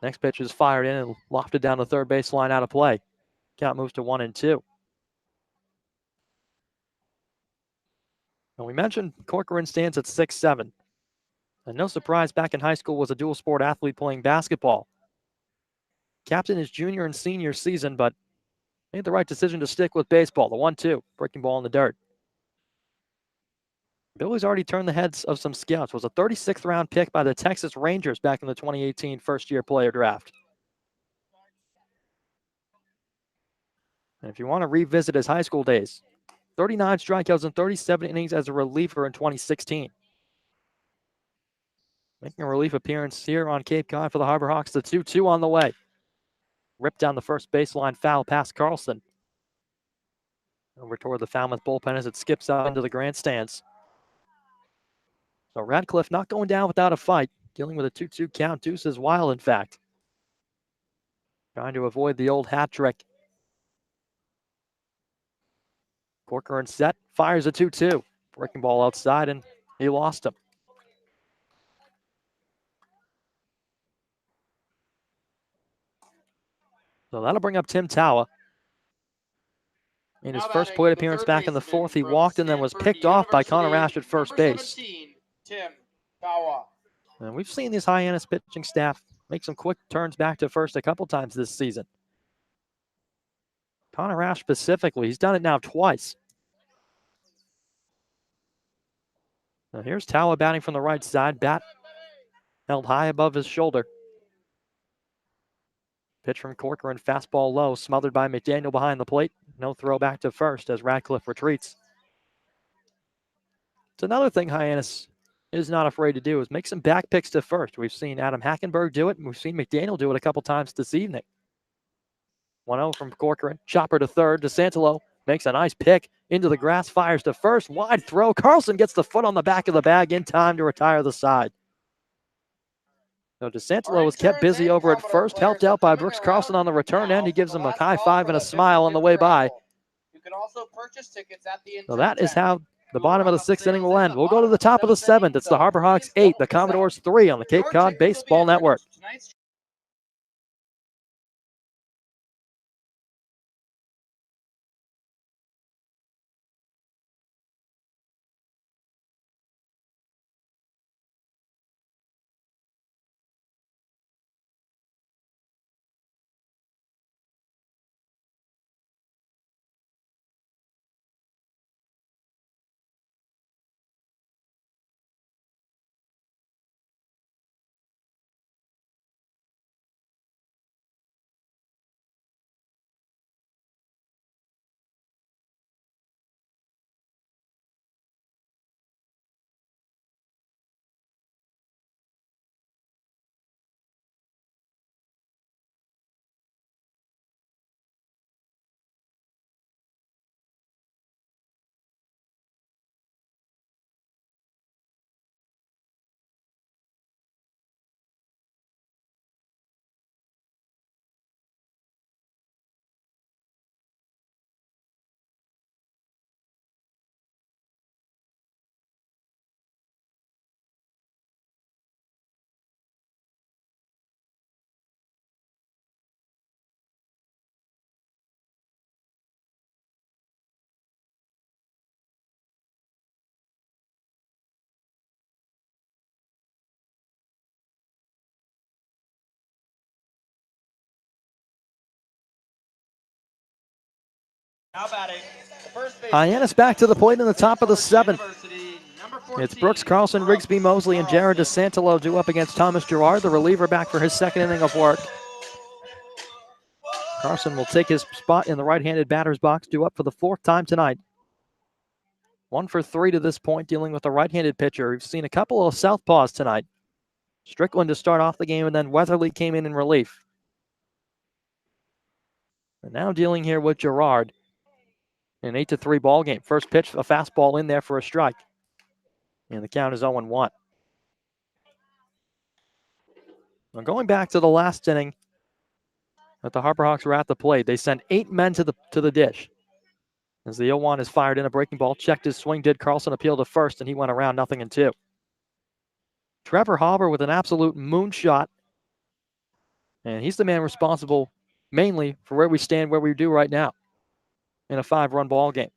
Next pitch is fired in and lofted down the third baseline out of play. Count moves to 1-2. And we mentioned Corcoran stands at 6'7". And no surprise, back in high school was a dual sport athlete playing basketball. Captain his junior and senior season, but made the right decision to stick with baseball. The 1-2, breaking ball in the dirt. Billy's already turned the heads of some scouts. Was a 36th round pick by the Texas Rangers back in the 2018 first-year player draft. And if you want to revisit his high school days, 39 strikeouts and 37 innings as a reliever in 2016. Making a relief appearance here on Cape Cod for the Harbor Hawks. The 2-2 on the way. Ripped down the first baseline, foul past Carlson. Over toward the Falmouth bullpen as it skips out into the grandstands. So Radcliffe not going down without a fight. Dealing with a 2-2 count. Deuce is wild, in fact. Trying to avoid the old hat trick. Corcoran set, fires a 2-2. Breaking ball outside, and he lost him. So that'll bring up Tim Tawa. In his first plate appearance back in the 4th, he walked and then was picked off by Connor Ash at first base. Tim Tawa. And we've seen this Hyannis pitching staff make some quick turns back to first a couple times this season. Connor Ash specifically, he's done it now twice. Now here's Tawa batting from the right side. Bat held high above his shoulder. Pitch from Corcoran, fastball low, smothered by McDaniel behind the plate. No throw back to first as Radcliffe retreats. It's another thing Hyannis is not afraid to do, is make some back picks to first. We've seen Adam Hackenberg do it, and we've seen McDaniel do it a couple times this evening. 1-0 from Corcoran. Chopper to third. DeSantelo makes a nice pick into the grass, fires to first. Wide throw. Carlson gets the foot on the back of the bag in time to retire the side. So DeSantelo was kept busy over at first, helped out by Brooks Carlson on the return end. He gives him a high five and a smile on the way by. You can also purchase tickets at the So that is how the bottom of the 6th inning will end. We'll go to the top of the 7th. It's the Harbor Hawks 8, the Commodores 3 on the Cape Cod Baseball Network. Now batting, the first baseman, Hyannis back to the plate in the top of the seventh. University, number It's 14, Brooks Carlson, Rigsby Mosley, and Jared DeSantelo due up against Thomas Gerard, the reliever, back for his second inning of work. Carlson will take his spot in the right-handed batter's box, due up for the fourth time tonight. 1 for 3 to this point, dealing with a right-handed pitcher. We've seen a couple of southpaws tonight. Strickland to start off the game, and then Weatherly came in relief. And now dealing here with Gerard. An 8-3 ball game. First pitch, a fastball in there for a strike. And the count is 0-1. Now going back to the last inning that the Harper Hawks were at the plate, they sent 8 men to the dish. As the 0-1 is fired in, a breaking ball, checked his swing, did Carlson appeal to first, and he went around 0-2. Trevor Hauber with an absolute moonshot. And he's the man responsible mainly for where we stand, where we do right now in a 5-run ball game.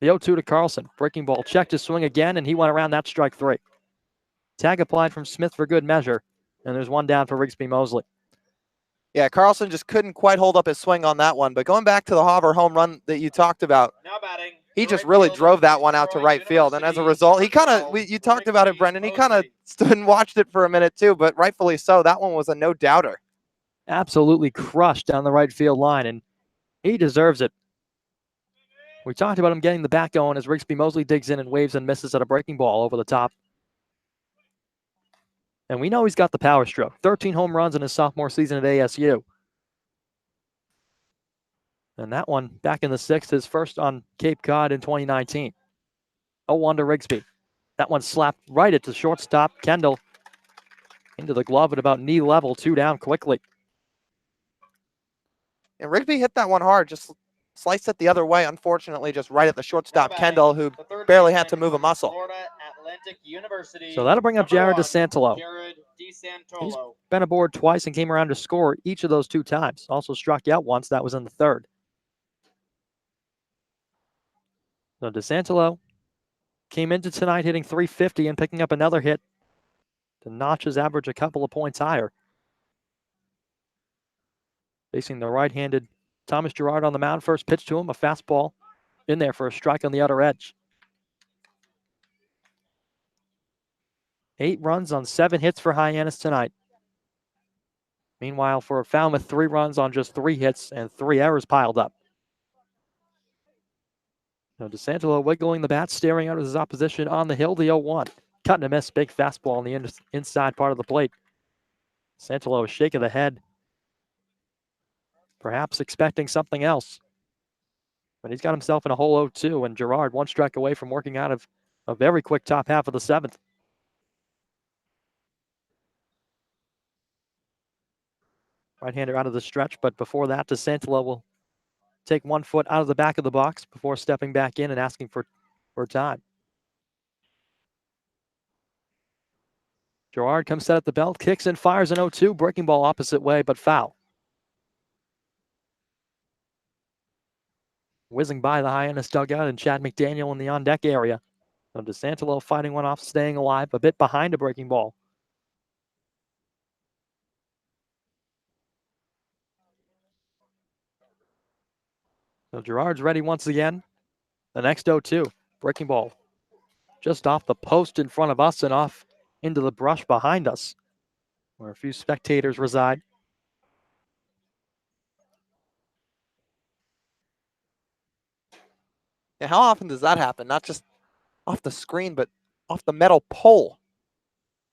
The 0-2 to Carlson. Breaking ball, checked his swing again, and he went around that strike 3. Tag applied from Smith for good measure, and there's 1 down for Rigsby Mosley. Yeah, Carlson just couldn't quite hold up his swing on that one. But going back to the Hauber home run that you talked about, Now batting, he just really drove that one out to right field. And as a result, he kind of, you talked about it, Brendan, he kind of stood and watched it for a minute too, but rightfully so. That one was a no-doubter. Absolutely crushed down the right field line, and he deserves it. We talked about him getting the bat going as Rigsby Mosley digs in and waves and misses at a breaking ball over the top. And we know he's got the power stroke. 13 home runs in his sophomore season at ASU. And that one back in the 6th, his first on Cape Cod in 2019. 0-1 to Rigsby. That one slapped right at the shortstop, Kendall. Into the glove at about knee level, 2 down quickly. And Rigsby hit that one hard, just sliced it the other way, unfortunately, just right at the shortstop, Kendall, who barely had to move a muscle. Florida Atlantic University, So that'll bring up Jared number 1, DeSantelo. Jared He's DeSantolo. been aboard twice and came around to score each of those 2 times. Also struck out once. That was in the 3rd. So DeSantelo came into tonight hitting .350 and picking up another hit to notch his average a couple of points higher. Facing the right-handed Thomas Gerard on the mound. First pitch to him, a fastball in there for a strike on the outer edge. 8 runs on 7 hits for Hyannis tonight. Meanwhile, for Falmouth, 3 runs on just 3 hits and 3 errors piled up. Now DeSantelo wiggling the bat, staring out at his opposition on the hill, the 0-1. Cut and a miss, big fastball on the inside part of the plate. DeSantelo is shaking the head, perhaps expecting something else. But he's got himself in a hole 0-2, and Gerard 1 strike away from working out of a very quick top half of the 7th. Right-hander out of the stretch, but before that, DeSantelo will take 1 foot out of the back of the box before stepping back in and asking for time. Gerard comes set at the belt, kicks and fires an 0-2, breaking ball opposite way, but foul. Whizzing by the Hyannis dugout and Chad McDaniel in the on-deck area. So DeSantelo fighting one off, staying alive, a bit behind a breaking ball. So Gerard's ready once again. The next 0-2, breaking ball. Just off the post in front of us and off into the brush behind us, where a few spectators reside. Yeah, how often does that happen? Not just off the screen, but off the metal pole.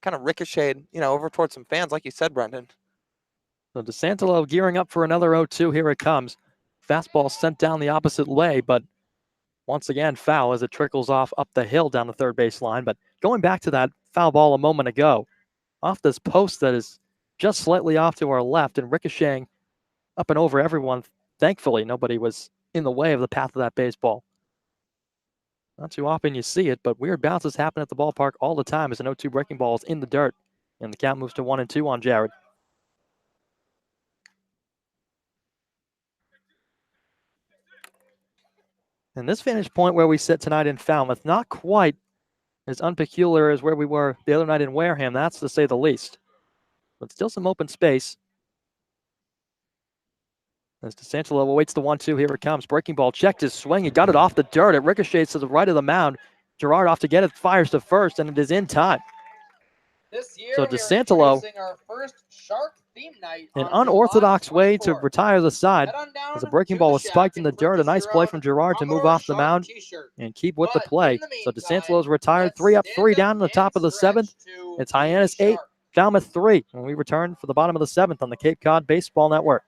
Kind of ricocheted, over towards some fans, like you said, Brendan. So DeSantelo gearing up for another 0-2. Here it comes. Fastball sent down the opposite way, but once again, foul as it trickles off up the hill down the third base line. But going back to that foul ball a moment ago, off this post that is just slightly off to our left and ricocheting up and over everyone. Thankfully, nobody was in the way of the path of that baseball. Not too often you see it, but weird bounces happen at the ballpark all the time as an 0-2 breaking ball is in the dirt. And the count moves to 1-2 on Jared. And this vantage point where we sit tonight in Falmouth, not quite as unpeculiar as where we were the other night in Wareham, that's to say the least. But still some open space. As DeSantolo awaits the 1-2, here it comes. Breaking ball, checked his swing. He got it off the dirt. It ricochets to the right of the mound. Gerard off to get it, fires to first, and it is in time. This year, So we are DeSantolo, introducing our first Shark theme night an on unorthodox July way to 24th. retire the side. Head on down As the breaking to ball the was shack spiked in the and dirt. A purchase nice your play own from Gerard to move Commodore off the Shark mound t-shirt. and keep with the But play. in the So meantime, DeSantolo's retired, let's 3 up, stand 3 down in the and top of the stretch 7th. to It's Team Hyannis 8, Shark. Falmouth 3. When we return for the bottom of the 7th on the Cape Cod Baseball Network.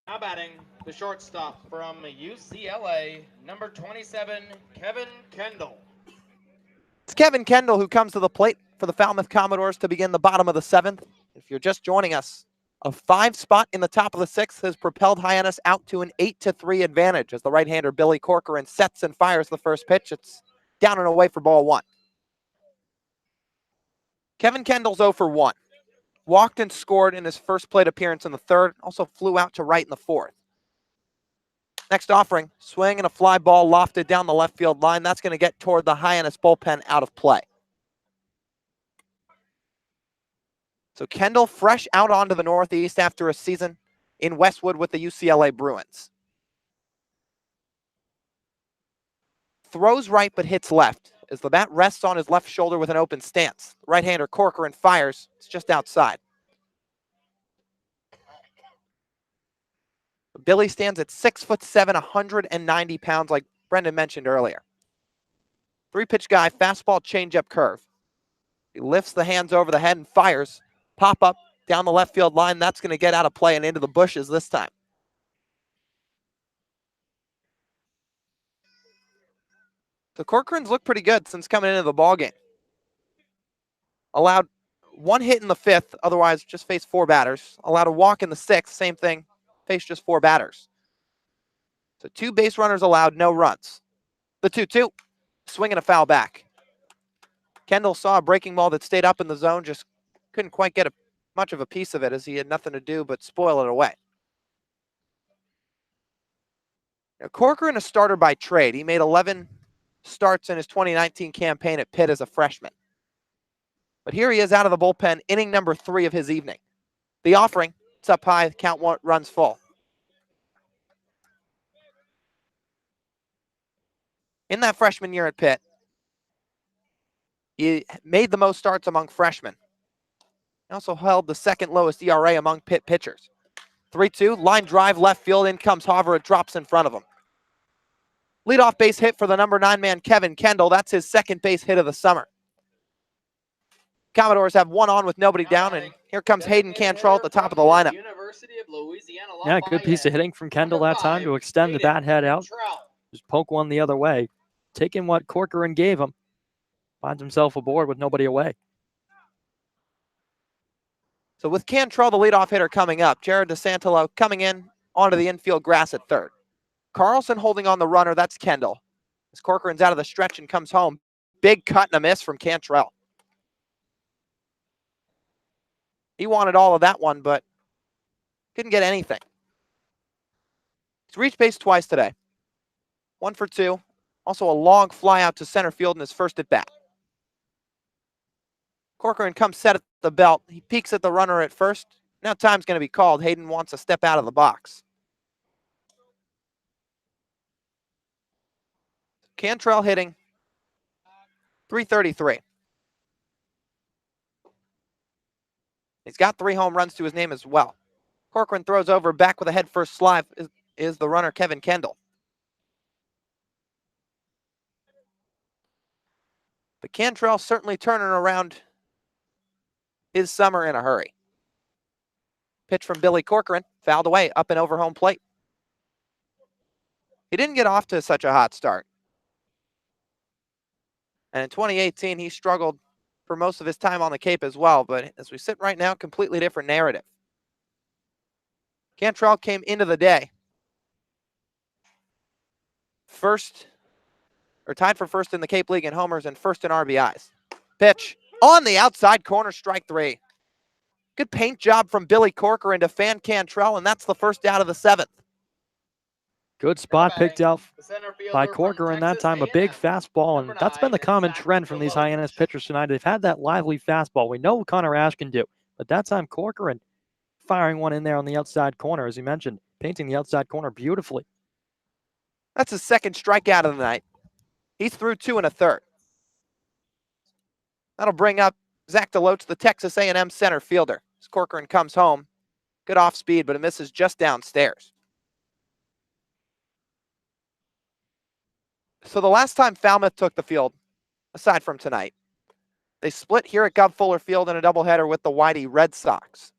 Now batting, the shortstop from UCLA, number 27, Kevin Kendall. It's Kevin Kendall who comes to the plate for the Falmouth Commodores to begin the bottom of the 7th. If you're just joining us, a 5 spot in the top of the 6th has propelled Hyannis out to an 8-3 advantage as the right-hander Billy Corcoran sets and fires the first pitch. It's down and away for ball 1. Kevin Kendall's 0 for 1. Walked and scored in his first plate appearance in the 3rd, also flew out to right in the 4th. Next offering, swing and a fly ball lofted down the left field line. That's going to get toward the Hyannis bullpen out of play. So Kendall fresh out onto the Northeast after a season in Westwood with the UCLA Bruins. Throws right but hits left as the bat rests on his left shoulder with an open stance. Right-hander Corcoran fires. It's just outside. Billy stands at 6'7", 190 pounds, like Brendan mentioned earlier. 3-pitch guy, fastball, changeup, curve. He lifts the hands over the head and fires. Pop up down the left field line. That's going to get out of play and into the bushes this time. The Corcorans look pretty good since coming into the ballgame. Allowed 1 hit in the 5th, otherwise just faced 4 batters. Allowed a walk in the 6th, same thing, faced just 4 batters. So 2 base runners allowed, no runs. The 2-2, swinging a foul back. Kendall saw a breaking ball that stayed up in the zone, just couldn't quite get much of a piece of it as he had nothing to do but spoil it away. Now, Corcoran, a starter by trade. He made 11 starts in his 2019 campaign at Pitt as a freshman. But here he is out of the bullpen, inning number 3 of his evening. The offering, it's up high, count 1, runs full. In that freshman year at Pitt, he made the most starts among freshmen. He also held the 2nd lowest ERA among Pitt pitchers. 3-2, line drive, left field, in comes Hauver, it drops in front of him. Leadoff base hit for the number 9 man, Kevin Kendall. That's his 2nd base hit of the summer. Commodores have 1 on with nobody down, and here comes Hayden Cantrell at the top of the lineup. Yeah, good piece of hitting from Kendall that time to extend the bat head out. Just poke one the other way. Taking what Corcoran gave him. Finds himself aboard with nobody away. So with Cantrell, the leadoff hitter, coming up, Jared DeSantolo coming in onto the infield grass at 3rd. Carlson holding on the runner, that's Kendall. As Corcoran's out of the stretch and comes home, Big cut and a miss from Cantrell. He wanted all of that one, but couldn't get anything. He's reached base twice today. 1 for 2. Also a long fly out to center field in his first at bat. Corcoran comes set at the belt. He peeks at the runner at first. Now time's going to be called. Hayden wants a step out of the box. Cantrell hitting .333. He's got 3 home runs to his name as well. Corcoran throws over, back with a head first slide is the runner Kevin Kendall. But Cantrell certainly turning around his summer in a hurry. Pitch from Billy Corcoran, fouled away, up and over home plate. He didn't get off to such a hot start. And in 2018, he struggled for most of his time on the Cape as well. But as we sit right now, completely different narrative. Cantrell came into the day tied for first in the Cape League in homers and first in RBIs. Pitch on the outside corner, strike 3. Good paint job from Billy Corcoran to fan Cantrell, and that's the first out of the 7th. Good spot picked out by by Corcoran that time, a big fastball, and that's been the common trend from these Hyannis pitchers tonight. They've had that lively fastball. We know what Connor Ash can do, but that time Corcoran firing one in there on the outside corner, as you mentioned, painting the outside corner beautifully. That's his second strikeout of the night. He's through 2 1/3. That'll bring up Zach DeLoach, the Texas A&M center fielder. As Corcoran comes home, good off speed, but it misses just downstairs. So the last time Falmouth took the field, aside from tonight, they split here at Gov Fuller Field in a doubleheader with the Whitey Red Sox.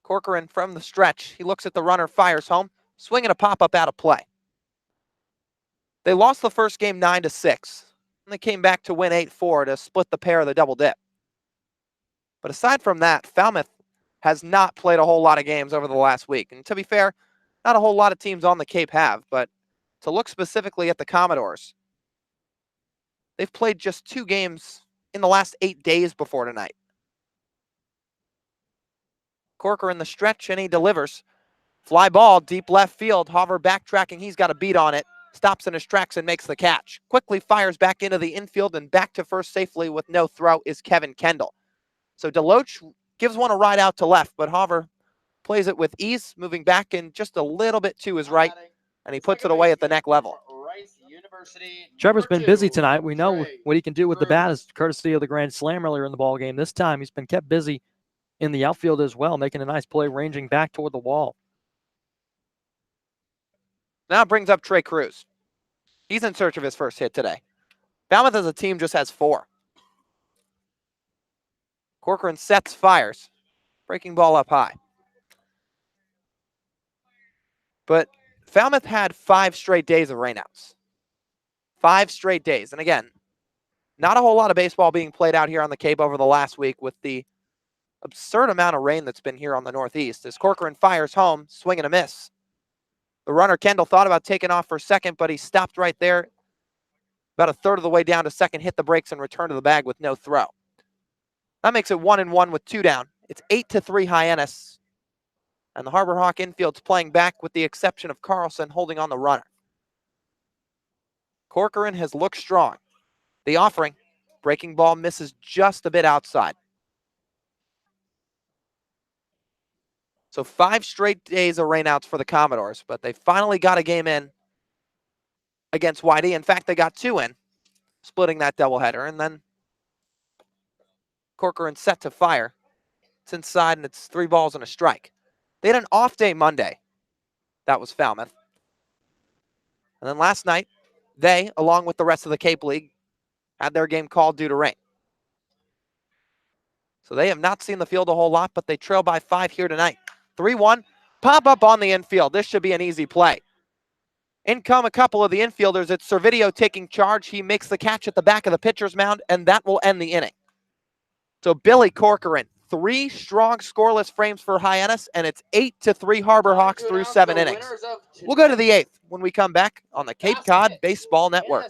Corcoran from the stretch. He looks at the runner, fires home, swinging a pop-up out of play. They lost the first game 9-6. And they came back to win 8-4 to split the pair of the double dip. But aside from that, Falmouth has not played a whole lot of games over the last week. And to be fair, not a whole lot of teams on the Cape have, but to look specifically at the Commodores, they've played just 2 games in the last 8 days before tonight. Corcoran the stretch, and he delivers. Fly ball, deep left field. Hover backtracking, he's got a beat on it. Stops in his tracks and makes the catch. Quickly fires back into the infield and back to first safely with no throw is Kevin Kendall. So DeLoach gives one a ride out to left, but Hover plays it with ease, moving back in just a little bit to his right, and he puts it away at the neck level. Trevor's been busy tonight. We know what he can do with the bat is courtesy of the grand slam earlier in the ball game. This time he's been kept busy in the outfield as well, making a nice play, ranging back toward the wall. Now brings up Trey Cruz. He's in search of his first hit today. Falmouth as a team just has 4. Corcoran sets, fires. Breaking ball up high. But Falmouth had 5 straight days of rainouts. 5 straight days. And again, not a whole lot of baseball being played out here on the Cape over the last week with the absurd amount of rain that's been here on the Northeast. As Corcoran fires home, swing and a miss. The runner, Kendall, thought about taking off for second, but he stopped right there. About a third of the way down to second, hit the brakes and returned to the bag with no throw. That makes it 1-1 with 2 down. It's 8-3 Hyannis. And the Harbor Hawk infield's playing back with the exception of Carlson holding on the runner. Corcoran has looked strong. The offering, breaking ball misses just a bit outside. So 5 straight days of rainouts for the Commodores, but they finally got a game in against Whitey. In fact, they got 2 in, splitting that doubleheader. And then Corcoran set to fire. It's inside, and it's 3 balls and a strike. They had an off day Monday. That was Falmouth. And then last night, they, along with the rest of the Cape League, had their game called due to rain. So they have not seen the field a whole lot, but they trail by 5 here tonight. 3-1, pop up on the infield. This should be an easy play. In come a couple of the infielders. It's Servideo taking charge. He makes the catch at the back of the pitcher's mound, and that will end the inning. So Billy Corcoran, 3 strong scoreless frames for Hyannis, and it's 8-3 Harbor Hawks through 7 innings. We'll go to the 8th when we come back on the Cape Cod Baseball Network.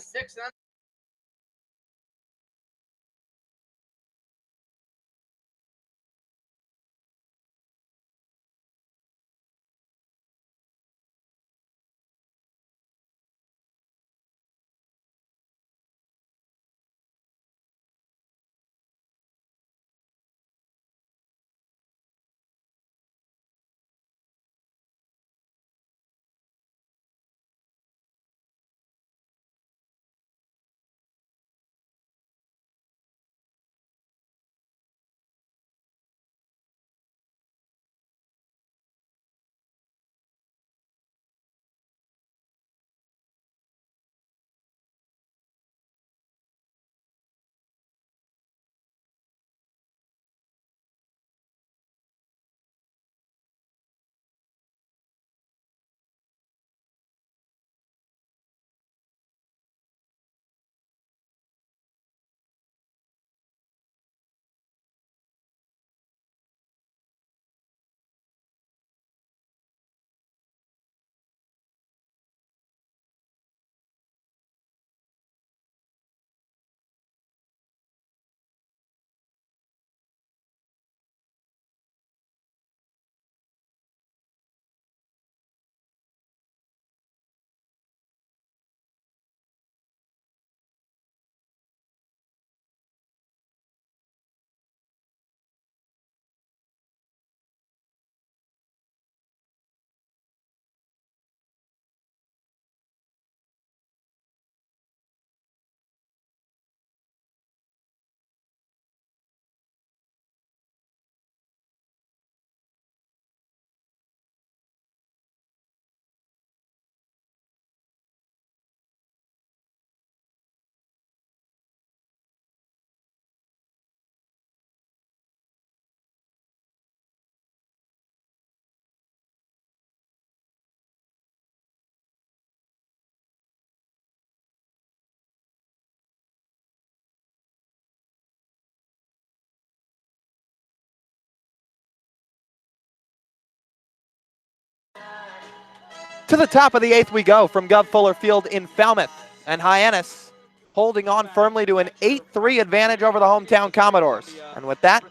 To the top of the 8th we go from Gov Fuller Field in Falmouth, and Hyannis holding on firmly to an 8-3 advantage over the hometown Commodores. And with that,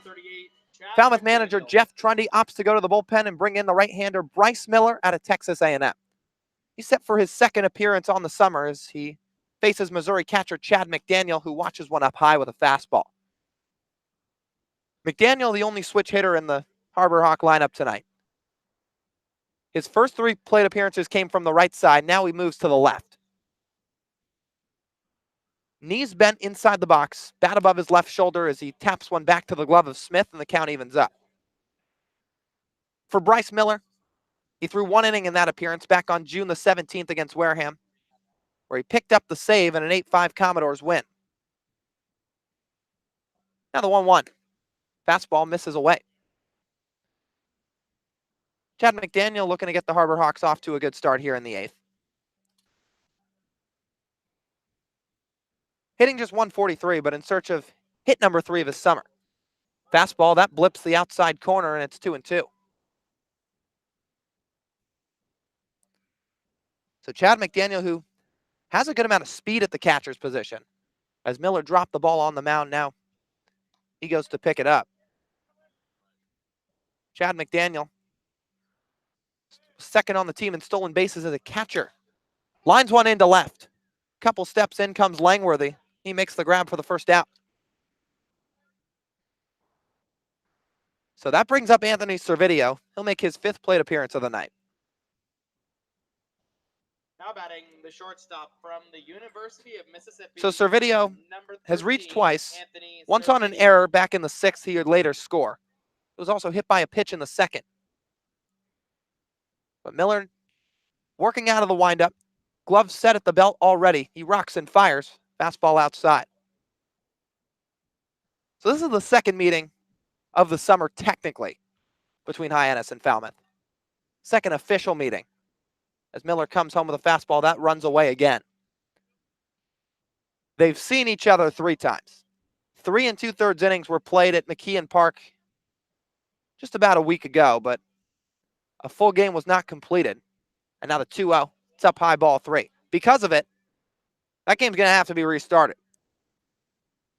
Falmouth manager Jeff Trundy opts to go to the bullpen and bring in the right-hander Bryce Miller out of Texas A&M. He's set for his second appearance on the summer as he faces Missouri catcher Chad McDaniel, who watches one up high with a fastball. McDaniel, the only switch hitter in the Harbor Hawk lineup tonight. His first 3 plate appearances came from the right side. Now he moves to the left. Knees bent inside the box, bat above his left shoulder as he taps one back to the glove of Smith, and the count evens up. For Bryce Miller, he threw 1 inning in that appearance back on June the 17th against Wareham, where he picked up the save in an 8-5 Commodores win. Now the 1-1. Fastball misses away. Chad McDaniel looking to get the Harbor Hawks off to a good start here in the 8th. Hitting just 143, but in search of hit number 3 of his summer. Fastball, that blips the outside corner, and it's 2-2. So Chad McDaniel, who has a good amount of speed at the catcher's position. As Miller dropped the ball on the mound, now he goes to pick it up. Chad McDaniel, second on the team in stolen bases as a catcher. Lines one into left. Couple steps in comes Langworthy. He makes the grab for the first out. So that brings up Anthony Servideo. He'll make his 5th plate appearance of the night. Now batting the shortstop from the University of Mississippi. So Servideo has reached twice. Once on an error back in the 6th, he would later score. He was also hit by a pitch in the 2nd. But Miller working out of the windup. Glove set at the belt already. He rocks and fires. Fastball outside. So this is the 2nd meeting of the summer technically between Hyannis and Falmouth. 2nd official meeting. As Miller comes home with a fastball, that runs away again. They've seen each other 3 times. 3 2/3 innings were played at McKeon Park just about a week ago, but a full game was not completed. And now the 2-0, it's up high, ball 3. Because of it, that game's going to have to be restarted.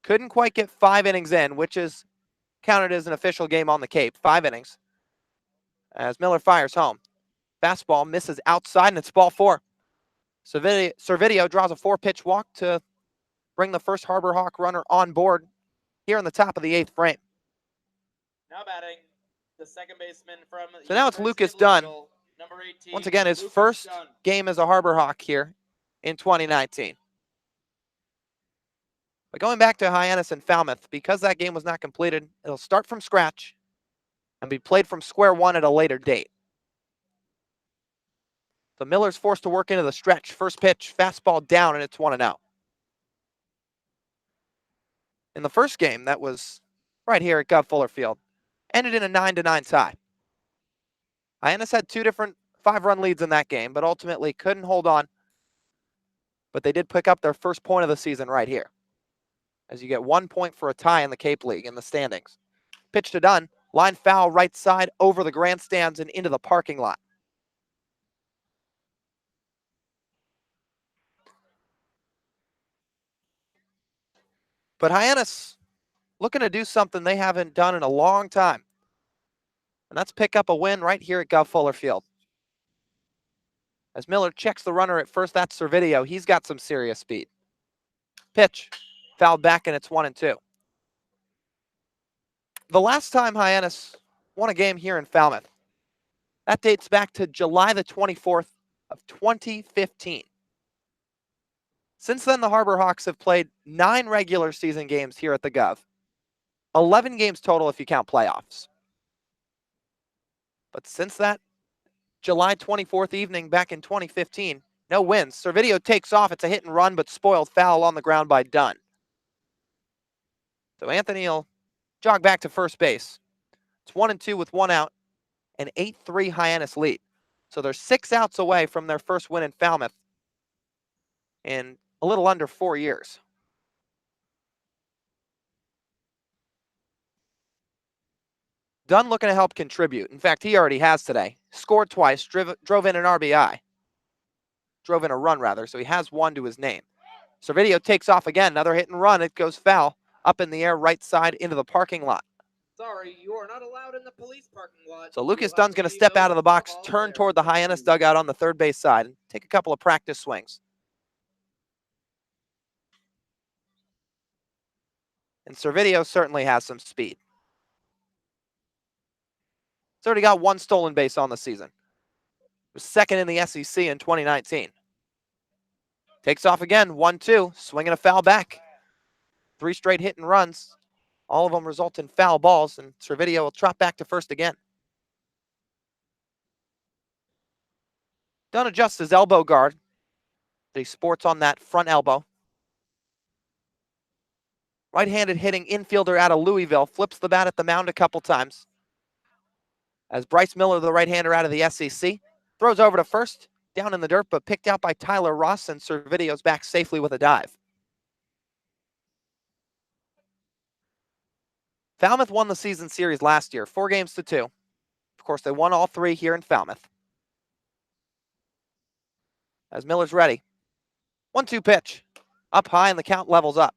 Couldn't quite get 5 innings in, which is counted as an official game on the Cape. 5 innings. As Miller fires home. Fastball misses outside, and it's ball 4. Servideo draws a 4-pitch walk to bring the first Harbor Hawk runner on board here in the top of the 8th frame. Now batting, the second baseman from So now it's University Lucas of Dunn. Louisville, number 18. Once again, his Lucas first Dunn. game as a Harbor Hawk here in 2019. But going back to Hyannis and Falmouth, because that game was not completed, it'll start from scratch and be played from square one at a later date. So Miller's forced to work into the stretch. First pitch, fastball down, and it's 1-0. In the first game, that was right here at Gov Fuller Field, ended in a 9-9 tie. Hyannis had 2 different 5-run leads in that game, but ultimately couldn't hold on. But they did pick up their first point of the season right here, as you get 1 point for a tie in the Cape League in the standings. Pitch to Dunn, line foul right side over the grandstands and into the parking lot. But Hyannis looking to do something they haven't done in a long time. And that's pick up a win right here at Gov Fuller Field. As Miller checks the runner at first, that's Servideo. He's got some serious speed. Pitch, fouled back, and it's 1-2. The last time Hyannis won a game here in Falmouth, that dates back to July the 24th of 2015. Since then, the Harbor Hawks have played 9 regular season games here at the Gov. 11 games total if you count playoffs. But since that July 24th evening back in 2015, no wins. Servideo takes off. It's a hit and run, but spoiled foul on the ground by Dunn. So Anthony will jog back to first base. It's 1-2 with 1 out, an 8-3 Hyannis lead. So they're 6 outs away from their first win in Falmouth in a little under 4 years. Dunn looking to help contribute. In fact, he already has today. Scored twice, drove in an RBI. Drove in a run, rather, so he has 1 to his name. Servideo takes off again. Another hit and run. It goes foul. Up in the air, right side into the parking lot. Sorry, you are not allowed in the police parking lot. So Lucas Dunn's going to step out of the box, turn toward the Hyannis dugout on the third base side, and take a couple of practice swings. And Servideo certainly has some speed. He's already got 1 stolen base on the season. He was second in the SEC in 2019. Takes off again, 1-2, swinging a foul back. 3 straight hit and runs. All of them result in foul balls, and Servideo will trot back to first again. Dunn adjusts his elbow guard that he sports on that front elbow. Right-handed hitting infielder out of Louisville, flips the bat at the mound a couple times. As Bryce Miller, the right-hander out of the SEC, throws over to first, down in the dirt, but picked out by Tyler Ross, and Servideo's back safely with a dive. Falmouth won the season series last year, 4-2. Of course, they won all 3 here in Falmouth. As Miller's ready. 1-2 pitch. Up high, and the count levels up.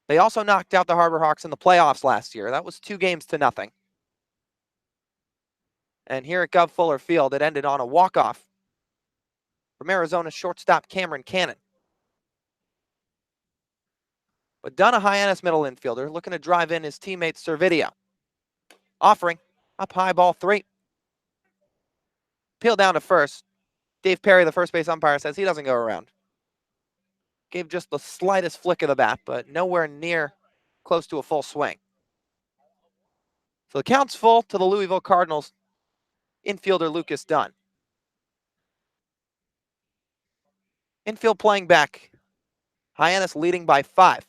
They also knocked out the Harbor Hawks in the playoffs last year. That was 2-0. And here at Gov Fuller Field, it ended on a walk-off from Arizona shortstop Cameron Cannon. But Dunn, a Hyannis middle infielder, looking to drive in his teammate Servideo. Offering, up high, ball 3. Peel down to first. Dave Perry, the first base umpire, says he doesn't go around. Gave just the slightest flick of the bat, but nowhere near close to a full swing. So the count's full to the Louisville Cardinals infielder Lucas Dunn. Infield playing back. Hyannis leading by 5.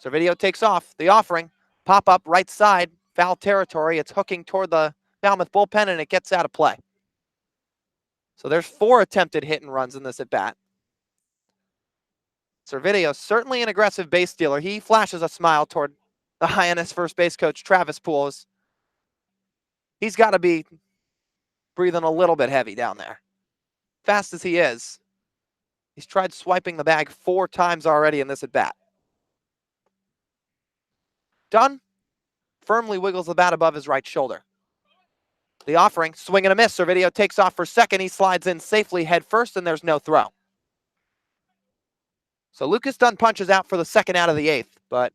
Servideo takes off. The offering. Pop up right side. Foul territory. It's hooking toward the Falmouth bullpen, and it gets out of play. So there's 4 attempted hit and runs in this at-bat. Servideo, certainly an aggressive base stealer. He flashes a smile toward the Hyannis first base coach, Travis Pools. He's got to be breathing a little bit heavy down there. Fast as he is, he's tried swiping the bag 4 times already in this at-bat. Dunn firmly wiggles the bat above his right shoulder. The offering, swing and a miss. Servideo takes off for second. He slides in safely head first, and there's no throw. So Lucas Dunn punches out for the second out of the 8th, but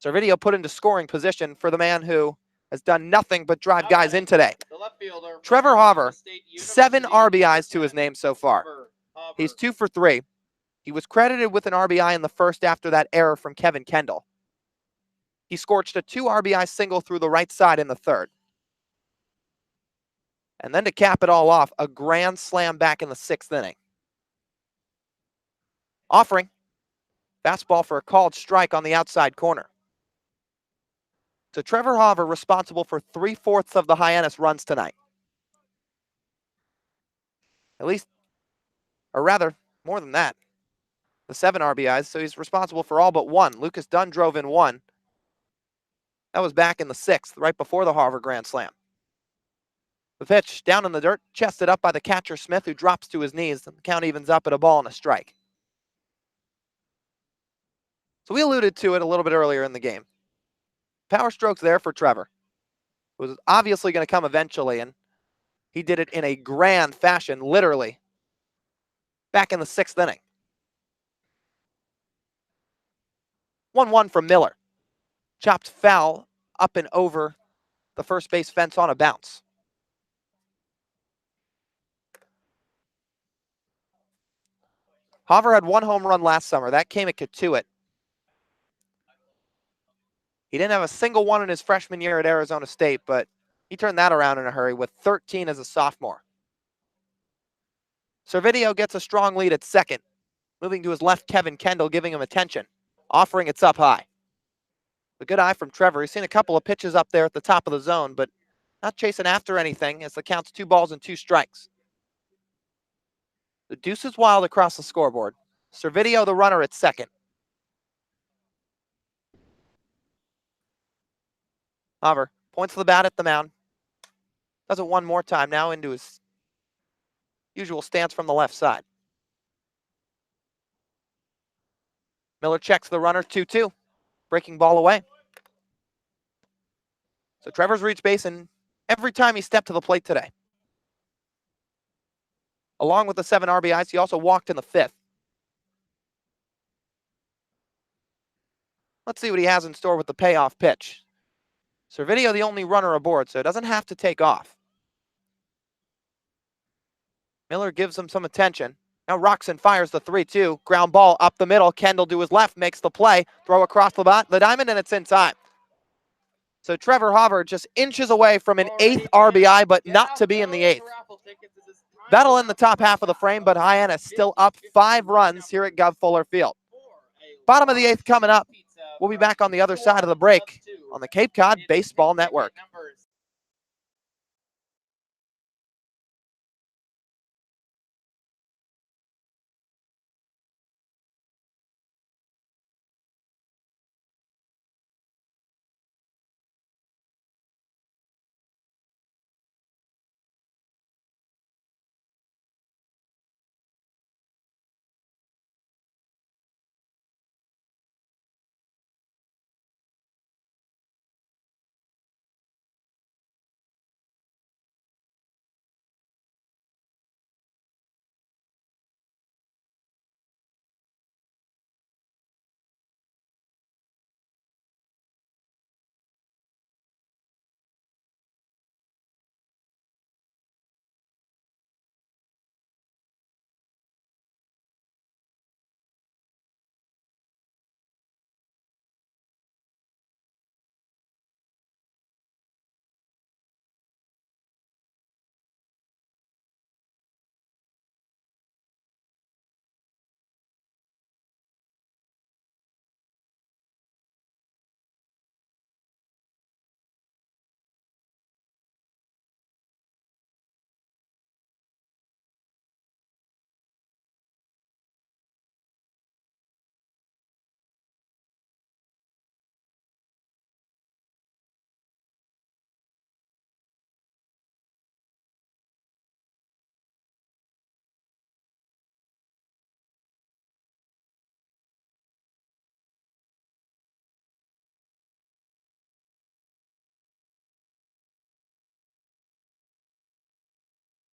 Servideo put into scoring position for the man who has done nothing but drive guys in today. Trevor Hauver, 7 RBIs to his name so far. He's 2 for 3. He was credited with an RBI in the first after that error from Kevin Kendall. He scorched a 2 RBI single through the right side in the 3rd. And then to cap it all off, a grand slam back in the 6th inning. Offering, fastball for a called strike on the outside corner. So Trevor Hauver responsible for 3/4 of the Hyannis runs tonight. At least, or rather, more than that. The 7 RBIs, so he's responsible for all but 1. Lucas Dunn drove in 1. That was back in the 6th, right before the Hauver grand slam. The pitch down in the dirt, chested up by the catcher Smith, who drops to his knees, and the count evens up at a ball and a strike. So we alluded to it a little bit earlier in the game. Power strokes there for Trevor. It was obviously going to come eventually, and he did it in a grand fashion, literally, back in the 6th inning. 1-1 from Miller. Chopped foul up and over the first base fence on a bounce. Hauver had 1 home run last summer. That came at Katuitt. He didn't have a single one in his freshman year at Arizona State, but he turned that around in a hurry with 13 as a sophomore. Servideo gets a strong lead at second. Moving to his left, Kevin Kendall giving him attention. Offering, it's up high. A good eye from Trevor. He's seen a couple of pitches up there at the top of the zone, but not chasing after anything as the count's 2 balls and 2 strikes. The deuce is wild across the scoreboard. Servideo, the runner, at second. Hauver points the bat at the mound. Does it one more time now into his usual stance from the left side. Miller checks the runner, 2-2. Breaking ball away. So Trevor's reached base and every time he stepped to the plate today. Along with the 7 RBIs, he also walked in the 5th. Let's see what he has in store with the payoff pitch. Servideo the only runner aboard, so it doesn't have to take off. Miller gives him some attention. Now Roxon fires the 3-2. Ground ball up the middle. Kendall to his left, makes the play. Throw across the diamond, and it's in time. So Trevor Hauver just inches away from an 8th RBI, but not to be in the 8th. That'll end the top half of the frame, but Hyannis still up 5 runs here at Gov Fuller Field. Bottom of the 8th coming up. We'll be back on the other side of the break on the Cape Cod Baseball Network.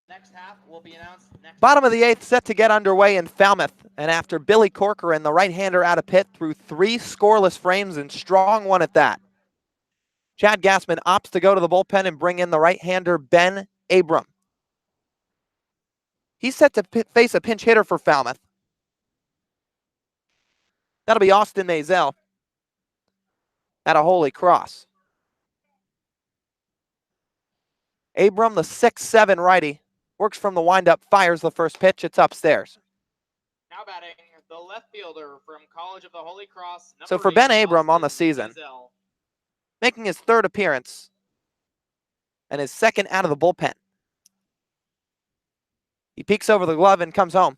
Next half will be announced next. Bottom of the 8th set to get underway in Falmouth. And after Billy Corcoran, the right-hander out of pit, threw 3 scoreless frames and strong one at that. Chad Gassman opts to go to the bullpen and bring in the right-hander Ben Abram. He's set to face a pinch hitter for Falmouth. That'll be Austin Maisel at a Holy Cross. Abram, the 6'7" righty, works from the windup, fires the first pitch. It's upstairs. Now batting, the left fielder from College of the Holy Cross. So for Ben 8, Abram on the Austin season, Maisel. making his 3rd appearance and his 2nd out of the bullpen. He peeks over the glove and comes home.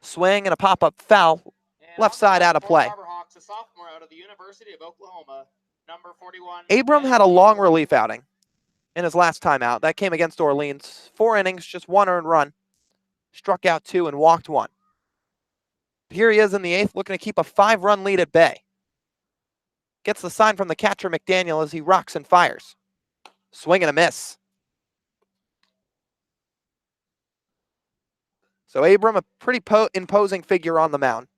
Swing and a pop-up foul, And left on side the out of for play. Hawks, a sophomore out of the University of Oklahoma, number 41. Abram Ben had a long Abram. relief outing in his last time out. That came against Orleans. 4 innings, just 1 earned run. Struck out 2 and walked 1. Here he is in the 8th, looking to keep a 5-run lead at bay. Gets the sign from the catcher McDaniel as he rocks and fires. Swing and a miss. So Abram, a pretty imposing figure on the mound.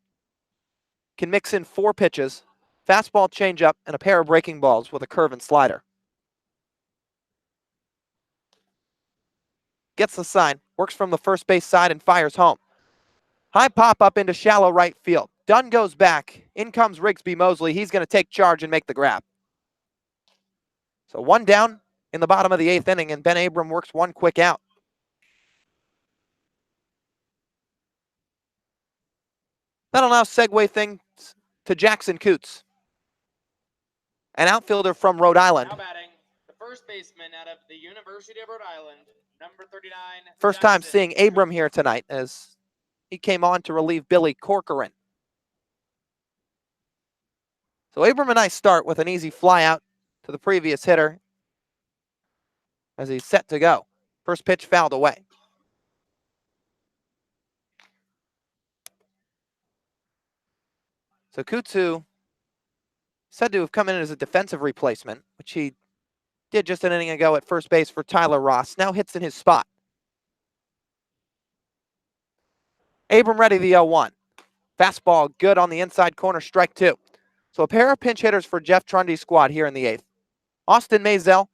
Can mix in 4 pitches, fastball, changeup, and a pair of breaking balls with a curve and slider. Gets the sign, works from the first base side and fires home. High pop up into shallow right field. Dunn goes back. In comes Rigsby Mosley. He's going to take charge and make the grab. So 1 down in the bottom of the 8th inning, and Ben Abram works 1 quick out. That'll now segue things to Jackson Coots, an outfielder from Rhode Island. Now batting, the first baseman out of the University of Rhode Island, number 39. First time Jackson seeing Abram here tonight as he came on to relieve Billy Corcoran. So Abram and I start with an easy fly out to the previous hitter as he's set to go. First pitch fouled away. So Kutsu, said to have come in as a defensive replacement, which he did just an inning ago at first base for Tyler Ross, now hits in his spot. Abram ready, the 0-1. Fastball good on the inside corner, strike 2. So a pair of pinch hitters for Jeff Trundy's squad here in the 8th. Austin Maisel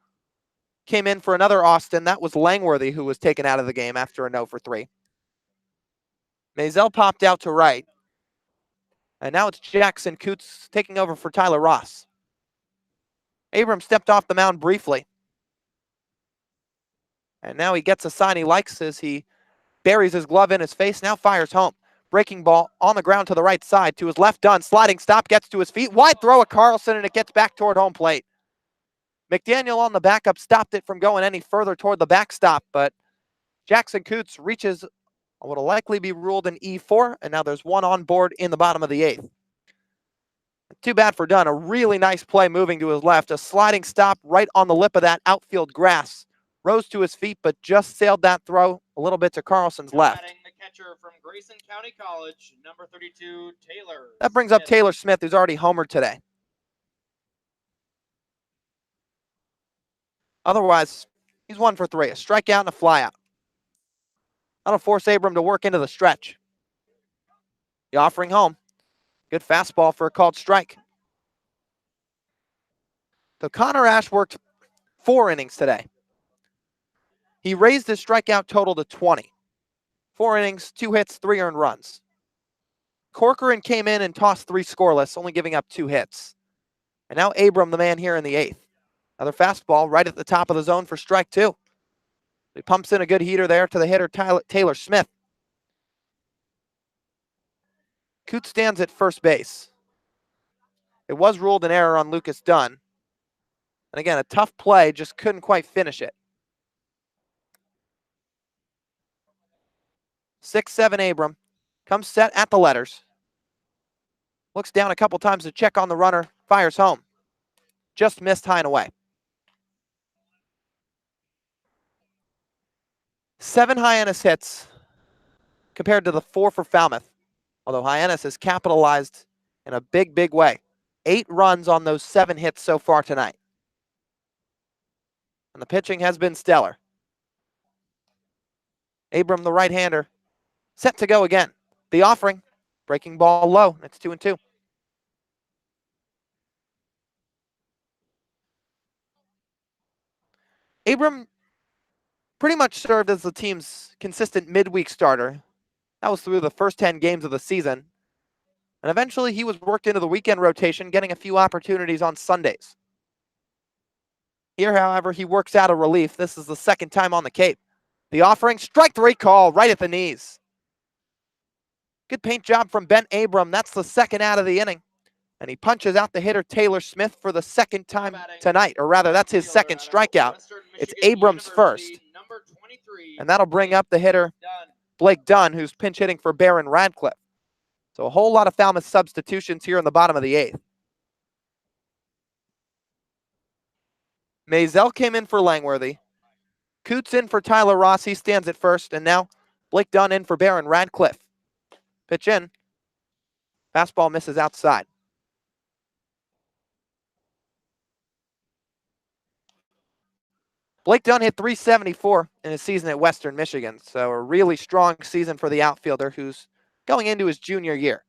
came in for another Austin. That was Langworthy, who was taken out of the game after a 0 for 3. Maisel popped out to right. And now it's Jackson Coots taking over for Tyler Ross. Abram stepped off the mound briefly. And now he gets a sign he likes as he buries his glove in his face, now fires home. Breaking ball on the ground to the right side, to his left, Dunn. Sliding stop, gets to his feet. Wide throw at Carlson, and it gets back toward home plate. McDaniel on the backup stopped it from going any further toward the backstop, but Jackson Coots reaches what will likely be ruled an E4, and now there's 1 on board in the bottom of the 8th. Too bad for Dunn. A really nice play moving to his left. A sliding stop right on the lip of that outfield grass. Rose to his feet, but just sailed that throw a little bit to Carlson's left. Batting, the catcher from Grayson County College, number 32, Taylor. That brings up Smith. Taylor Smith, who's already homered today. Otherwise, he's 1 for 3. A strikeout and a flyout. That'll force Abram to work into the stretch. The offering home. Good fastball for a called strike. So Connor Ash worked 4 innings today. He raised his strikeout total to 20. 4 innings, 2 hits, 3 earned runs. Corcoran came in and tossed 3 scoreless, only giving up 2 hits. And now Abram, the man here in the 8th. Another fastball right at the top of the zone for strike 2. He pumps in a good heater there to the hitter, Taylor Smith. Coots stands at first base. It was ruled an error on Lucas Dunn. And again, a tough play, just couldn't quite finish it. 6-7 Abram comes set at the letters. Looks down a couple times to check on the runner, fires home. Just missed high and away. 7 Hyannis hits compared to the 4 for Falmouth. Although Hyannis has capitalized in a big, big way. 8 runs on those 7 hits so far tonight. And the pitching has been stellar. Abram, the right-hander, set to go again. The offering, breaking ball low. It's 2-2. Abram pretty much served as the team's consistent midweek starter. That was through the first 10 games of the season. And eventually he was worked into the weekend rotation, getting a few opportunities on Sundays. Here, however, he works out a relief. This is the second time on the Cape. The offering, strike three call, right at the knees. Good paint job from Ben Abram. That's the second out of the inning. And he punches out the hitter Taylor Smith for the second time tonight. Or rather, that's his second strikeout. It's Abram's first. And that'll bring up the hitter Blake Dunn, who's pinch hitting for Barron Radcliffe. So a whole lot of Falmouth substitutions here in the bottom of the eighth. Maisel came in for Langworthy. Coots in for Tyler Ross. He stands at first. And now Blake Dunn in for Barron Radcliffe. Pitch in. Fastball misses outside. Blake Dunn hit .374 in his season at Western Michigan. So a really strong season for the outfielder who's going into his junior year.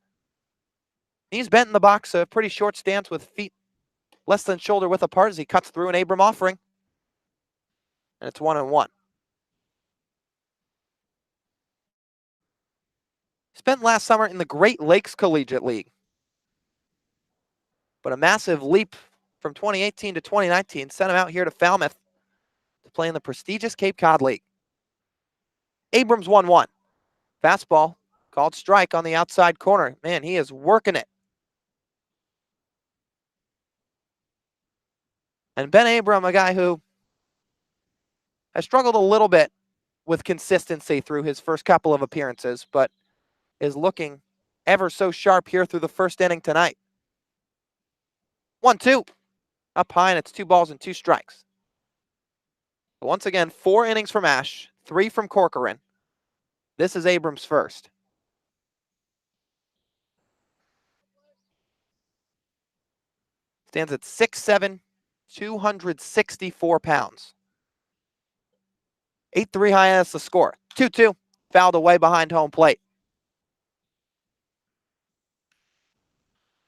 He's bent in the box, a pretty short stance with feet less than shoulder width apart as he cuts through an Abram offering. And it's 1-1. Spent last summer in the Great Lakes Collegiate League. But a massive leap from 2018 to 2019 sent him out here to Falmouth to play in the prestigious Cape Cod League. Abrams 1-1. Fastball called strike on the outside corner. Man, he is working it. And Ben Abram, a guy who has struggled a little bit with consistency through his first couple of appearances, but is looking ever so sharp here through the first inning tonight. 1-2. Up high, and it's 2 balls and 2 strikes. But once again, 4 innings from Ash, 3 from Corcoran. This is Abrams' first. Stands at 6'7", 264 pounds. 8-3 Hyannis the score. 2-2. Fouled away behind home plate.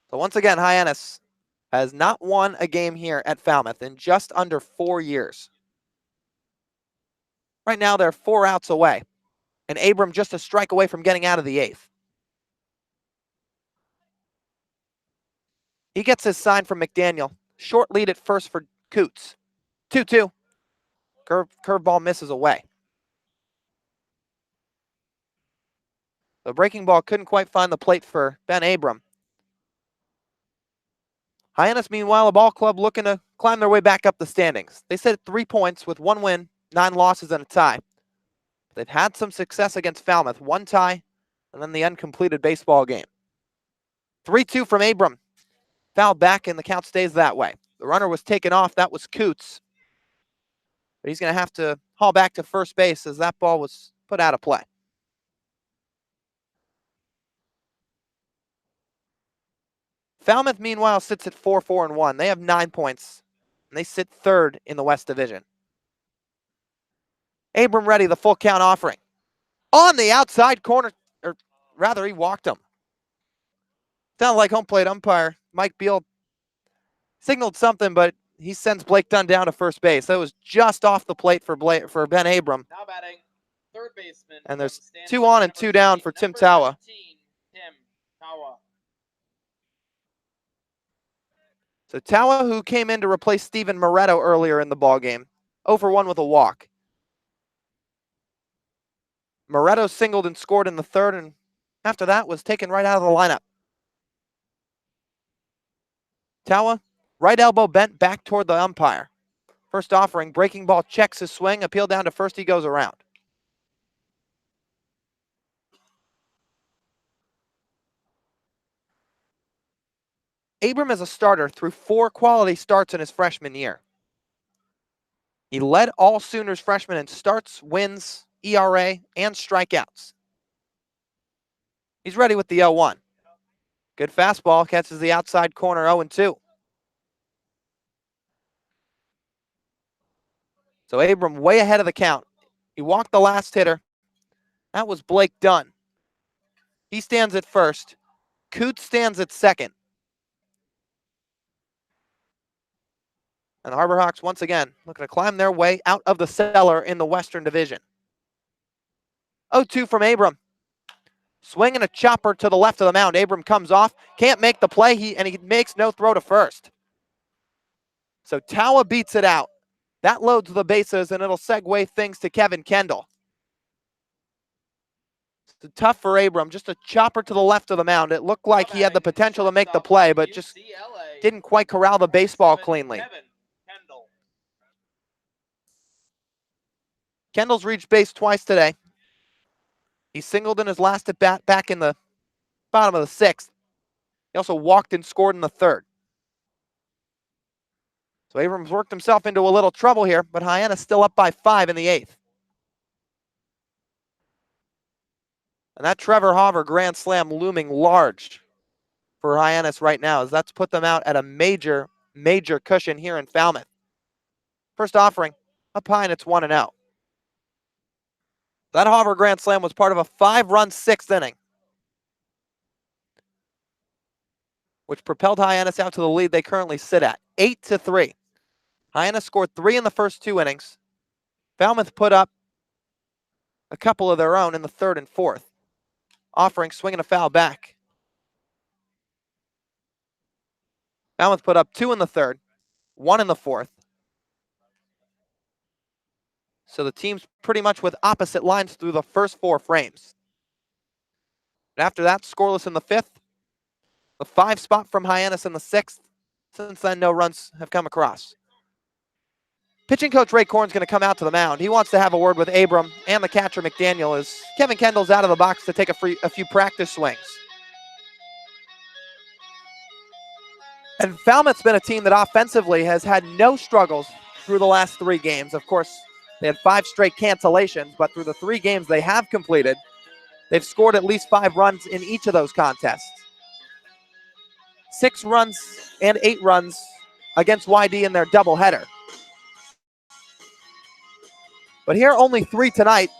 So once again, Hyannis has not won a game here at Falmouth in just under 4 years. Right now, they're 4 outs away, and Abram just a strike away from getting out of the 8th. He gets his sign from McDaniel. Short lead at first for Coots. 2-2. Curveball misses away. The breaking ball couldn't quite find the plate for Ben Abram. Hyannis, meanwhile, a ball club looking to climb their way back up the standings. They sit at 3 points with 1 win, 9 losses, and a tie. They've had some success against Falmouth. 1 tie, and then the uncompleted baseball game. 3-2 from Abram. Fouled back, and the count stays that way. The runner was taken off. That was Coots. But he's going to have to haul back to first base as that ball was put out of play. Falmouth, meanwhile, sits at 4-4-1. They have 9 points, and they sit 3rd in the West Division. Abram ready, the full count offering. On the outside corner, or rather, he walked him. Sounded like home plate umpire Mike Beal signaled something, but he sends Blake Dunn down to first base. That was just off the plate for Ben Abram. Now batting, third baseman. And there's 2 on and 2 down for Tim Tawa. So Tawa, who came in to replace Steven Moretto earlier in the ballgame, 0-for-1 with a walk. Moretto singled and scored in the 3rd, and after that was taken right out of the lineup. Tawa, right elbow bent back toward the umpire. First offering, breaking ball checks his swing, appeal down to first, he goes around. Abram is a starter through 4 quality starts in his freshman year. He led all Sooners freshmen in starts, wins, ERA, and strikeouts. He's ready with the 0-1. Good fastball, catches the outside corner, 0-2. So Abram way ahead of the count. He walked the last hitter, That was Blake Dunn. He stands at first. Coots stands at second. And the Harbor Hawks, once again, looking to climb their way out of the cellar in the Western Division. 0-2 from Abram. Swinging a chopper to the left of the mound. Abram comes off, can't make the play, and he makes no throw to first. So Tawa beats it out. That loads the bases, and it'll segue things to Kevin Kendall. It's tough for Abram, just a chopper to the left of the mound. It looked like he had the potential to make the play, but just didn't quite corral the baseball cleanly. Kendall's reached base twice today. He singled in his last at bat back in the bottom of the sixth. He also walked and scored in the third. So Abrams worked himself into a little trouble here, but Hyannis still up by 5 in the eighth. And that Trevor Hauver grand slam looming large for Hyannis right now, as that's put them out at a major, major cushion here in Falmouth. First offering, up high, and it's 1-0. That Hauver grand slam was part of a 5-run sixth inning, which propelled Hyannis out to the lead they currently sit at, 8-3. Hyannis scored 3 in the first 2 innings. Falmouth put up a couple of their own in the third and fourth. Offering, swinging a foul back. Falmouth put up 2 in the third, 1 in the fourth. So the team's pretty much with opposite lines through the first 4 frames. And after that, scoreless in the fifth. The 5 spot from Hyannis in the sixth. Since then, no runs have come across. Pitching coach Ray Korn's going to come out to the mound. He wants to have a word with Abram and the catcher McDaniel as Kevin Kendall's out of the box to take a few practice swings. And Falmouth's been a team that offensively has had no struggles through the last 3 games. Of course, they had 5 straight cancellations, but through the 3 games they have completed, they've scored at least 5 runs in each of those contests. 6 runs and 8 runs against YD in their doubleheader. But here, only 3 tonight.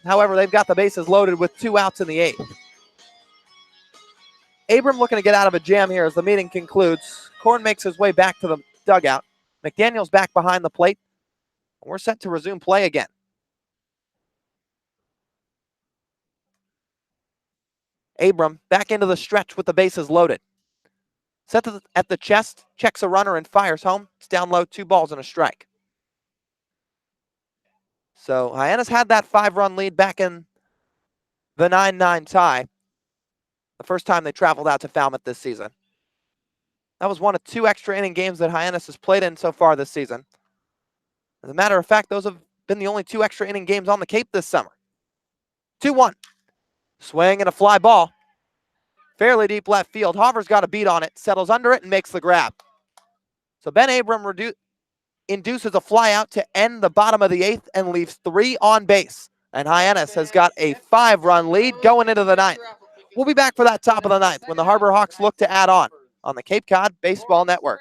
However, they've got the bases loaded with 2 outs in the 8th. Abram looking to get out of a jam here as the meeting concludes. Korn makes his way back to the dugout. McDaniel's back behind the plate. We're set to resume play again. Abram back into the stretch with the bases loaded. Set at the chest, checks a runner and fires home. It's down low, 2 balls and a strike. So Hyannis had that 5-run lead back in the 9-9 tie. The first time they traveled out to Falmouth this season. That was one of 2 extra inning games that Hyannis has played in so far this season. As a matter of fact, those have been the only 2 extra inning games on the Cape this summer. 2-1. Swing and a fly ball. Fairly deep left field. Hauver's got a beat on it, settles under it, and makes the grab. So Ben Abram induces a fly out to end the bottom of the 8th and leaves 3 on base. And Hyannis has got a 5-run lead going into the 9th. We'll be back for that top of the 9th when the Harbor Hawks look to add on the Cape Cod Baseball Network.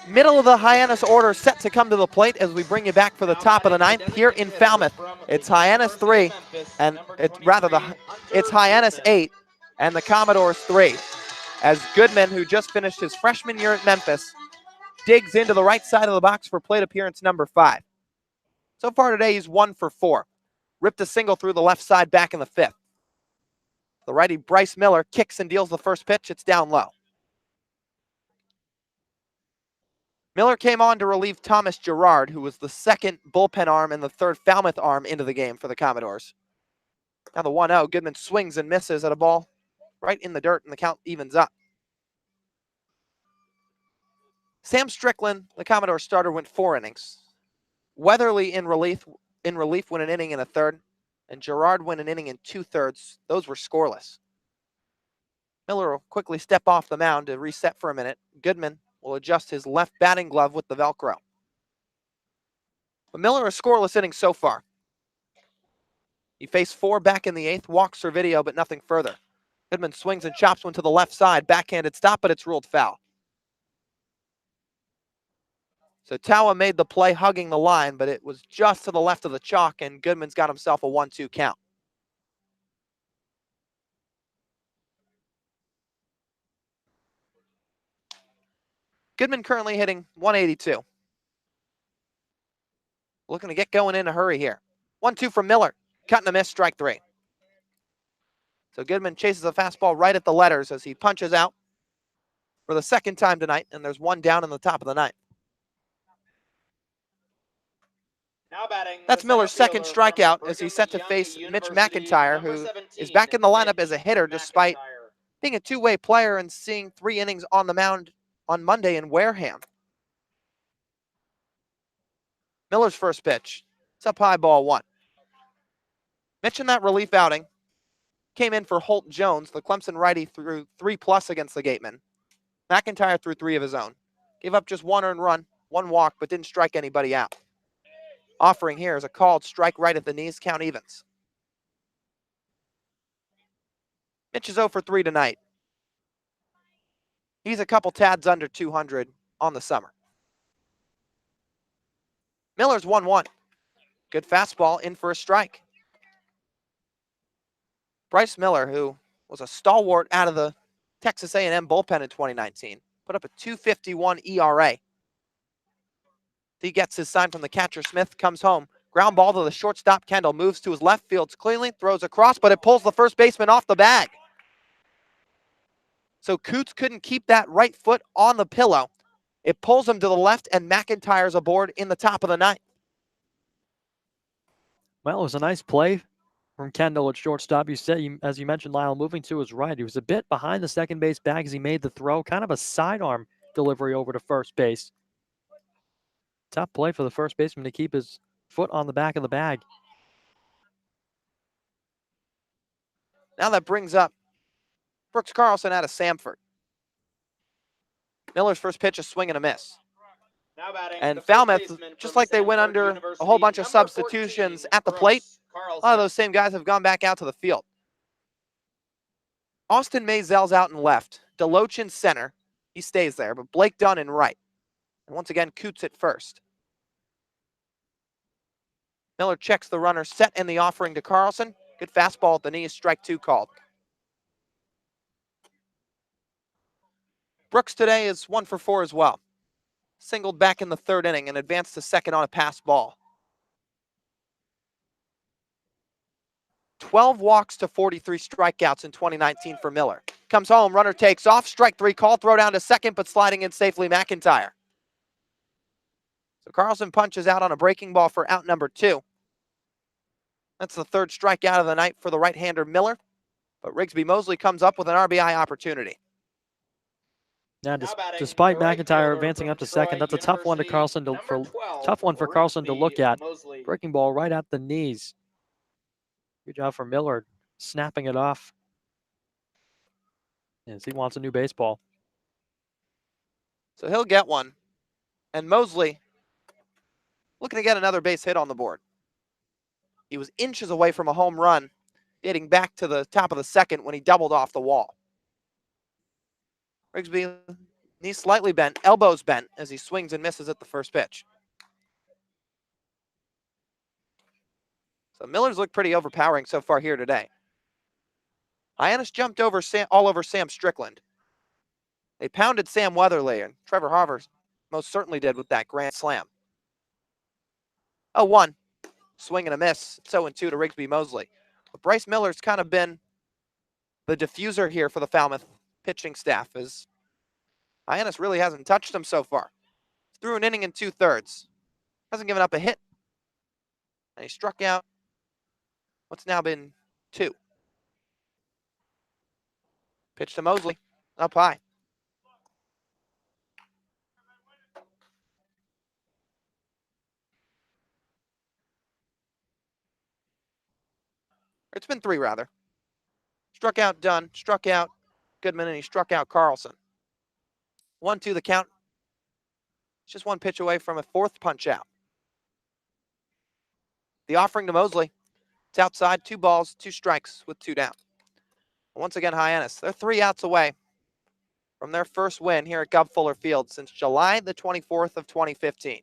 Middle of the Hyannis order set to come to the plate as we bring you back for the top of the ninth here in Falmouth. It's Hyannis 3, and it's Hyannis 8 and the Commodores 3. As Goodman, who just finished his freshman year at Memphis, digs into the right side of the box for plate appearance number 5. So far today, he's 1 for 4. Ripped a single through the left side back in the 5th. The righty Bryce Miller kicks and deals the first pitch. It's down low. Miller came on to relieve Thomas Gerard, who was the second bullpen arm and the third Falmouth arm into the game for the Commodores. Now the 1-0, Goodman swings and misses at a ball right in the dirt, and the count evens up. Sam Strickland, the Commodore starter, went 4 innings. Weatherly in relief went an inning and a third, and Gerard went an inning and 2/3. Those were scoreless. Miller will quickly step off the mound to reset for a minute. Goodman will adjust his left batting glove with the Velcro. But Miller a scoreless inning so far. He faced 4 back in the 8th, walks for video, but nothing further. Goodman swings and chops one to the left side, backhanded stop, but it's ruled foul. So Tawa made the play hugging the line, but it was just to the left of the chalk, and Goodman's got himself a 1-2 count. Goodman currently hitting 182. Looking to get going in a hurry here. 1-2 from Miller. Cut and a miss, strike 3. So Goodman chases a fastball right at the letters as he punches out for the second time tonight, and there's 1 down in the top of the 9th. Now batting, that's Miller's second strikeout as he's set to face Mitch McIntyre, who is back in the lineup as a hitter despite being a two-way player and seeing 3 innings on the mound on Monday in Wareham. Miller's first pitch. It's up high, ball 1. Mitch in that relief outing came in for Holt Jones. The Clemson righty threw 3+ against the Gatemen. McIntyre threw 3 of his own. Gave up just 1 earned run, 1 walk, but didn't strike anybody out. Offering here is a called strike right at the knees, count evens. Mitch is 0 for 3 tonight. He's a couple tads under 200 on the summer. Miller's 1-1. Good fastball in for a strike. Bryce Miller, who was a stalwart out of the Texas A&M bullpen in 2019, put up a 2.51 ERA. He gets his sign from the catcher. Smith comes home. Ground ball to the shortstop. Kendall moves to his left, fields cleanly, throws across, but it pulls the first baseman off the bag. So Coots couldn't keep that right foot on the pillow. It pulls him to the left, and McIntyre's aboard in the top of the 9th. Well, it was a nice play from Kendall at shortstop. You said, as you mentioned, Lyle, moving to his right. He was a bit behind the second base bag as he made the throw. Kind of a sidearm delivery over to first base. Tough play for the first baseman to keep his foot on the back of the bag. Now that brings up Brooks Carlson out of Samford. Miller's first pitch, a swing and a miss. And Falmouth, just like they went under a whole bunch of substitutions at the plate, a lot of those same guys have gone back out to the field. Austin Mazel's out in left. Deloach in center. He stays there, but Blake Dunn in right. And once again, Coots at first. Miller checks the runner set in the offering to Carlson. Good fastball at the knees, strike 2 called. Brooks today is 1 for 4 as well. Singled back in the 3rd inning and advanced to second on a pass ball. 12 walks to 43 strikeouts in 2019 for Miller. Comes home, runner takes off, strike 3 call, throw down to second, but sliding in safely McIntyre. So Carlson punches out on a breaking ball for out number 2. That's the 3rd strikeout of the night for the right-hander Miller, but Rigsby Mosley comes up with an RBI opportunity. Now, despite McIntyre advancing up to second, that's a tough one to Carlson for Carlson to look at. Breaking ball right at the knees. Good job for Miller snapping it off as he wants a new baseball. So he'll get one. And Mosley looking to get another base hit on the board. He was inches away from a home run, getting back to the top of the 2nd when he doubled off the wall. Rigsby Knees slightly bent, elbows bent as he swings and misses at the first pitch. So Miller's looked pretty overpowering so far here today. Hyannis jumped all over Sam Strickland. They pounded Sam Weatherly, and Trevor Harver most certainly did with that grand slam. 0-1. Swing and a miss. It's 0-2 to Rigsby Mosley. But Bryce Miller's kind of been the diffuser here for the Falmouth pitching staff, as Hyannis really hasn't touched him so far. Threw an inning in 2/3. Hasn't given up a hit. And he struck out what's now been 2. Pitch to Mosley. Up high. It's been 3, rather. Struck out Dunn, struck out Goodman, and he struck out Carlson. 1-2 the count. It's just one pitch away from a 4th punch out. The offering to Mosley. It's outside, 2 balls, 2 strikes with 2 down. Once again, Hyannis, they're 3 outs away from their first win here at Gov Fuller Field since July the 24th of 2015.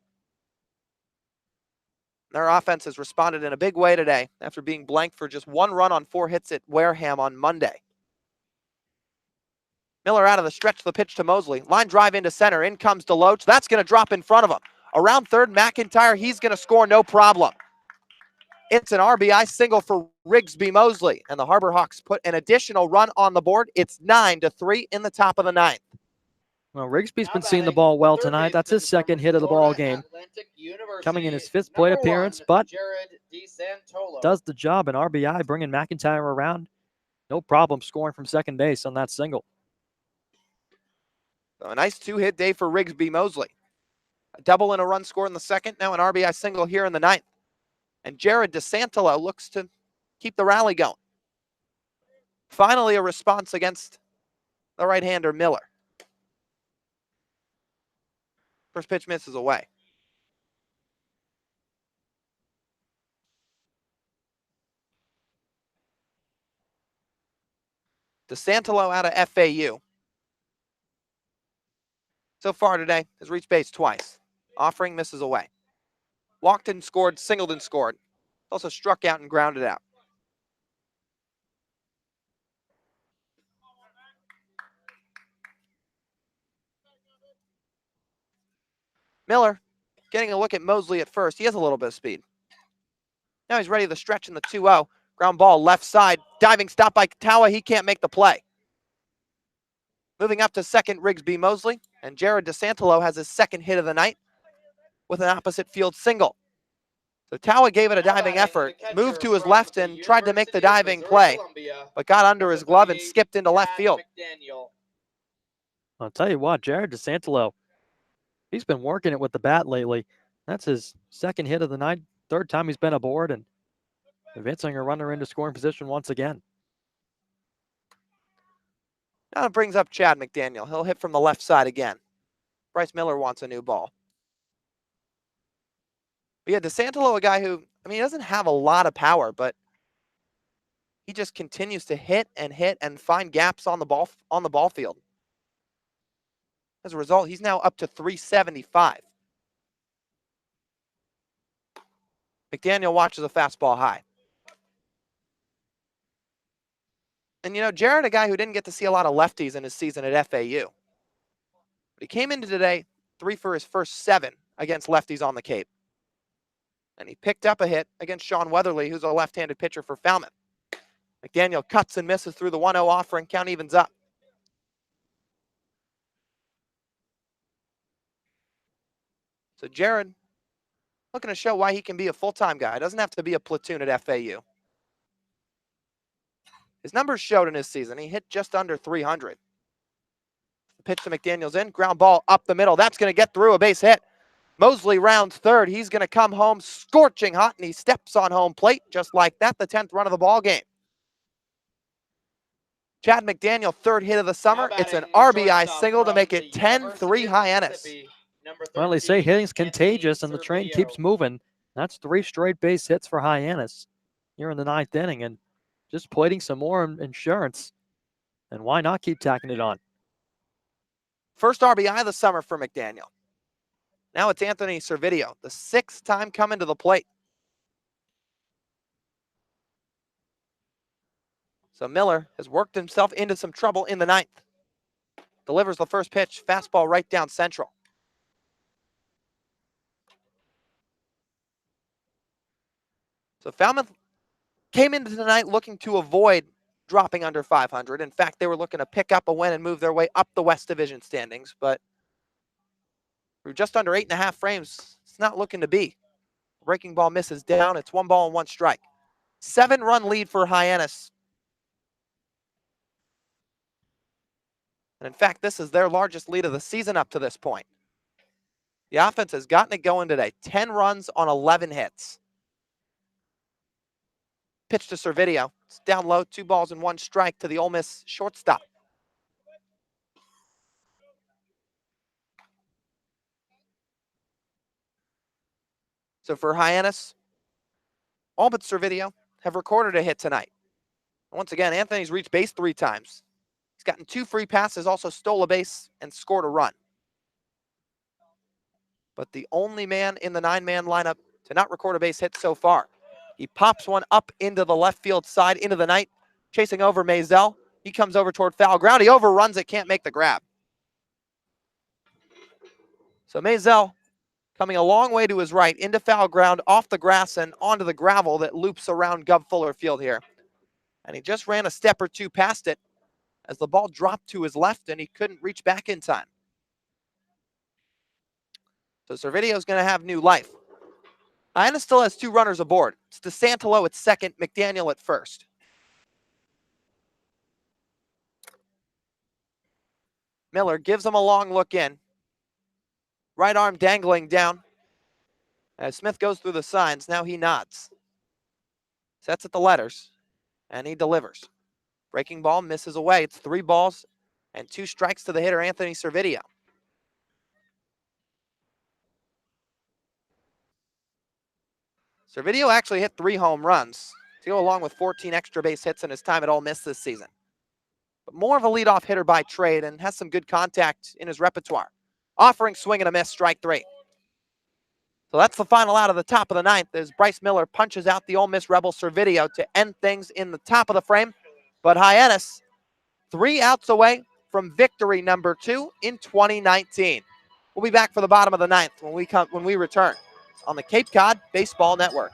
Their offense has responded in a big way today after being blanked for just 1 run on 4 hits at Wareham on Monday. Miller out of the stretch, the pitch to Mosley. Line drive into center. In comes Deloach. That's going to drop in front of him. Around third, McIntyre. He's going to score no problem. It's an RBI single for Rigsby Mosley, and the Harbor Hawks put an additional run on the board. It's 9-3 in the top of the 9th. Well, Rigsby's been seeing the ball well tonight. That's his 2nd hit of the ball game. Coming in his 5th plate appearance, but does the job in RBI, bringing McIntyre around. No problem scoring from second base on that single. So a nice 2-hit day for Rigsby Mosley. A double and a run scored in the 2nd, now an RBI single here in the 9th. And Jared DeSantolo looks to keep the rally going. Finally, a response against the right-hander Miller. First pitch misses away. DeSantolo out of FAU. So far today, has reached base twice. Offering misses away. Walked and scored, singled and scored. Also struck out and grounded out. Miller getting a look at Mosley at first. He has a little bit of speed. Now he's ready to stretch in the 2-0. Ground ball left side. Diving stop by Katawa. He can't make the play. Moving up to second, Rigsby Mosley. And Jared DeSantolo has his 2nd hit of the night with an opposite field single. So Tawa gave it a diving effort, moved to his left and tried to make the diving play, but got under his glove and skipped into left field. I'll tell you what, Jared DeSantolo, he's been working it with the bat lately. That's his 2nd hit of the night, 3rd time he's been aboard, and advancing a runner into scoring position once again. Now it brings up Chad McDaniel. He'll hit from the left side again. Bryce Miller wants a new ball. But yeah, DeSantolo, a guy who, he doesn't have a lot of power, but he just continues to hit and find gaps on the ball field. As a result, he's now up to 375. McDaniel watches a fastball high. And Jared, a guy who didn't get to see a lot of lefties in his season at FAU. But he came into today 3 for his first 7 against lefties on the Cape. And he picked up a hit against Sean Weatherly, who's a left-handed pitcher for Falmouth. McDaniel cuts and misses through the 1-0 offering. Count evens up. So Jared looking to show why he can be a full-time guy. Doesn't have to be a platoon at FAU. His numbers showed in his season. He hit just under 300. The pitch to McDaniel's in. Ground ball up the middle. That's going to get through, a base hit. Mosley rounds third. He's going to come home scorching hot, and he steps on home plate just like that. The 10th run of the ball game. Chad McDaniel, 3rd hit of the summer. It's an RBI single to make it 10-3 Hyannis. Well, they say hitting's contagious, and the train keeps moving. That's 3 straight base hits for Hyannis here in the 9th inning, and just plating some more insurance. And why not keep tacking it on? First RBI of the summer for McDaniel. Now it's Anthony Servideo, the 6th time coming to the plate. So Miller has worked himself into some trouble in the 9th. Delivers the first pitch, fastball right down central. So Falmouth came into tonight looking to avoid dropping under 500. In fact, they were looking to pick up a win and move their way up the West Division standings, but through just under 8.5 frames, it's not looking to be. Breaking ball misses down. It's 1 ball and 1 strike. 7-run lead for Hyannis. And in fact, this is their largest lead of the season up to this point. The offense has gotten it going today. 10 runs on 11 hits. Pitch to Servideo. It's down low, 2 balls and 1 strike to the Ole Miss shortstop. So for Hyannis, all but Servideo have recorded a hit tonight. Once again, Anthony's reached base 3 times. He's gotten 2 free passes, also stole a base and scored a run. But the only man in the 9-man lineup to not record a base hit so far. He pops one up into the left field side, into the night, chasing over Maisel. He comes over toward foul ground. He overruns it, can't make the grab. So Maisel coming a long way to his right, into foul ground, off the grass and onto the gravel that loops around Gov Fuller Field here. And he just ran a step or 2 past it as the ball dropped to his left and he couldn't reach back in time. So Servidio's going to have new life. Hyannis still has 2 runners aboard. It's DeSantalo at second, McDaniel at first. Miller gives him a long look in. Right arm dangling down. As Smith goes through the signs, now he nods. Sets at the letters, and he delivers. Breaking ball misses away. It's 3 balls and 2 strikes to the hitter, Anthony Servideo. Servideo actually hit 3 home runs to go along with 14 extra base hits in his time at Ole Miss this season. But more of a leadoff hitter by trade and has some good contact in his repertoire. Offering swing and a miss, strike 3. So that's the final out of the top of the 9th as Bryce Miller punches out the Ole Miss Rebel Servideo to end things in the top of the frame. But Hyannis, 3 outs away from victory number 2 in 2019. We'll be back for the bottom of the 9th when we return on the Cape Cod Baseball Network.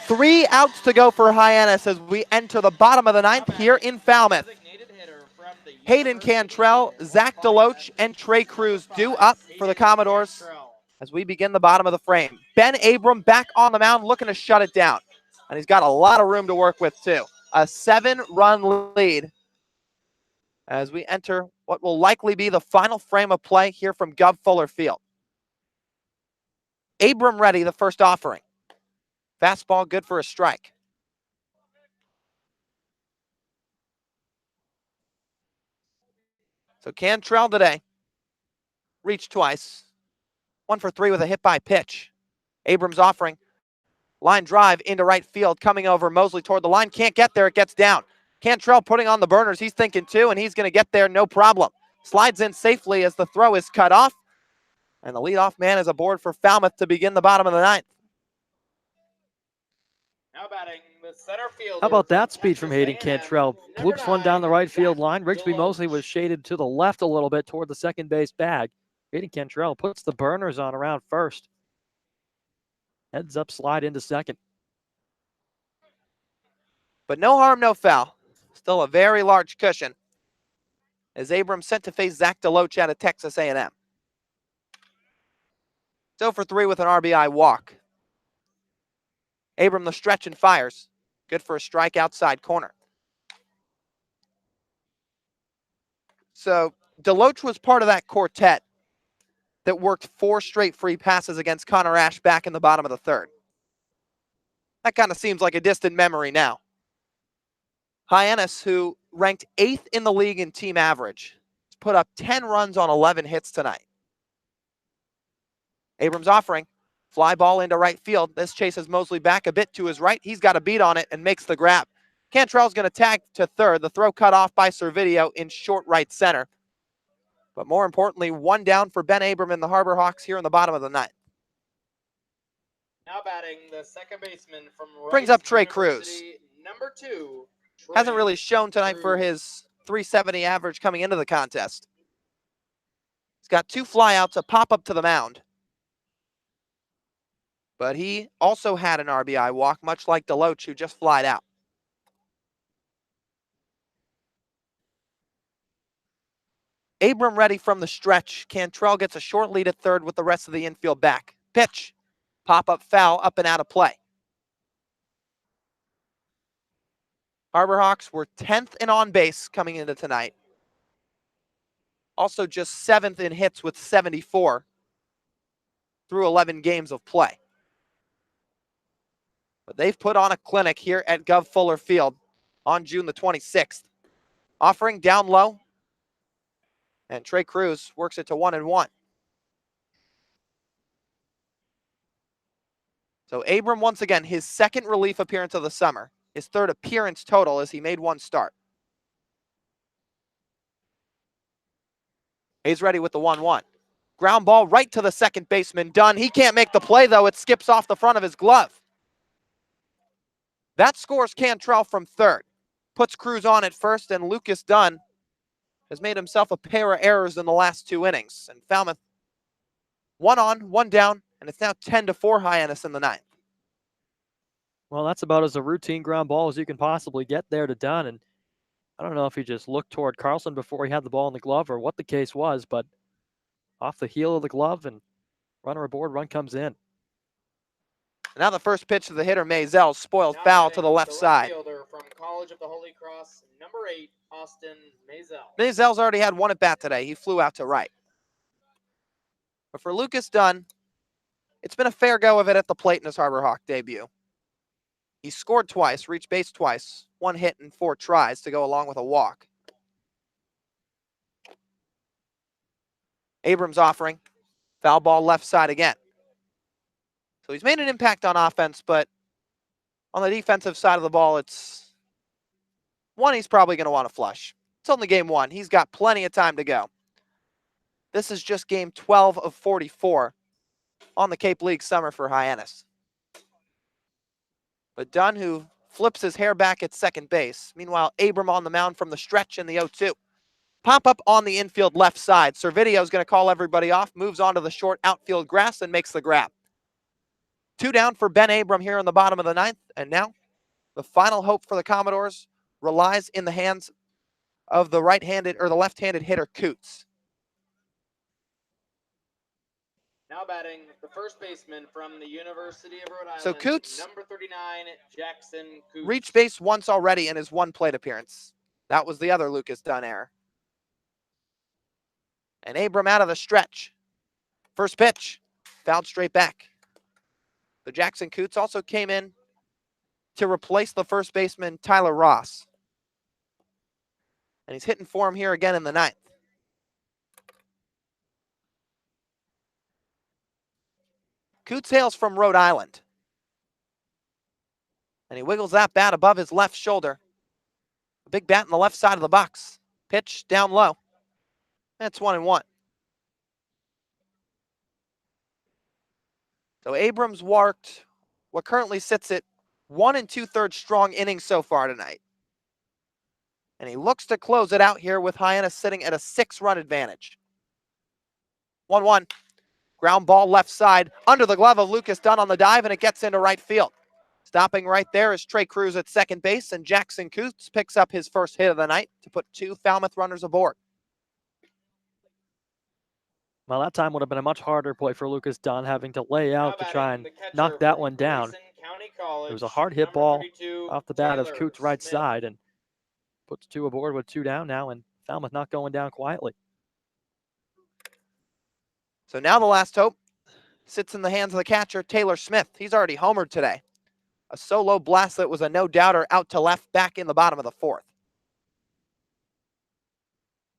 Three outs to go for Hyannis as we enter the bottom of the 9th here in Falmouth. Hayden Cantrell, Zach Deloach, and Trey Cruz due up for the Commodores as we begin the bottom of the frame. Ben Abram back on the mound looking to shut it down. And he's got a lot of room to work with too. A 7-run lead as we enter what will likely be the final frame of play here from Gov Fuller Field. Abram ready, the first offering. Fastball good for a strike. So Cantrell today reached twice. 1 for 3 with a hit by pitch. Abrams offering. Line drive into right field, coming over Mosley toward the line. Can't get there, it gets down. Cantrell putting on the burners. He's thinking too, and he's going to get there, no problem. Slides in safely as the throw is cut off. And the leadoff man is aboard for Falmouth to begin the bottom of the ninth. Now batting the center fielder. How about that from speed from Texas Hayden A&M, Cantrell? number Bloops one down the 9, right field Zach line. Rigsby Mosley was Deloach. shaded to the left a little bit toward the second base bag. Hayden Cantrell puts the burners on around first. Heads up slide into second. But no harm, no foul. Still a very large cushion as Abrams sent to face Zach Deloach out of Texas A&M. 0 for 3 with an RBI walk. Abram the stretch and fires. Good for a strike outside corner. So Deloach was part of that quartet that worked 4 straight free passes against Connor Ash back in the bottom of the third. That kind of seems like a distant memory now. Hyannis, who ranked 8th in the league in team average, put up 10 runs on 11 hits tonight. Abrams offering. Fly ball into right field. This chases Mosley back a bit to his right. He's got a beat on it and makes the grab. Cantrell's going to tag to third. The throw cut off by Servideo in short right center. But more importantly, 1 down for Ben Abram and the Harbor Hawks here in the bottom of the ninth. Now batting the second baseman from Brings Rice up Trey University, number 2. Trey Hasn't really shown tonight for Cruz. his 370 average coming into the contest. He's got 2 flyouts, a pop-up to the mound. But he also had an RBI walk, much like Deloach, who just flied out. Abram ready from the stretch. Cantrell gets a short lead at third with the rest of the infield back. Pitch. Pop-up foul, up and out of play. Harbor Hawks were 10th in on base coming into tonight. Also just 7th in hits with 74 through 11 games of play. But they've put on a clinic here at Gov Fuller Field on June the 26th. Offering down low. And Trey Cruz works it to 1-1. So Abram, once again, his second relief appearance of the summer. His third appearance total as he made 1 start. He's ready with the 1-1. Ground ball right to the second baseman, Dunn. He can't make the play, though. It skips off the front of his glove. That scores Cantrell from third. Puts Cruz on at first, and Lucas Dunn has made himself a pair of errors in the last 2 innings. And Falmouth, 1 on, 1 down, and it's now 10-4 Hyannis in the ninth. Well, that's about as a routine ground ball as you can possibly get there to Dunn. And I don't know if he just looked toward Carlson before he had the ball in the glove or what the case was, but off the heel of the glove and runner aboard, run comes in. Now the first pitch to the hitter, Maisel, spoiled Now foul batting to the left side. fielder from College of the Holy Cross, number 8, Austin Maisel. Maisel's already had 1 at bat today. He flew out to right. But for Lucas Dunn, it's been a fair go of it at the plate in his Harbor Hawk debut. He scored twice, reached base twice, 1 hit and 4 tries to go along with a walk. Abrams offering, foul ball left side again. So he's made an impact on offense, but on the defensive side of the ball, it's one he's probably going to want to flush. It's only game 1. He's got plenty of time to go. This is just game 12 of 44 on the Cape League summer for Hyannis. But Dunn, who flips his hair back at second base. Meanwhile, Abram on the mound from the stretch in the 0-2. Pop up on the infield left side. Servideo is going to call everybody off, moves onto the short outfield grass and makes the grab. 2 down for Ben Abram here in the bottom of the ninth. And now the final hope for the Commodores relies in the hands of the right-handed or the left-handed hitter Coots. Now batting the first baseman from the University of Rhode Island. So Coots, number 39, Jackson Coots. reached base once already in his 1 plate appearance. That was the other Lucas Dunn error. And Abram out of the stretch. First pitch, fouled straight back. So Jackson Coots also came in to replace the first baseman, Tyler Ross. And he's hitting for him here again in the ninth. Coots hails from Rhode Island. And he wiggles that bat above his left shoulder. A big bat on the left side of the box. Pitch down low. That's 1-1. So Abrams worked what currently sits at 1 2/3 strong innings so far tonight. And he looks to close it out here with Hyannis sitting at a 6-run advantage. 1-1. Ground ball left side under the glove of Lucas Dunn on the dive, and it gets into right field. Stopping right there is Trey Cruz at second base, and Jackson Coots picks up his first hit of the night to put 2 Falmouth runners aboard. Well, that time would have been a much harder play for Lucas Dunn, having to lay out to try and knock that one down. It was a hard hit ball off the bat of Coots' right side, and puts 2 aboard with 2 down now, and Falmouth not going down quietly. So now the last hope sits in the hands of the catcher, Taylor Smith. He's already homered today. A solo blast that was a no-doubter out to left back in the bottom of the 4th.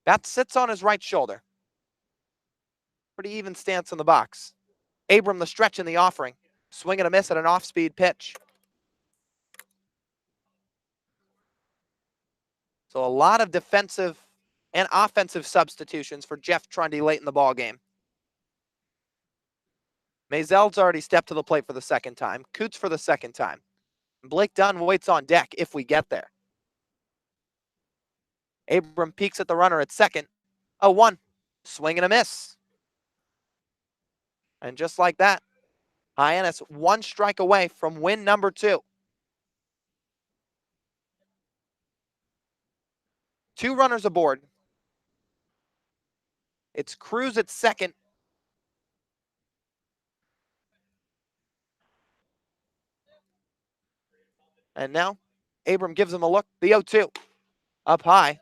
Bat sits on his right shoulder. Pretty even stance in the box. Abram the stretch in the offering. Swing and a miss at an off-speed pitch. So a lot of defensive and offensive substitutions for Jeff Trundy late in the ballgame. Mazel's already stepped to the plate for the second time. Coots for the second time. Blake Dunn waits on deck if we get there. Abram peeks at the runner at second. 0-1. Swing and a miss. And just like that, Hyannis 1 strike away from win number 2. 2 runners aboard. It's Cruz at second. And now, Abram gives him a look. The 0-2. Up high.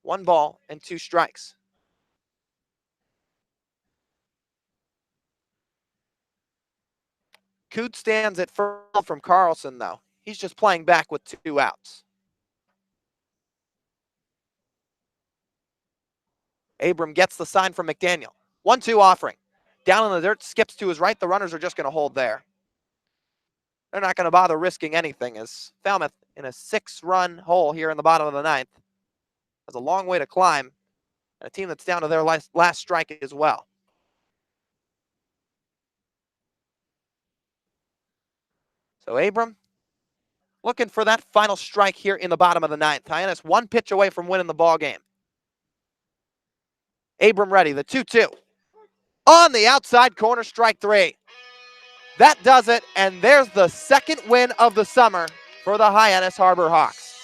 1 ball and 2 strikes. Coots stands at first from Carlson, though. He's just playing back with 2 outs. Abram gets the sign from McDaniel. 1-2 offering. Down in the dirt, skips to his right. The runners are just going to hold there. They're not going to bother risking anything, as Falmouth in a 6-run hole here in the bottom of the 9th. Has a long way to climb. And a team that's down to their last strike as well. So Abram looking for that final strike here in the bottom of the 9th. Hyannis 1 pitch away from winning the ball game. Abram ready, the 2-2. On the outside corner, strike 3. That does it, and there's the second win of the summer for the Hyannis Harbor Hawks.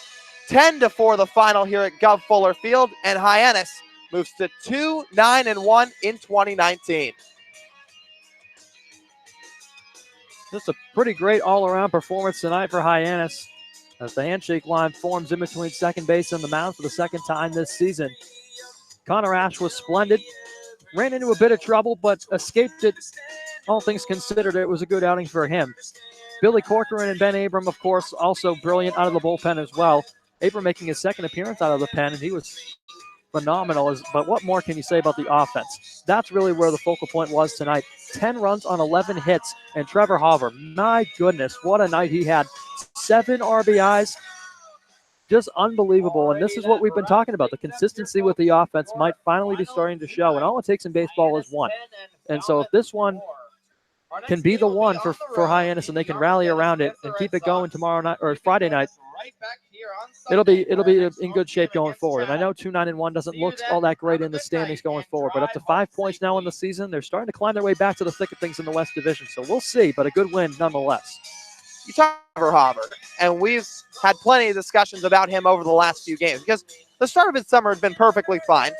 10-4 the final here at Gov Fuller Field, and Hyannis moves to 2-9-1 in 2019. Just a pretty great all-around performance tonight for Hyannis, as the handshake line forms in between second base and the mound for the second time this season. Connor Ash was splendid. Ran into a bit of trouble, but escaped it. All things considered, it was a good outing for him. Billy Corcoran and Ben Abram, of course, also brilliant out of the bullpen as well. Abram making his second appearance out of the pen, and he was phenomenal. But what more can you say about the offense? That's really where the focal point was tonight. 10 runs on 11 hits, and Trevor Hauver, my goodness, what a night he had. 7 RBIs. Just unbelievable, and this is what we've been talking about. The consistency with the offense might finally be starting to show, and all it takes in baseball is 1. And so if this one can be the one for Hyannis and they can rally around it and keep it going tomorrow night or Friday night, it'll be in good shape going forward. And I know 2-9-1 doesn't look all that great in the standings going forward, but up to 5 points now in the season, they're starting to climb their way back to the thick of things in the West Division. So we'll see, but a good win nonetheless. You talk about Hauver, and we've had plenty of discussions about him over the last few games because the start of his summer had been perfectly fine.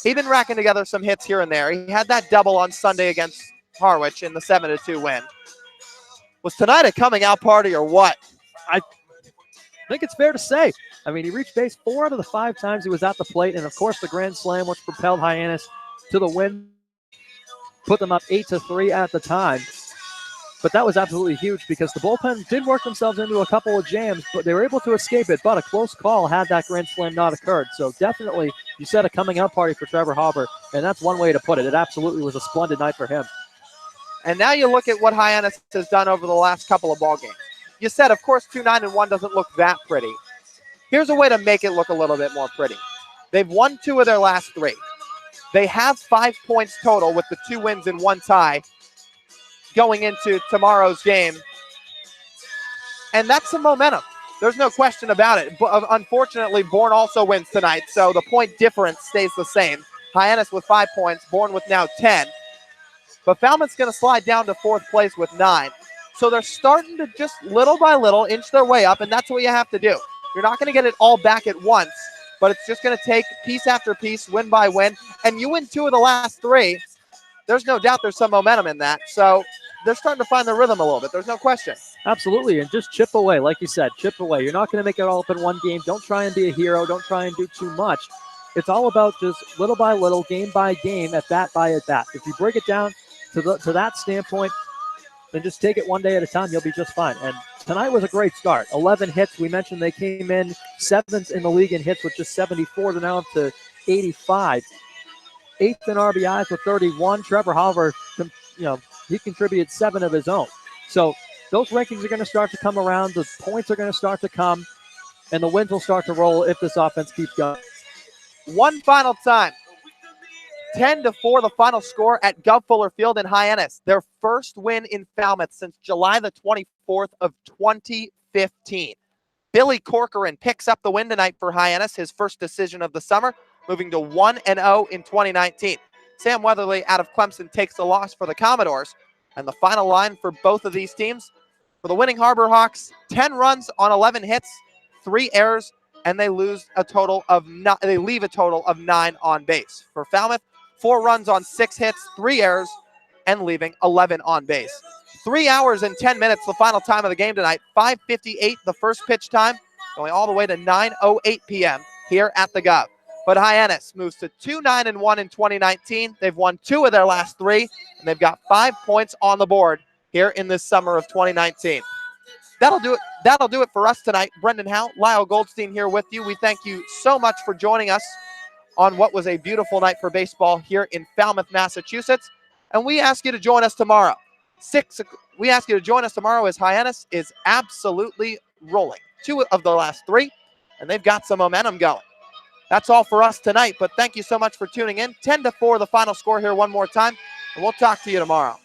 He'd been racking together some hits here and there. He had that double on Sunday against Harwich in the 7-2 win. Was tonight a coming out party or what? I think it's fair to say. I mean, he reached base 4 out of the 5 times he was at the plate, and of course the grand slam, which propelled Hyannis to the win, put them up 8-3 at the time. But that was absolutely huge because the bullpen did work themselves into a couple of jams, but they were able to escape it. But a close call had that grand slam not occurred. So definitely, you said a coming out party for Trevor Hauber, and that's one way to put it. It absolutely was a splendid night for him. And now you look at what Hyannis has done over the last couple of ball games. You said, of course, 2-9-1 doesn't look that pretty. Here's a way to make it look a little bit more pretty. They've won 2 of their last 3. They have 5 points total with the 2 wins and 1 tie going into tomorrow's game. And that's some momentum. There's no question about it. But unfortunately, Bourne also wins tonight, so the point difference stays the same. Hyannis with 5 points, Bourne with now 10. But Falmouth's going to slide down to 4th place with 9. So they're starting to just little by little inch their way up, and that's what you have to do. You're not going to get it all back at once, but it's just going to take piece after piece, win by win. And you win 2 of the last 3. There's no doubt there's some momentum in that. So they're starting to find the rhythm a little bit. There's no question. Absolutely, and just chip away. Like you said, chip away. You're not going to make it all up in one game. Don't try and be a hero. Don't try and do too much. It's all about just little by little, game by game, at bat by at bat. If you break it down to that standpoint, then just take it one day at a time. You'll be just fine. And tonight was a great start. 11 hits. We mentioned they came in 7th in the league in hits with just 74. They're now up to 85. 8th in RBIs with 31. Trevor Holiver, he contributed 7 of his own. So those rankings are going to start to come around. The points are going to start to come, and the wins will start to roll if this offense keeps going. One final time. 10-4 the final score at Gov Fuller Field in Hyannis. Their first win in Falmouth since July the 24th of 2015. Billy Corcoran picks up the win tonight for Hyannis, his first decision of the summer, moving to 1-0 in 2019. Sam Weatherly out of Clemson takes the loss for the Commodores. And the final line for both of these teams, for the winning Harbor Hawks, 10 runs on 11 hits, 3 errors, and they leave a total of 9 on base. For Falmouth, 4 runs on 6 hits, 3 errors, and leaving 11 on base. 3 hours and 10 minutes, the final time of the game tonight. 5:58 the first pitch time, going all the way to 9:08 p.m. here at the Gov. But Hyannis moves to 2-9-1 in 2019. They've won 2 of their last 3, and they've got 5 points on the board here in this summer of 2019. That'll do it for us tonight. Brendan Howe, Lyle Goldstein here with you. We thank you so much for joining us on what was a beautiful night for baseball here in Falmouth, Massachusetts. And we ask you to join us tomorrow. We ask you to join us tomorrow as Hyannis is absolutely rolling. 2 of the last 3, and they've got some momentum going. That's all for us tonight, but thank you so much for tuning in. 10-4 the final score here one more time, and we'll talk to you tomorrow.